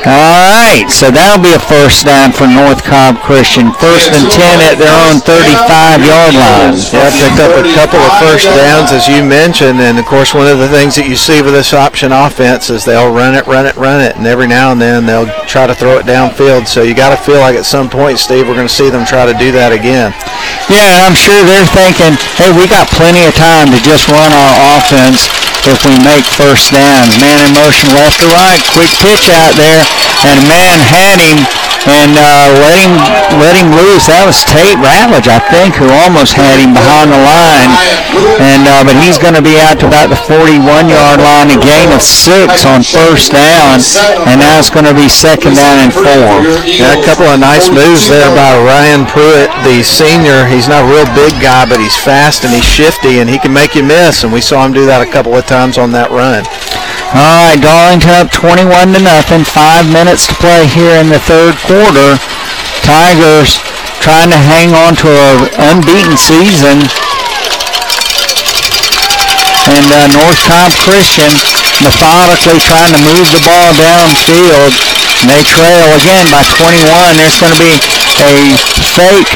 All right, so that'll be a 1st down for North Cobb Christian. 1st and 10 at their own 35-yard line. Yeah, picked up a couple of 1st downs, as you mentioned, and of course one of the things that you see with this option offense is they'll run it, and every now and then they'll try to throw it downfield. So you got to feel like at some point, Steve, we're going to see them try to do that again. Yeah, I'm sure they're thinking, hey, we got plenty of time to just run our offense if we make 1st downs. Man in motion left to right, quick pitch out there, and a man had him and let him loose. That was Tate Ratledge, I think, who almost had him behind the line. And but he's going to be out to about the 41-yard line, a gain of 6 on 1st down, and now it's going to be 2nd down and 4. Yeah, a couple of nice moves there by Ryan Pruitt, the senior. He's not a real big guy, but he's fast and he's shifty, and he can make you miss, and we saw him do that a couple of times on that run. All right, Darlington up 21-0. 5 minutes to play here in the 3rd quarter. Tigers trying to hang on to an unbeaten season. And North Cobb Christian methodically trying to move the ball downfield. They trail again by 21. There's going to be a fake.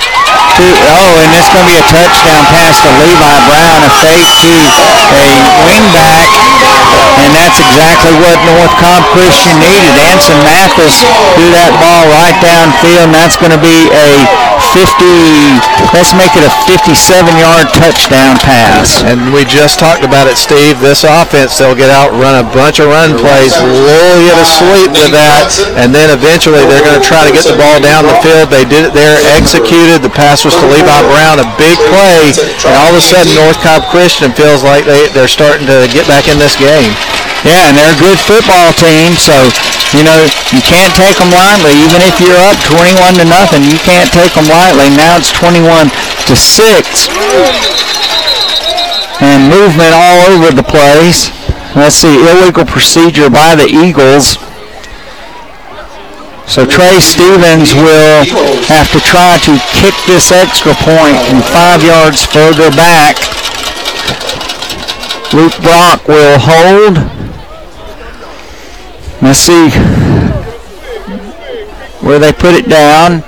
And it's going to be a touchdown pass to Levi Brown, a fake to a wingback, and that's exactly exactly what North Cobb Christian needed. Anson Mathis threw that ball right downfield, and that's going to be a 57-yard touchdown pass. And we just talked about it, Steve. This offense, they'll get out, run a bunch of run plays, lull you to sleep with that, and then eventually they're going to try to get the ball down the field. They did it there, executed. The pass was to Levi Brown, a big play, and all of a sudden North Cobb Christian feels like they're starting to get back in this game. Yeah, and they're a good football team, so, you can't take them lightly. Even if you're up 21-0, you can't take them lightly. Now it's 21-6. And movement all over the place. Let's see, illegal procedure by the Eagles. So Trey Stevens will have to try to kick this extra point from 5 yards further back. Luke Brock will hold. Let's see where they put it down.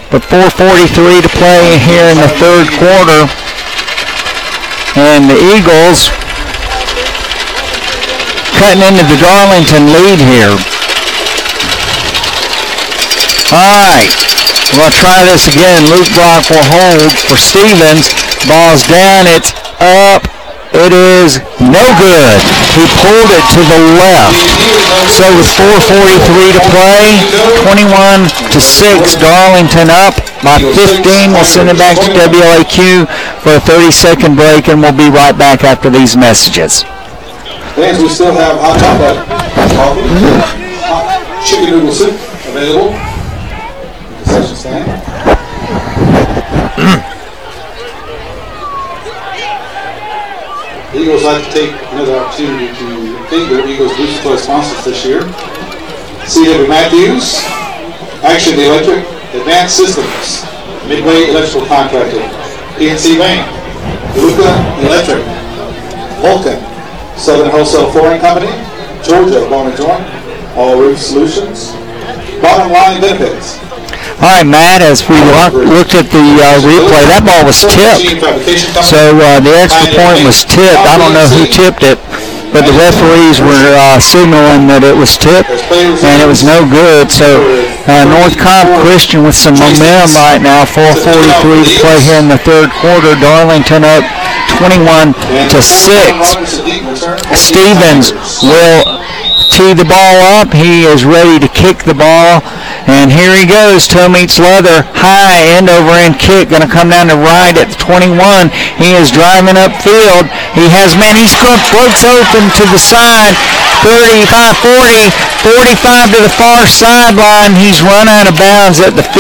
But 4:43 to play here in the third quarter. And the Eagles cutting into the Darlington lead here. All right, we'll try this again. Luke Brock will hold for Stevens. Ball's down, it's up. It is no good. He pulled it to the left. So with 4:43 to play, 21-6, Darlington up by 15. We'll send it back to WLAQ for a 30-second break, and we'll be right back after these messages. Fans, we still have hot chocolate, coffee, hot chicken noodle soup available. Concession stand. The Eagles like to take another opportunity to thank their Eagles Booster Toy sponsors this year. C.W. Matthews, Action Electric, Advanced Systems, Midway Electrical Contracting, PNC Bank, Luca Electric, Vulcan, Southern Wholesale Flooring Company, Georgia Bone & Joint, All Roof Solutions, Bottom Line Benefits. All right, Matt, as we looked at the replay, that ball was tipped. So the extra point was tipped. I don't know who tipped it, but the referees were signaling that it was tipped, and it was no good. So North Cobb Christian with some momentum right now, 4:43 to play here in the third quarter. Darlington up 21-6. Stevens will tee the ball up. He is ready to kick the ball. And here he goes. Toe meets leather. High end over end kick. Going to come down to right at the 21. He is driving upfield. He has man. He's floats open to the side. 35, 40, 45 to the far sideline. He's run out of bounds at the 50.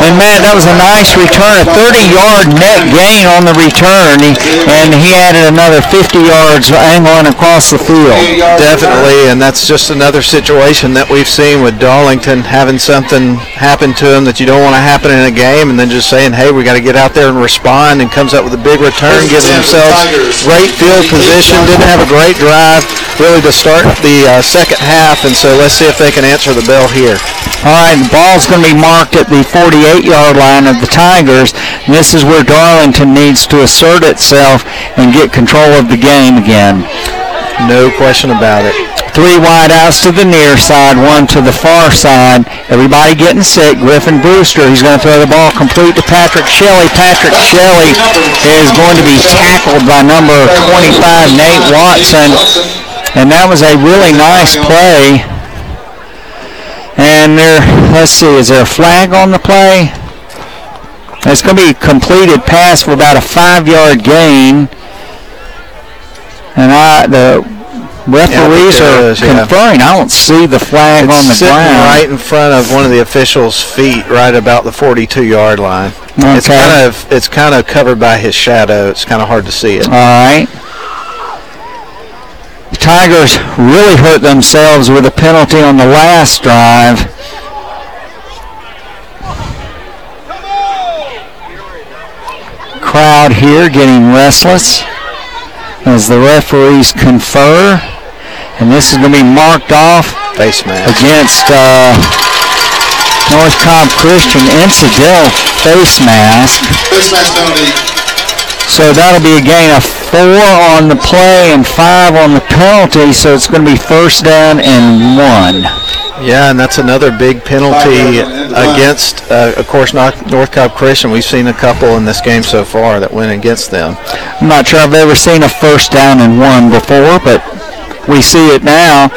And Matt, that was a nice return. A 30-yard net gain on the return. And he added another 50 yards angling across the field. Definitely, and that's just another situation that we've seen with Darlington having something happen to him that you don't want to happen in a game, and then just saying, hey, we got to get out there and respond, and comes up with a big return, gives themselves great field position, didn't have a great drive really to start the second half, and so let's see if they can answer the bell here. All right, the ball's going to be marked at the 48-yard line of the Tigers. And this is where Darlington needs to assert itself and get control of the game again. No question about it. 3 wide outs to the near side, 1 to the far side. Everybody getting set. Griffin Brewster, he's going to throw the ball complete to Patrick Shelley. Patrick Shelley is going to be tackled by number 25, Nate Watson. And that was a really nice play. And let's see, is there a flag on the play? It's going to be a completed pass for about a 5-yard gain. And the referees are conferring. I don't see the flag on the ground. Right in front of one of the officials' feet, right about the 42-yard line. Okay. It's kind of covered by his shadow. It's kind of hard to see it. All right. The Tigers really hurt themselves with a penalty on the last drive. Crowd here getting restless as the referees confer, and this is going to be marked off face mask against North Cobb Christian. Incidental face mask. Face mask penalty So that'll be a gain of 4 on the play and 5 on the penalty, so it's going to be first down and 1. Yeah, and that's another big penalty against, of course, North Cobb Christian. We've seen a couple in this game so far that went against them. I'm not sure I've ever seen a first down and 1 before, but we see it now.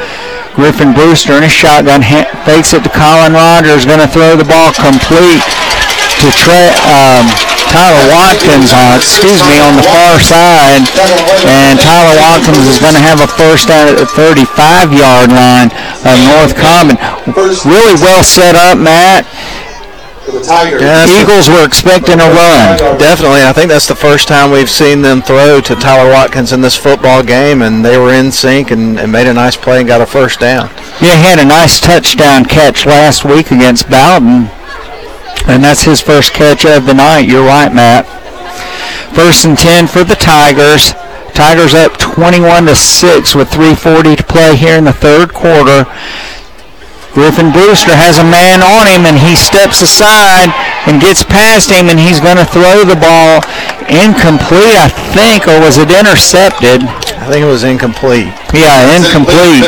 Griffin Brewster in a shotgun, fakes it to Colin Rogers, going to throw the ball complete to Tyler Watkins on the far side, and Tyler Watkins is going to have a first down at the 35-yard line of North Cobb. Really well set up, Matt. Eagles were expecting a run. Definitely. I think that's the first time we've seen them throw to Tyler Watkins in this football game, and they were in sync and made a nice play and got a first down. Yeah, he had a nice touchdown catch last week against Bowden, and that's his first catch of the night. You're right, Matt. First and 10 for the Tigers. Tigers up 21-6 with 3:40 to play here in the third quarter. Griffin Brewster has a man on him, and he steps aside and gets past him, and he's going to throw the ball incomplete, I think, or was it intercepted? I think it was incomplete. Yeah, incomplete.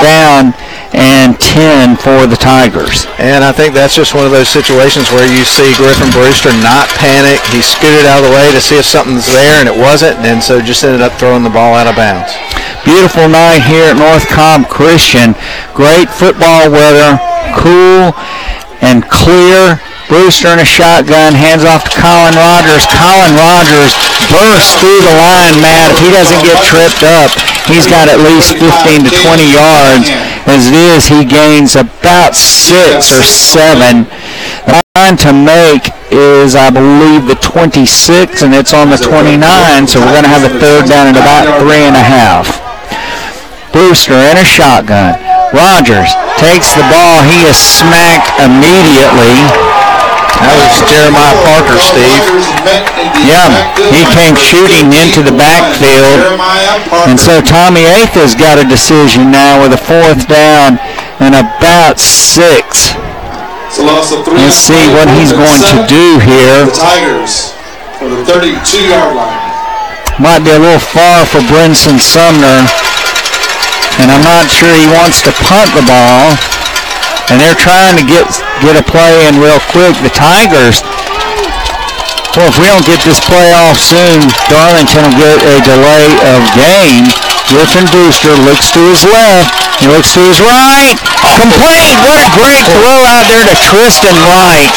Down and 10 for the Tigers. And I think that's just one of those situations where you see Griffin Brewster not panic. He scooted out of the way to see if something's there, and it wasn't, and so just ended up throwing the ball out of bounds. Beautiful night here at North Cobb Christian. Great football weather, cool and clear. Brewster in a shotgun, hands off to Colin Rogers. Colin Rogers bursts through the line, Matt. If he doesn't get tripped up, he's got at least 15 to 20 yards. As it is, he gains about 6 or 7. The line to make is, I believe, the 26, and it's on the 29, so we're going to have a third down at about 3.5. Brewster in a shotgun. Rogers takes the ball. He is smacked immediately. That was Jeremiah Parker, Steve. Yeah, he came shooting into the backfield. And so Tommy Atha's got a decision now with a fourth down and about 6. Let's see what he's going to do here. The Tigers for the 32-yard line. Might be a little far for Brinson Sumner. And I'm not sure he wants to punt the ball. And they're trying to get a play in real quick. The Tigers, well, if we don't get this play off soon, Darlington will get a delay of game. Griffin Brewster looks to his left. He looks to his right. Complete. What a great throw out there to Tristan Wright.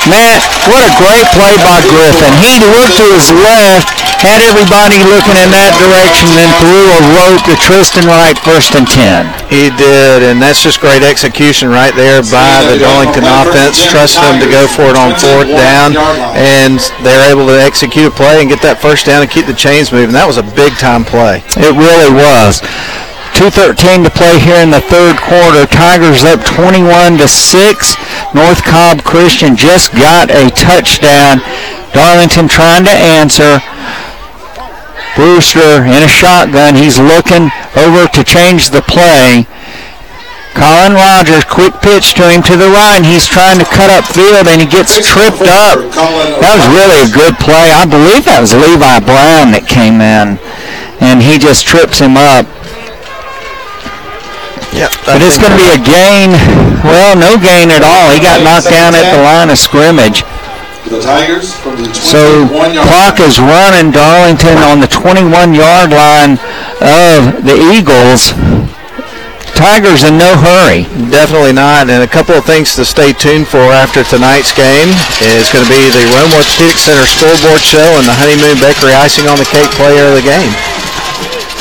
Matt, what a great play by Griffin. He looked to his left, had everybody looking in that direction, then threw a rope to Tristan Wright, first and 10. He did, and that's just great execution right there by the Darlington offense, trusting them to go for it on fourth down, and they're able to execute a play and get that first down and keep the chains moving. That was a big-time play. It really was. 2:13 to play here in the third quarter. Tigers up 21-6. North Cobb Christian just got a touchdown. Darlington trying to answer. Brewster in a shotgun. He's looking over to change the play. Colin Rogers, quick pitch to him to the right. He's trying to cut up field, and he gets tripped up. That was really a good play. I believe that was Levi Brown that came in, and he just trips him up. Yep, but it's going to be a gain. Well, no gain at all. He got knocked down at the line of scrimmage. The Tigers from the 21-yard so clock is running. Darlington on the 21-yard line of the Eagles. Tigers in no hurry. Definitely not. And a couple of things to stay tuned for after tonight's game is going to be the Rome Orthopedic Center scoreboard show and the Honeymoon Bakery icing on the cake player of the game.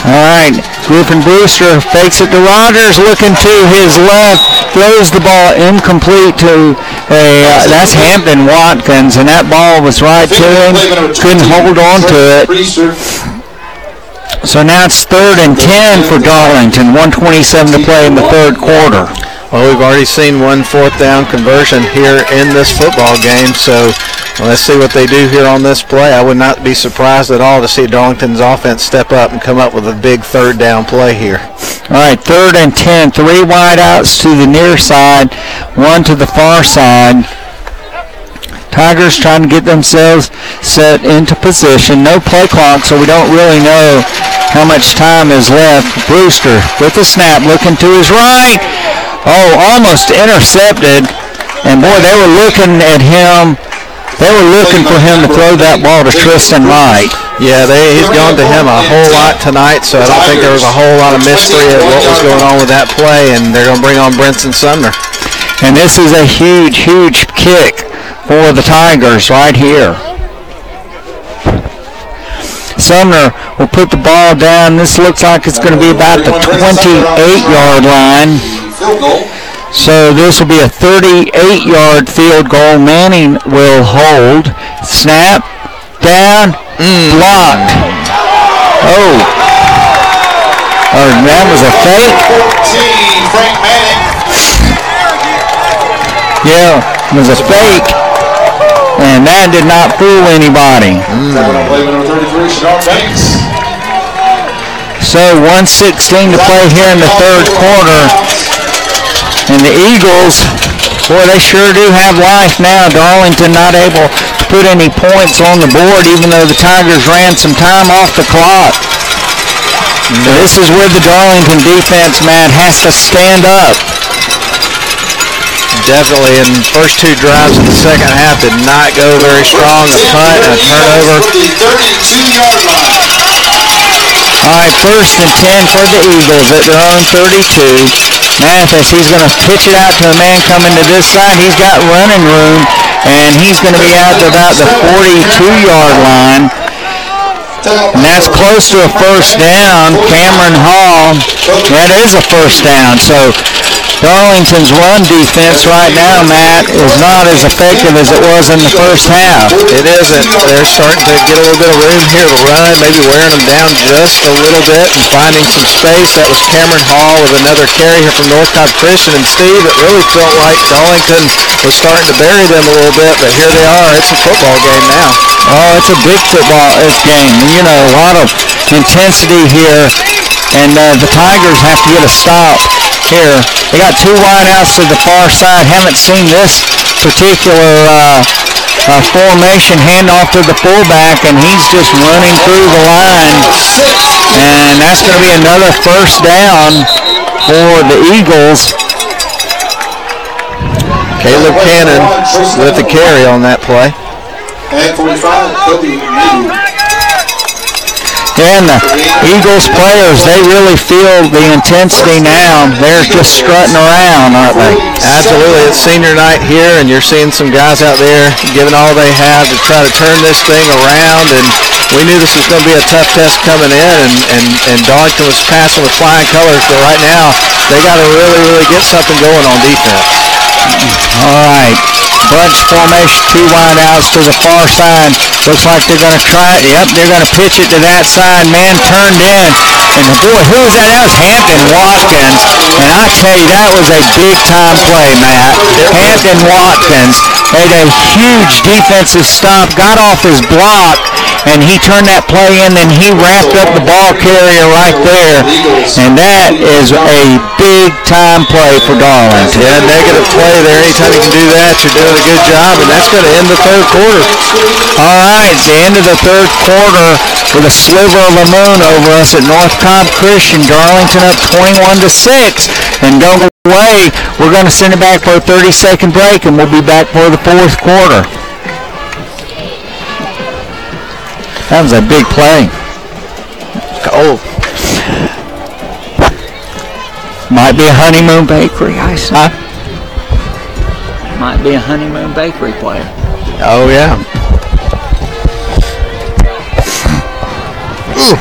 All right, Griffin Brewster fakes it to Rogers, looking to his left, throws the ball incomplete to that's Hampton Watkins, and that ball was right to him, couldn't hold on to it. So now it's 3rd and 10 for Darlington, 1:27 to play in the third quarter. Well, we've already seen one fourth down conversion here in this football game, so let's see what they do here on this play. I would not be surprised at all to see Darlington's offense step up and come up with a big third down play here. All right, 3rd and 10, 3 wideouts to the near side, 1 to the far side. Tigers trying to get themselves set into position. No play clock, so we don't really know how much time is left. Brewster with the snap, looking to his right. Oh, almost intercepted. And boy, they were looking at him. They were looking for him to throw that ball to Tristan Wright. Yeah, he's gone to him a whole lot tonight, so I don't think there was a whole lot of mystery of what was going on with that play, and they're going to bring on Brinson Sumner. And this is a huge, huge kick for the Tigers right here. Sumner will put the ball down. This looks like it's going to be about the 28-yard line. So this will be a 38-yard field goal. Manning will hold. Snap. Down. Blocked. Oh. That was a fake. 14, Frank Manning. Yeah, it was a fake. And that did not fool anybody. So 1:16 to play here in the third quarter. And the Eagles, boy, they sure do have life now. Darlington not able to put any points on the board, even though the Tigers ran some time off the clock. This is where the Darlington defense, Matt, has to stand up. Definitely, in the first two drives in the second half did not go very strong. A punt and a turnover. All right, 1st and 10 for the Eagles at their own 32. Mathis, he's going to pitch it out to a man coming to this side. He's got running room, and he's going to be out to about the 42-yard line. And that's close to a first down. Cameron Hall, that is a first down. So Darlington's run defense right now, Matt, is not as effective as it was in the first half. It isn't. They're starting to get a little bit of room here to run, maybe wearing them down just a little bit and finding some space. That was Cameron Hall with another carry here from North Cobb Christian. And Steve, it really felt like Darlington was starting to bury them a little bit, but here they are. It's a football game now. Oh, it's a big football game. You know, a lot of intensity here, and the Tigers have to get a stop here. They got two wideouts to the far side. Haven't seen this particular formation. Handoff to the fullback, and he's just running through the line. And that's going to be another first down for the Eagles. Caleb Cannon with the carry on that play. At 45, Kobe. And the Eagles players, they really feel the intensity now. They're just strutting around, aren't they? Absolutely. It's senior night here, and you're seeing some guys out there giving all they have to try to turn this thing around. And we knew this was going to be a tough test coming in, and Darlington was passing with flying colors. But right now, they got to really, really get something going on defense. All right. Bunch formation, two wideouts to the far side. Looks like they're going to try it. Yep, they're going to pitch it to that side. Man turned in. And boy, who was that? That was Hampton Watkins. And I tell you, that was a big-time play, Matt. Hampton Watkins made a huge defensive stop, got off his block, and he turned that play in, and he wrapped up the ball carrier right there. And that is a big-time play for Darlington. Yeah, negative play there. Anytime you can do that, you're doing a good job, and that's going to end the third quarter. All right, it's the end of the third quarter with a sliver of the moon over us at North Cobb Christian. Darlington up 21-6. And don't go away, we're going to send it back for a 30-second break, and we'll be back for the fourth quarter. That was a big play. Oh. Might be a Honeymoon Bakery, I see. Might be a Honeymoon Bakery player. Oh, yeah. Ooh.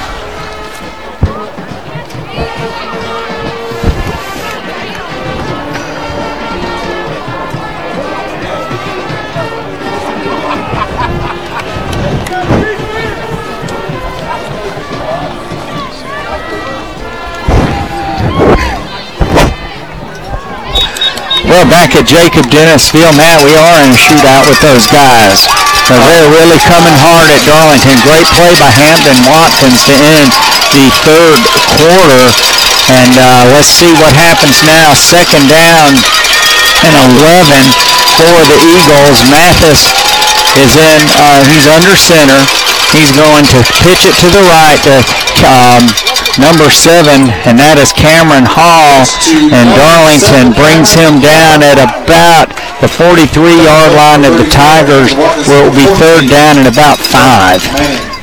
Well, back at Jacob Dennis Field, Matt, we are in a shootout with those guys. So they're really coming hard at Darlington. Great play by Hampton Watkins to end the third quarter. And let's see what happens now. Second down and 11 for the Eagles. Mathis he's under center. He's going to pitch it to the right to number 7, and that is Cameron Hall. And Darlington brings him down at about the 43-yard line of the Tigers, where it will be third down and about 5.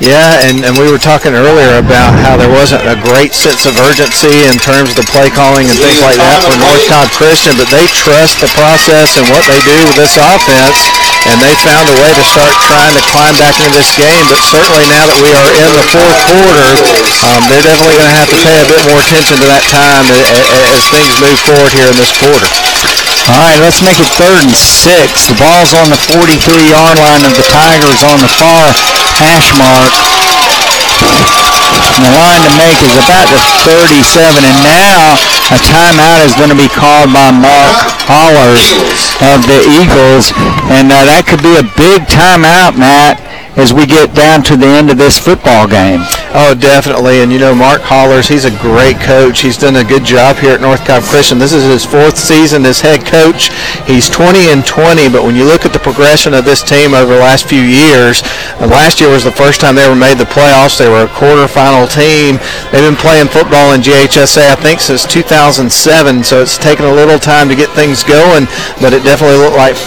Yeah, and we were talking earlier about how there wasn't a great sense of urgency in terms of the play calling and things like that for North Cobb Christian, but they trust the process and what they do with this offense, and they found a way to start trying to climb back into this game. But certainly now that we are in the fourth quarter, they're definitely going to have to pay a bit more attention to that time as things move forward here in this quarter. All right, let's make it 3rd and 6. The ball's on the 43-yard line of the Tigers on the far hash mark. And the line to make is about the 37, and now a timeout is going to be called by Mark Hollers of the Eagles. And that could be a big timeout, Matt, as we get down to the end of this football game. Oh, definitely. And, Mark Hollers, he's a great coach. He's done a good job here at North Cobb Christian. This is his 4th season as head coach. He's 20-20, but when you look at the progression of this team over the last few years, last year was the first time they ever made the playoffs. They were a quarterfinal team. They've been playing football in GHSA, I think, since 2007, so it's taken a little time to get things going, but it definitely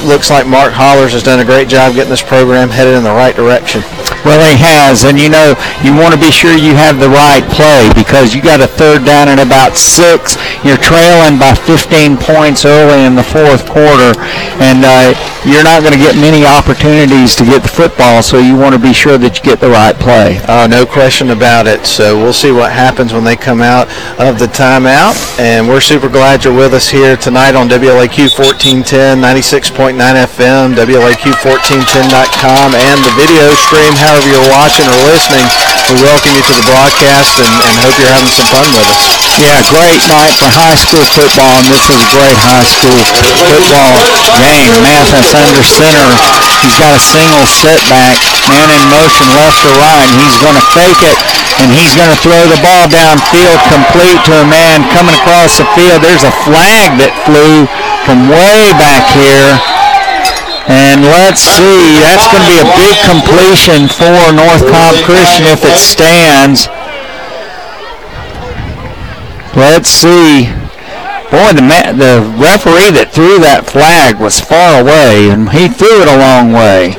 looks like Mark Hollers has done a great job getting this program headed in the right direction. Well, he has, and you want to be sure you have the right play, because you got a third down and about 6. You're trailing by 15 points early in the fourth quarter, and you're not going to get many opportunities to get the football, so you want to be sure that you get the right play. No question about it. So we'll see what happens when they come out of the timeout, and we're super glad you're with us here tonight on WLAQ 1410, 96.9 FM, WLAQ1410.com, and the video stream, however you're watching or listening. We welcome you to the broadcast and hope you're having some fun with us. Yeah, great night for high school football, and this is a great high school football game. Mathis under center. He's got a single setback, man in motion left to right. He's going to fake it, and he's going to throw the ball downfield complete to a man coming across the field. There's a flag that flew from way back here. And let's see, that's going to be a big completion for North Cobb Christian if it stands. Let's see. Boy, the referee that threw that flag was far away, and he threw it a long way.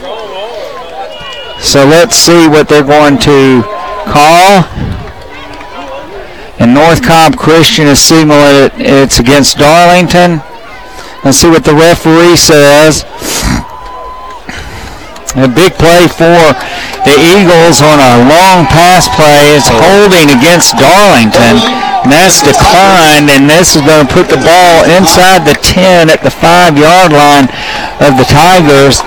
So let's see what they're going to call. And North Cobb Christian is signaling it's against Darlington. Let's see what the referee says. A big play for the Eagles on a long pass play. It's holding against Darlington, and that's declined, and this is going to put the ball inside the 10 at the 5-yard line of the Tigers.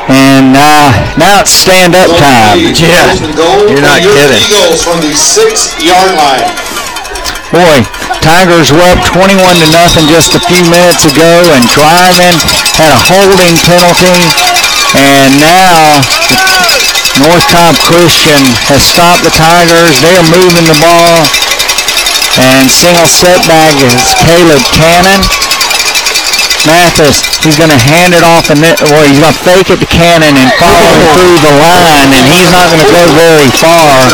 And now it's stand-up time. Yeah, you're not kidding. Eagles from the 6-yard line. Boy, Tigers were up 21-0 just a few minutes ago and driving, had a holding penalty, and now North Cobb Christian has stopped the Tigers. They're moving the ball, and single setback is Caleb Cannon. Mathis, he's going to hand it off, and he's going to fake it to Cannon and follow him through the line, and he's not going to go very far.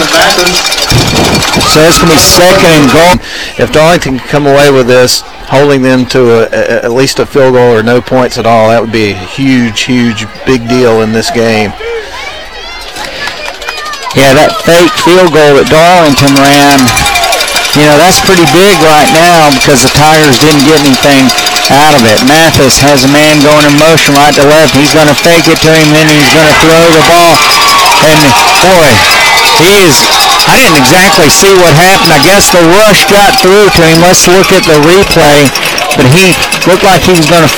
So it's going to be 2nd and goal. If Darlington can come away with this, holding them to at least a field goal or no points at all, that would be a huge, huge, big deal in this game. Yeah, that fake field goal that Darlington ran, that's pretty big right now because the Tigers didn't get anything out of it. Mathis has a man going in motion right to left. He's going to fake it to him, then he's going to throw the ball. And, boy, I didn't exactly see what happened. I guess the rush got through to him. Let's look at the replay. But he looked like he was going to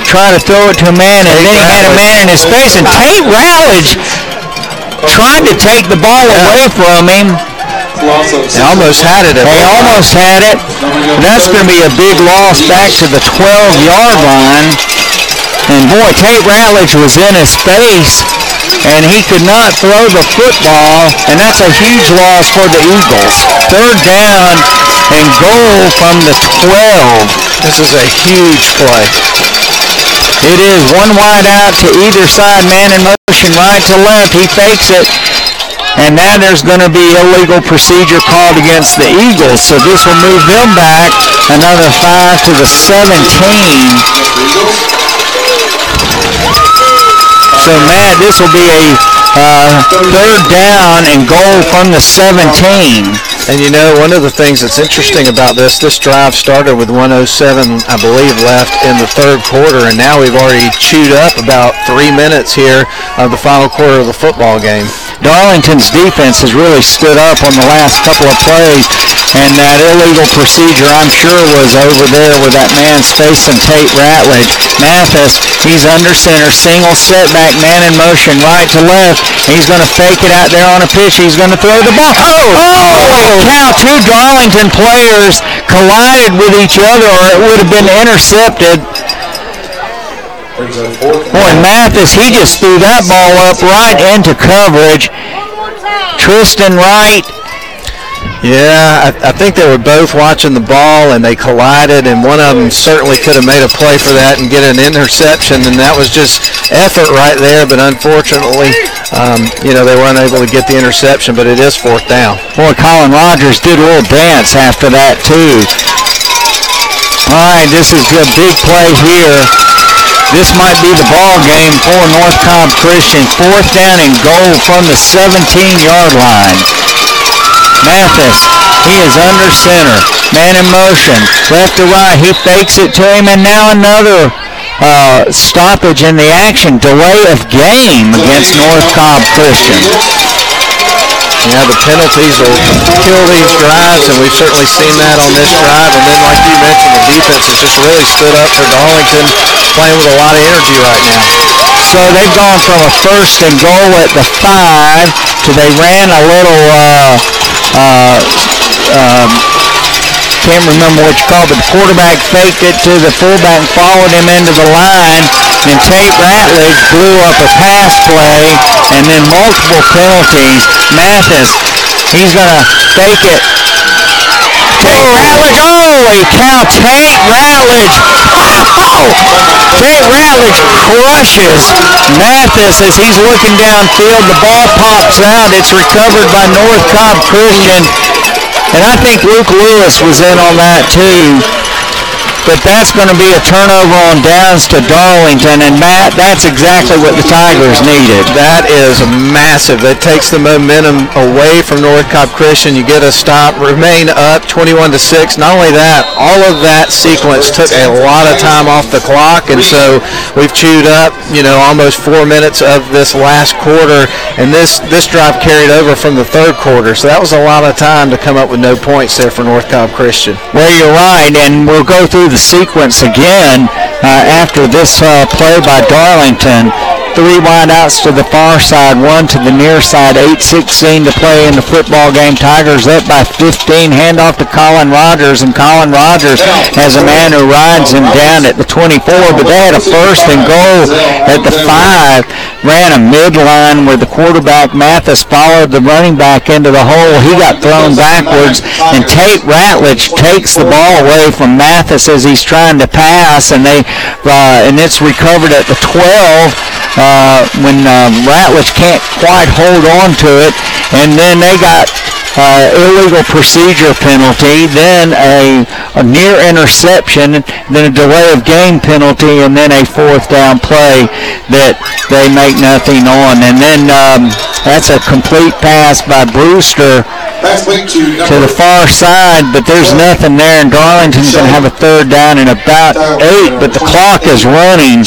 try to throw it to a man, and then he had a man in his face. And Tate Rowledge tried to take the ball away from him. They almost had it. They almost had it. That's going to be a big loss back to the 12-yard line. And, boy, Tate Rowledge was in his face, and he could not throw the football, and that's a huge loss for the Eagles. 3rd down and goal from the 12. This is a huge play. It is one wide out to either side, man in motion, right to left. He fakes it. And now there's going to be illegal procedure called against the Eagles. So this will move them back another 5 to the 17. So, Matt, this will be a third down and goal from the 17. And you know, one of the things that's interesting about this drive started with 1:07, I believe, left in the third quarter, and now we've already chewed up about 3 minutes here of the final quarter of the football game. Darlington's defense has really stood up on the last couple of plays, and that illegal procedure, I'm sure, was over there where that man's facing Tate Ratledge. Mathis, he's under center, single setback, man in motion, right to left. He's going to fake it out there on a pitch. He's going to throw the ball. Holy cow, two Darlington players collided with each other, or it would have been intercepted. Boy, Mathis, he just threw that ball up right into coverage. Tristan Wright. Yeah, I think they were both watching the ball, and they collided, and one of them certainly could have made a play for that and get an interception, and that was just effort right there, but unfortunately, they weren't able to get the interception, but it is fourth down. Boy, Colin Rogers did a little dance after that, too. All right, this is a big play here. This might be the ball game for North Cobb Christian. Fourth down and goal from the 17-yard line. Mathis, he is under center. Man in motion. Left to right. He fakes it to him, and now another stoppage in the action. Delay of game against North Cobb Christian. Yeah, the penalties will kill these drives, and we've certainly seen that on this drive. And then, like you mentioned, the defense has just really stood up for Darlington, playing with a lot of energy right now. So they've gone from a first and goal at the 5 to they ran a little, can't remember what you call it, but the quarterback faked it to the fullback and followed him into the line. And Tate Ratledge blew up a pass play, and then multiple penalties. Mathis, he's going to fake it. Tate Ratledge, holy cow, Tate Ratledge. Tate Ratledge crushes Mathis as he's looking downfield. The ball pops out. It's recovered by North Cobb Christian. And I think Luke Lewis was in on that too. But that's going to be a turnover on downs to Darlington, and Matt, that's exactly what the Tigers needed. That is massive. That takes the momentum away from North Cobb Christian. You get a stop, remain up 21-6. Not only that, all of that sequence took a lot of time off the clock, and so we've chewed up, almost 4 minutes of this last quarter, and this drive carried over from the third quarter. So that was a lot of time to come up with no points there for North Cobb Christian. Well, you're right, and we'll go through the sequence again after this play by Darlington. 3 wideouts to the far side, 1 to the near side, 8:16 to play in the football game. Tigers up by 15. Handoff to Colin Rogers, and Colin Rogers has a man who rides him down at the 24, but they had a first and goal at the 5. Ran a midline where the quarterback Mathis followed the running back into the hole. He got thrown backwards, and Tate Ratledge takes the ball away from Mathis as he's trying to pass, and it's recovered at the 12. When Ratledge can't quite hold on to it, and then they got illegal procedure penalty, then a near interception, then a delay of game penalty, and then a fourth down play that they make nothing on. And then that's a complete pass by Brewster to the far side, but there's nothing there, and Darlington's going to have a third down and about 8, but the clock is running,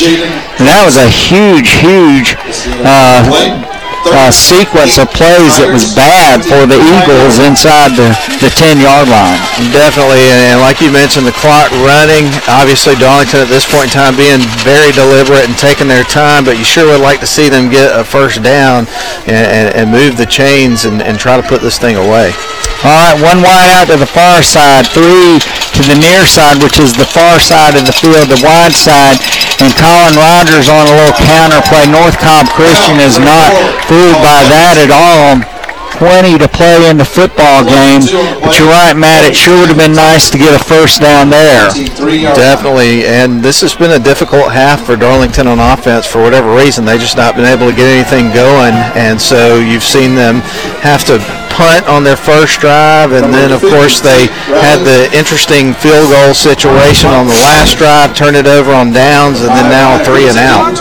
and that was a huge sequence of plays that was bad for the Eagles inside the 10-yard line. Definitely, and like you mentioned, the clock running. Obviously, Darlington at this point in time being very deliberate and taking their time, but you sure would like to see them get a first down and move the chains and try to put this thing away. All right, 1 wide out to the far side, 3 to the near side, which is the far side of the field, the wide side, and Colin Rogers on a little counter play. North Cobb Christian is not fooled by that at all. 20 to play in the football game. But you're right, Matt, it sure would have been nice to get a first down there. Definitely, and this has been a difficult half for Darlington on offense for whatever reason. They've just not been able to get anything going, and so you've seen them have to punt on their first drive, and then, of course, they had the interesting field goal situation on the last drive, turned it over on downs, and then now 3 and out.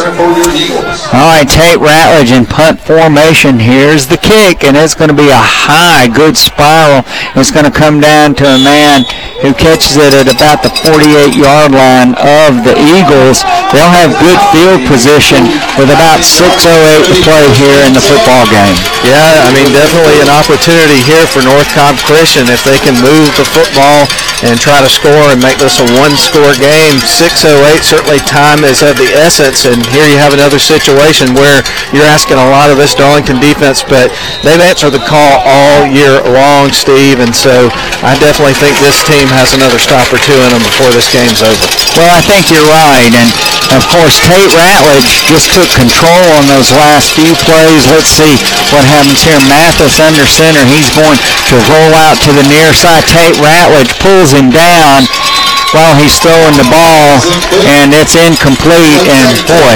All right, Tate Ratledge in punt formation. Here's the kick, and it's going to be a high, good spiral. It's going to come down to a man who catches it at about the 48-yard line of the Eagles. They'll have good field position with about 6:08 to play here in the football game. Yeah, I mean, definitely an opportunity here for North Cobb Christian if they can move the football and try to score and make this a one-score game. 6:08, certainly time is of the essence, and here you have another situation where you're asking a lot of this Darlington defense, but they've answered the call all year long, Steve, and so I definitely think this team has another stop or two in them before this game's over. Well, I think you're right, and of course Tate Ratledge just took control on those last few plays. Let's see what happens here. Mathis under center. He's going to roll out to the near side. Tate Ratledge pulls him down while he's throwing the ball, and it's incomplete, and boy,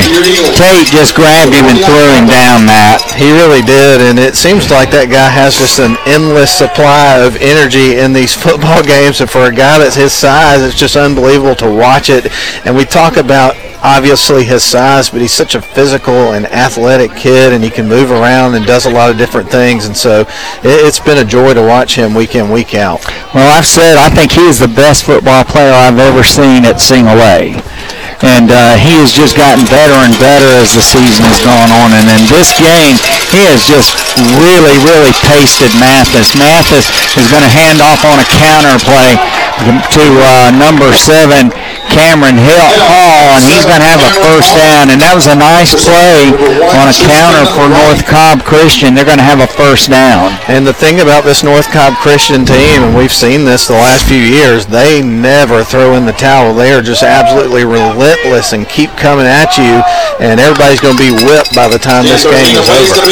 Tate just grabbed him and threw him down, Matt. He really did, and it seems like that guy has just an endless supply of energy in these football games, and for a guy that's his size, it's just unbelievable to watch it. And we talk about obviously his size, but he's such a physical and athletic kid, and he can move around and does a lot of different things, and so it's been a joy to watch him week in, week out. Well, I've said I think he is the best football player I've ever seen at Single A. And he has just gotten better and better as the season has gone on. And in this game, he has just really, really pasted Mathis. Mathis is going to hand off on a counter play to number 7, Cameron Hall, and he's going to have a first down. And that was a nice play on a counter for North Cobb Christian. They're going to have a first down. And the thing about this North Cobb Christian team, and we've seen this the last few years, they never throw in the towel. They are just absolutely relentless and keep coming at you, and everybody's going to be whipped by the time this game is over.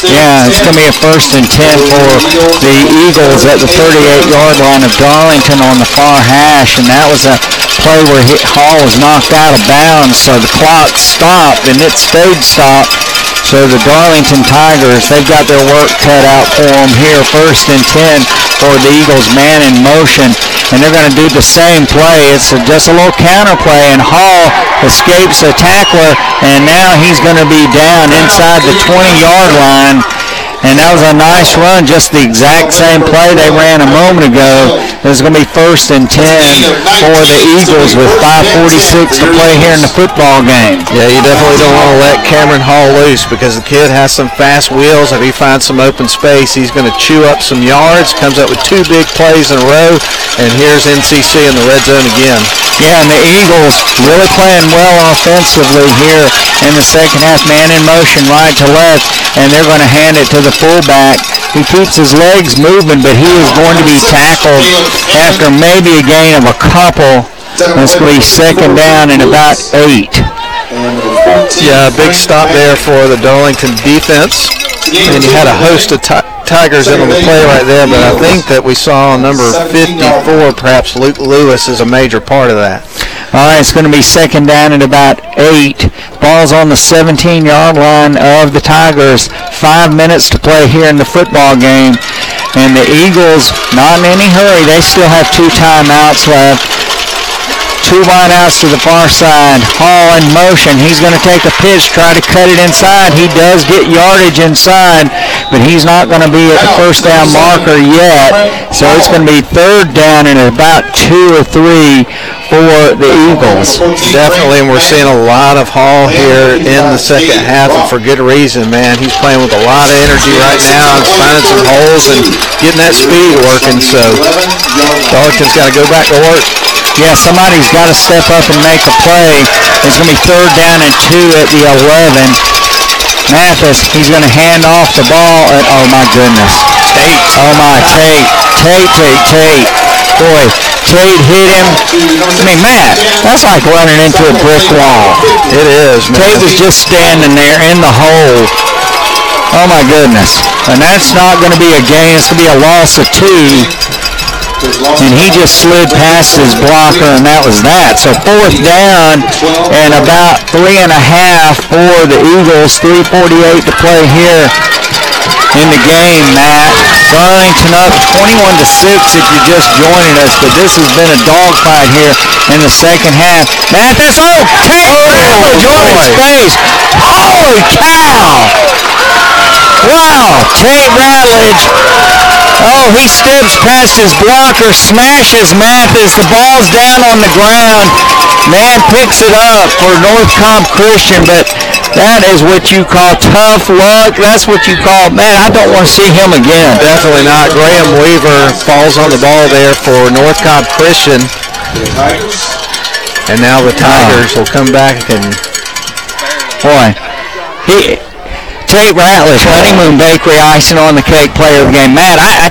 Yeah, it's going to be a 1st and 10 for the Eagles at the 38-yard line of Darlington on the far hash, and that was a play where Hall was knocked out of bounds, so the clock stopped, and it stayed stopped. So the Darlington Tigers, they've got their work cut out for them here. 1st and 10 for the Eagles, man in motion, and they're going to do the same play. It's just a little counter play, and Hall escapes a tackler, and now he's going to be down inside the 20-yard line. And that was a nice run, just the exact same play they ran a moment ago. It's going to be 1st and 10 for the Eagles with 5:46 to play here in the football game. Yeah, you definitely don't want to let Cameron Hall loose because the kid has some fast wheels. If he finds some open space, he's going to chew up some yards, comes up with 2 big plays in a row, and here's NCC in the red zone again. Yeah, and the Eagles really playing well offensively here in the second half. Man in motion right to left, and they're going to hand it to the fullback. He keeps his legs moving, but he is going to be tackled after maybe a gain of a couple. It's going to be 2nd down and about 8. Yeah, big stop there for the Darlington defense. And you had a host of Tigers in on the play right there, but I think that we saw number 54, perhaps Luke Lewis, is a major part of that. All right, it's going to be 2nd down and about 8. Ball's on the 17-yard line of the Tigers. 5 minutes to play here in the football game. And the Eagles, not in any hurry. They still have 2 timeouts left. 2 wideouts to the far side. Hall in motion. He's going to take a pitch, try to cut it inside. He does get yardage inside, but he's not going to be at the first down marker yet. So it's going to be 3rd down and about 2 or 3 for the Eagles. Definitely, and we're seeing a lot of Hall here in the second half, and for good reason, man. He's playing with a lot of energy right now and finding some holes and getting that speed working. So Darlington's got to go back to work. Yeah, somebody's got to step up and make a play. It's going to be 3rd down and 2 at the 11. Mathis, he's going to hand off the ball. Oh, my goodness. Tate. Oh, my, Tate. Boy, Tate hit him. I mean, Matt, that's like running into a brick wall. It is, man. Tate was just standing there in the hole. Oh, my goodness. And that's not going to be a gain. It's going to be a loss of 2. And he just slid past his blocker, and that was that. So 4th down and about 3.5 for the Eagles. 3:48 to play here in the game, Matt. Darlington up 21-6 if you're just joining us, but this has been a dogfight here in the second half. Matt, that's Tate Ratledge on his face. Holy cow! Wow, Tate Ratledge. Oh, he steps past his blocker, smashes Mathis. The ball's down on the ground. Man picks it up for North Cobb Christian, but that is what you call tough luck. That's what you call, man, I don't want to see him again. Definitely not. Graham Weaver falls on the ball there for North Cobb Christian. And now the Tigers will come back and... Boy, Tate Ratledge, Honeymoon Bakery icing on the cake player of the game. Matt, I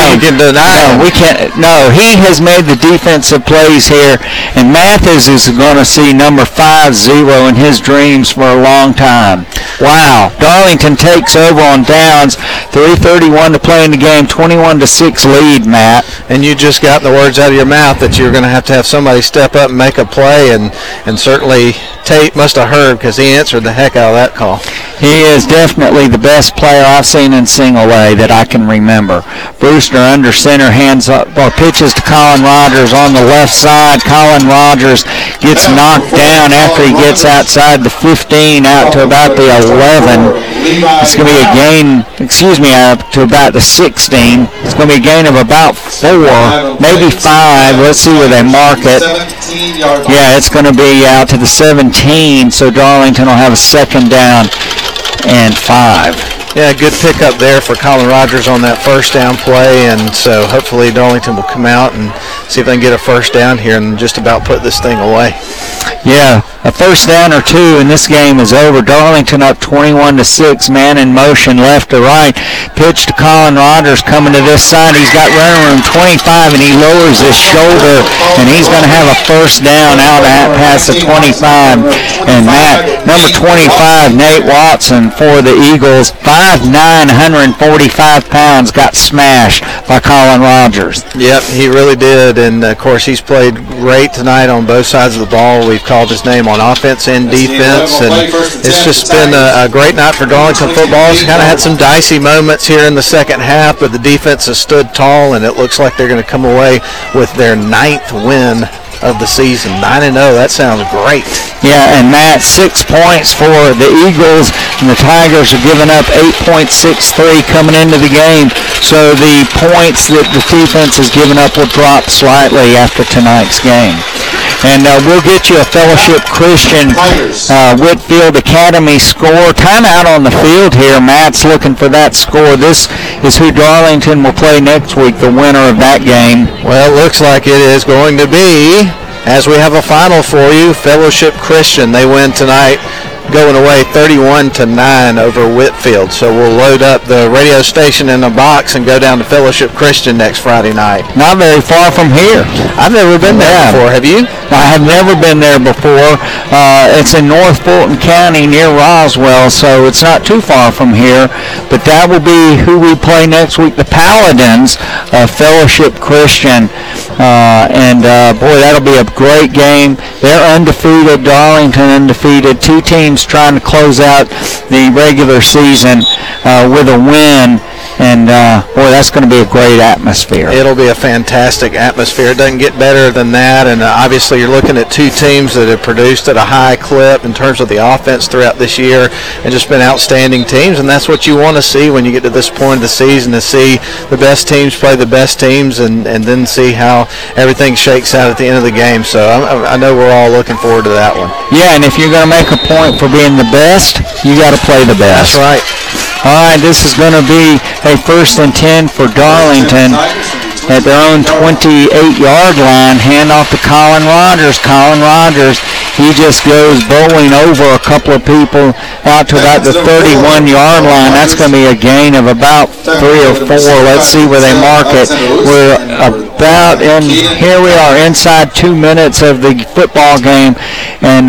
you can deny him. we can't. No, he has made the defensive plays here, and Mathis is going to see number 5-0 in his dreams for a long time. Wow. Darlington takes over on downs. 3:31 to play in the game. 21-6 lead, Matt. And you just got the words out of your mouth that you're going to have somebody step up and make a play, and certainly Tate must have heard because he answered the heck out of that call. He is definitely the best player I've seen in single A that I can remember. Brewster under center, hands up, or pitches to Colin Rogers on the left side. Colin Rogers gets knocked down after he gets outside the 15 out to about the 11. It's going to be a gain, up to about the 16. It's going to be a gain of about 4, maybe 5. Let's see where they mark it. Yeah, it's going to be out to the 17, so Darlington will have a second down and 5. Yeah, good pickup there for Colin Rogers on that first down play, and so hopefully Darlington will come out and see if they can get a first down here and just about put this thing away. Yeah, a first down or 2 and this game is over. Darlington up 21-6, man in motion left to right. Pitch to Colin Rogers coming to this side. He's got running room 25 and he lowers his shoulder and he's going to have a first down out at past the 25. And Matt, number 25, Nate Watson for the Eagles, 5'9", 145 pounds, got smashed by Colin Rogers. Yep, he really did, and of course he's played great tonight on both sides of the ball. We've called his name on offense and defense, and it's just been a great night for Darlington football. It's kind of had some dicey moments here in the second half, but the defense has stood tall, and it looks like they're going to come away with their 9th win of the season. 9-0, that sounds great. Yeah, and Matt, 6 points for the Eagles, and the Tigers are giving up 8.63 coming into the game. So the points that the defense has given up will drop slightly after tonight's game. And we'll get you a Fellowship Christian Whitfield Academy score. Timeout on the field here. Matt's looking for that score. This is who Darlington will play next week, the winner of that game. Well, it looks like it is going to be, as we have a final for you, Fellowship Christian. They win tonight, going away 31-9 over Whitfield. So we'll load up the radio station in a box and go down to Fellowship Christian next Friday night. Not very far from here. I've never been there before. Have you? I have never been there before. It's in North Fulton County near Roswell, so it's not too far from here. But that will be who we play next week, the Paladins of Fellowship Christian. Boy, that'll be a great game. They're undefeated. Darlington undefeated. 2 teams trying to close out the regular season with a win. And, boy, that's going to be a great atmosphere. It'll be a fantastic atmosphere. It doesn't get better than that. And obviously you're looking at 2 teams that have produced at a high clip in terms of the offense throughout this year and just been outstanding teams. And that's what you want to see when you get to this point of the season, to see the best teams play the best teams and then see how everything shakes out at the end of the game. So I know we're all looking forward to that one. Yeah, and if you're going to make a point for being the best, you got to play the best. That's right. All right, this is going to be a 1st and 10 for Darlington at their own 28-yard line. Hand off to Colin Rogers. Colin Rogers, he just goes bowling over a couple of people out to about the 31-yard line. That's going to be a gain of about 3 or 4. Let's see where they mark it. We're about, and here we are inside 2 minutes of the football game, and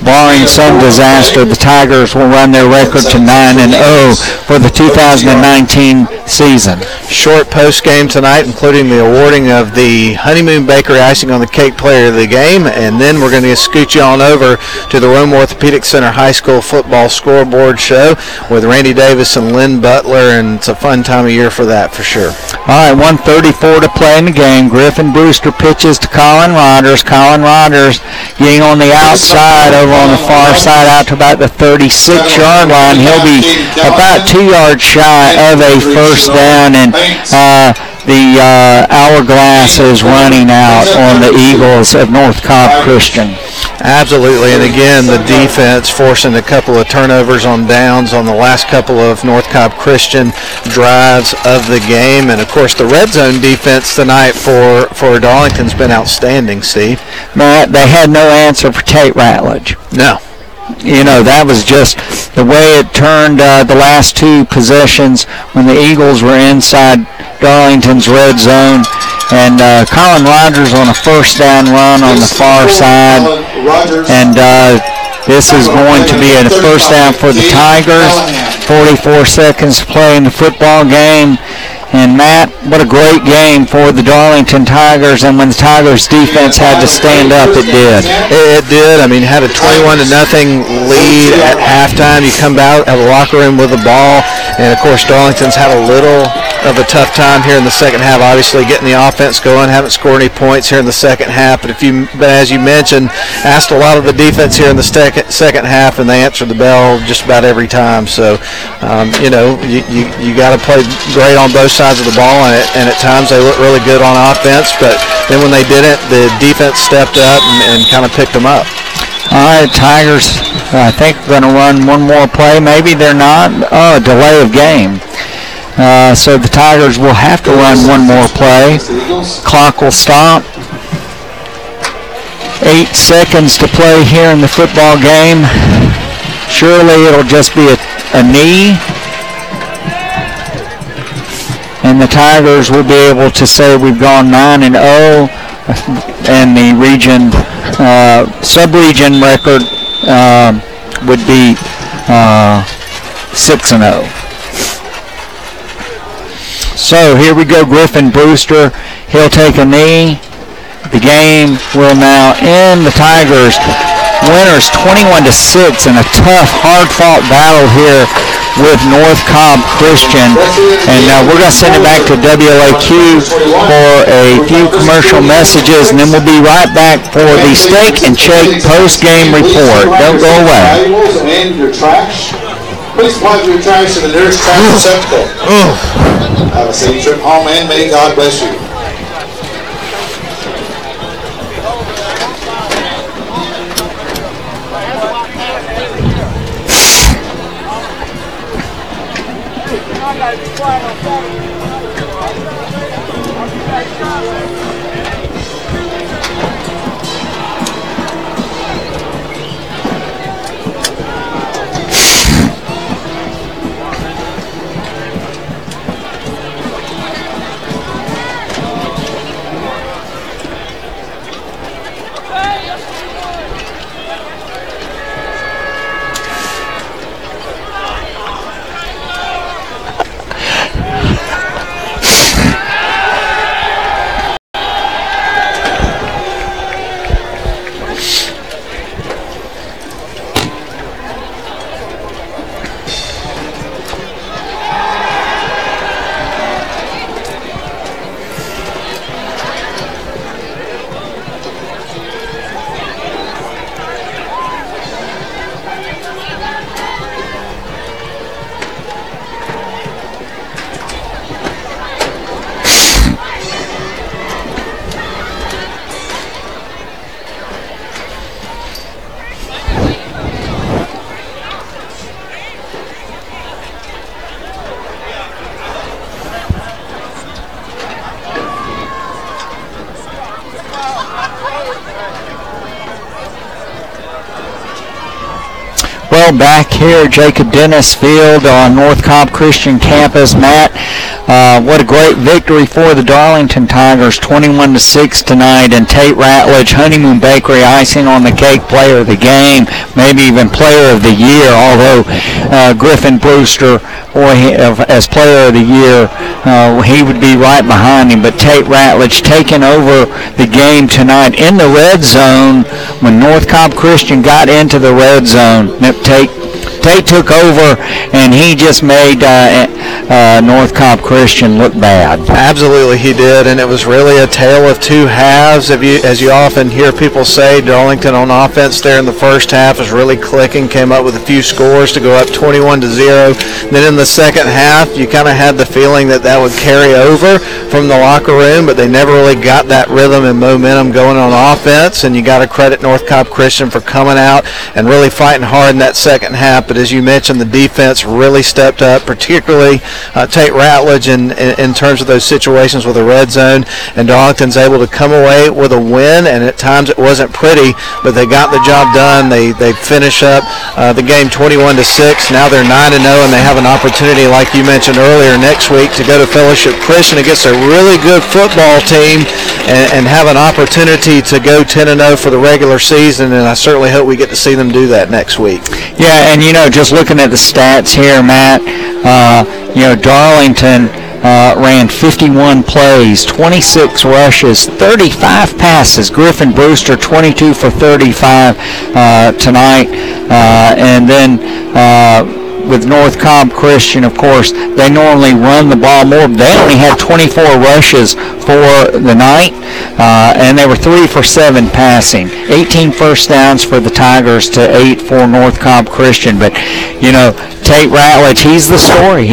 barring some disaster, the Tigers will run their record to 9-0 for the 2019 season. Short post game tonight, including the awarding of the Honeymoon Bakery icing on the cake player of the game, and then we're going to scoot you on over to the Rome Orthopedic Center High School football scoreboard show with Randy Davis and Lynn Butler, and it's a fun time of year for that for sure. All right, 1:34 to play in the game. Griffin Brewster pitches to Colin Rodgers. Colin Rodgers getting on the outside over on the far side out to about the 36-yard line. He'll be about 2 yards shy of a first down, and the hourglass is running out on the Eagles of North Cobb Christian. Absolutely, and again, the defense forcing a couple of turnovers on downs on the last couple of North Cobb Christian drives of the game. And, of course, the red zone defense tonight for Darlington's been outstanding, Steve. Matt, they had no answer for Tate Ratledge. No. You know, that was just the way it turned the last two possessions when the Eagles were inside Darlington's red zone. And Colin Rodgers on a first down run on the far side. And this is going to be a first down for the Tigers. 44 seconds to play in the football game. And, Matt, what a great game for the Darlington Tigers. And when the Tigers' defense had to stand up, it did. It did. I mean, had a 21-0 lead at halftime. You come out of the locker room with the ball. And, of course, Darlington's had a little of a tough time here in the second half, obviously getting the offense going. Haven't scored any points here in the second half. But as you mentioned, asked a lot of the defense here in the second half, and they answered the bell just about every time. So, you got to play great on both sides of the ball, and at times they look really good on offense, but then when they didn't, the defense stepped up and kind of picked them up. All right, Tigers, I think are going to run one more play. Maybe they're not. Oh, a delay of game. So the Tigers will have to run one more play. Clock will stop. 8 seconds to play here in the football game. Surely it'll just be a knee. And the Tigers will be able to say we've gone 9-0, and the region, sub-region record would be 6-0. So here we go, Griffin Brewster. He'll take a knee. The game will now end. The Tigers winners 21-6 in a tough, hard-fought battle here with North Cobb Christian. And we're going to send it back to WLAQ for a few commercial messages, and then we'll be right back for the Steak and Shake post-game report. Don't go away. And your trash. Please plug your trash to the nearest trash receptacle. Have a safe trip home, and may God bless you. Back here at Jacob Dennis Field on North Cobb Christian Campus. Matt, what a great victory for the Darlington Tigers, 21-6 tonight. And Tate Ratledge, Honeymoon Bakery, icing on the cake, player of the game, maybe even player of the year, although Griffin Brewster, as player of the year, he would be right behind him. But Tate Ratledge taking over the game tonight in the red zone. When North Cobb Christian got into the red zone, Tate took over, and he just made North Cobb Christian look bad. Absolutely, he did, and it was really a tale of two halves. As you often hear people say, Darlington on offense there in the first half was really clicking, came up with a few scores to go up 21-0. Then in the second half, you kind of had the feeling that would carry over from the locker room, but they never really got that rhythm and momentum going on offense, and you got to credit North Cobb Christian for coming out and really fighting hard in that second half. But as you mentioned, the defense really stepped up, particularly Tate Ratledge in terms of those situations with the red zone, and Darlington's able to come away with a win, and at times it wasn't pretty, but they got the job done. They finish up the game 21-6. Now they're 9-0, and they have an opportunity, like you mentioned earlier, next week to go to Fellowship Christian against a really good football team and have an opportunity to go 10-0 for the regular season, and I certainly hope we get to see them do that next week. Yeah, and just looking at the stats here, Matt, Darlington ran 51 plays, 26 rushes, 35 passes. Griffin Brewster, 22 for 35 tonight. And then with North Cobb Christian, of course, they normally run the ball more. They only had 24 rushes for the night, and they were 3 for 7 passing. 18 first downs for the Tigers to 8 for North Cobb Christian. But, Tate Ratledge, he's the story.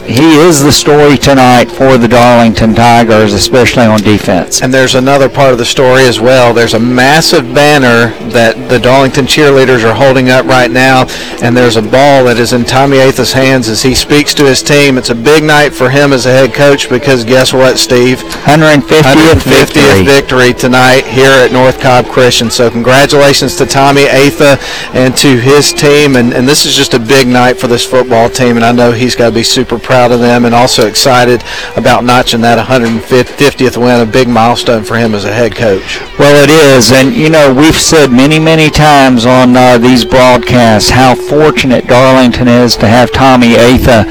He is the story tonight for the Darlington Tigers, especially on defense. And there's another part of the story as well. There's a massive banner that the Darlington cheerleaders are holding up right now, and there's a ball that is in Tommy Atha's hands as he speaks to his team. It's a big night for him as a head coach because guess what, Steve? 150th victory tonight here at North Cobb Christian. So congratulations to Tommy Atha and to his team, and this is just a big night for this football team, and I know he's got to be super proud of them and also excited about notching that 150th win, a big milestone for him as a head coach. Well, it is, and we've said many, many times on these broadcasts how fortunate Darlington is to have Tommy Atha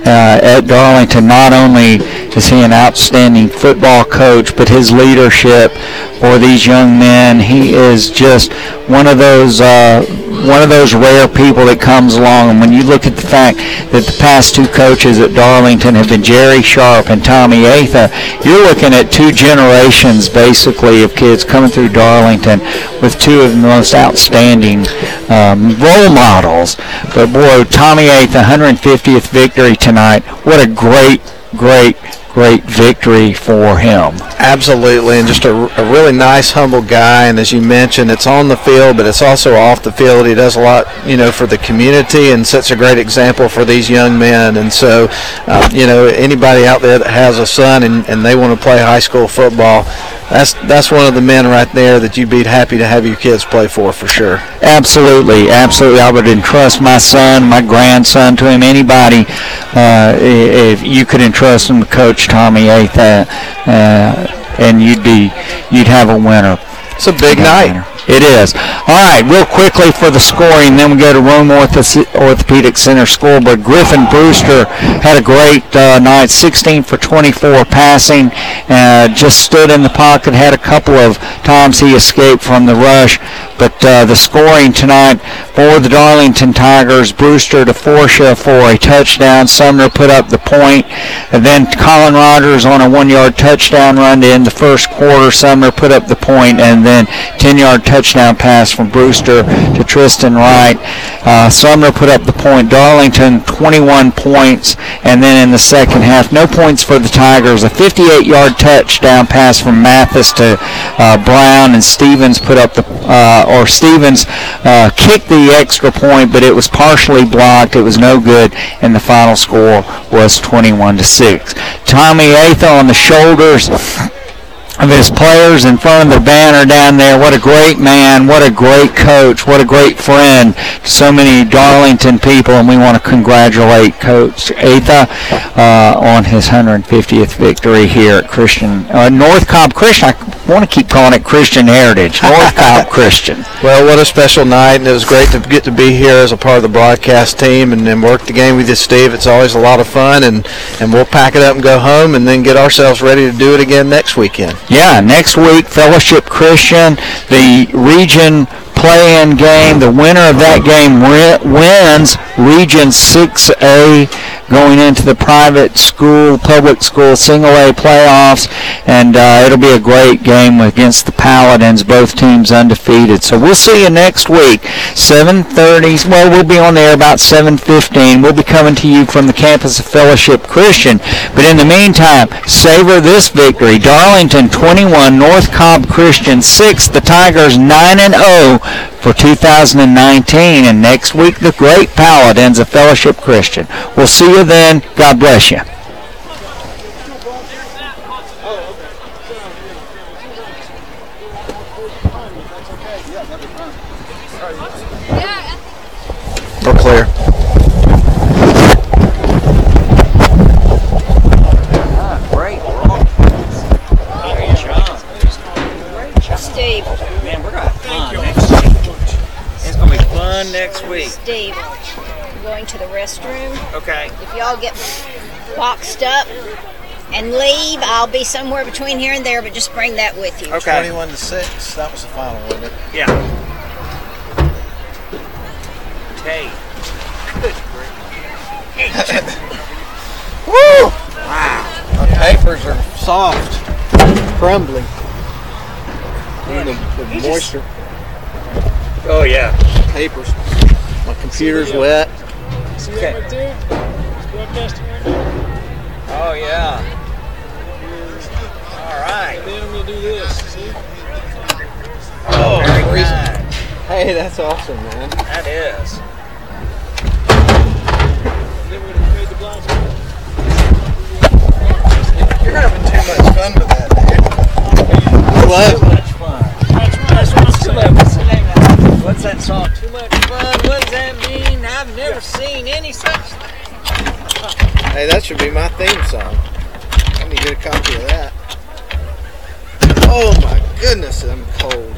at Darlington. Not only is he an outstanding football coach, but his leadership for these young men, he is just one of those rare people that comes along. And when you look at the fact that the past two coaches at Darlington have been Jerry Sharp and Tommy Atha, you're looking at two generations basically of kids coming through Darlington with two of the most outstanding role models. But boy, Tommy Atha, 150th victory tonight. What a great victory for him. Absolutely, and just a really nice, humble guy. And as you mentioned, it's on the field, but it's also off the field. He does a lot, for the community and sets a great example for these young men. And so, anybody out there that has a son and they want to play high school football, that's one of the men right there that you'd be happy to have your kids play for sure. Absolutely. I would entrust my son, my grandson to him. Anybody, if you could entrust him to Coach Tommy Atha, and you'd have a winner. It's a big night. It is. All right, real quickly for the scoring, then we go to Rome Orthopedic Center scoreboard. Griffin Brewster had a great night, 16 for 24 passing, just stood in the pocket, had a couple of times he escaped from the rush, but the scoring tonight for the Darlington Tigers, Brewster to Forsha for a touchdown. Sumner put up the point, and then Colin Rogers on a 1-yard touchdown run to end the first quarter. Sumner put up the point, and then 10-yard touchdown pass from Brewster to Tristan Wright. Sumner put up the point. Darlington 21 points, and then in the second half, no points for the Tigers. A 58-yard touchdown pass from Mathis to Brown, and Stevens put up Stevens kicked the extra point, but it was partially blocked. It was no good, and the final score was 21-6. Tommy Atha on the shoulders of his players in front of the banner down there. What a great man, what a great coach, what a great friend to so many Darlington people, and we want to congratulate Coach Atha on his 150th victory here at North Cobb Christian. I want to keep calling it Christian Heritage, North Cobb Christian. Well, what a special night, and it was great to get to be here as a part of the broadcast team and work the game with you, Steve. It's always a lot of fun, and we'll pack it up and go home and then get ourselves ready to do it again next weekend. Yeah, next week, Fellowship Christian, the region play-in game. The winner of that game wins Region 6A, going into the public school single A playoffs, and it'll be a great game against the Paladins, both teams undefeated. So we'll see you next week, 7:30. Well, we'll be on there about 7:15. We'll be coming to you from the campus of Fellowship Christian. But in the meantime, savor this victory. Darlington 21, North Cobb Christian 6. The Tigers 9-0 for 2019. And next week, the great Paladins of Fellowship Christian. We'll see you then. God bless you. We're clear. Great. Steve. Man, we're going to have fun next week. It's going to be fun next week. Steve, I'm going to the restroom. Okay. If y'all get boxed up and leave, I'll be somewhere between here and there, but just bring that with you. Okay. 21-6. That was the final, wasn't it? Yeah. Okay. Woo! Wow. My papers are soft, crumbly. The moisture. Oh, yeah. Papers. My computer's wet. See that right there? It's broadcasting right now. Oh, yeah. All right. And then I'm going to do this. See? Oh, very good. Hey, that's awesome, man. That is. And then we're going to fade the blinds over. You're having too much fun with that, dude. What? Much fun. That's what I'm saying. What's that song? Too much fun. What does that mean? I've never seen any such thing. Hey, that should be my theme song. I need to get a copy of that. Oh my goodness, I'm cold.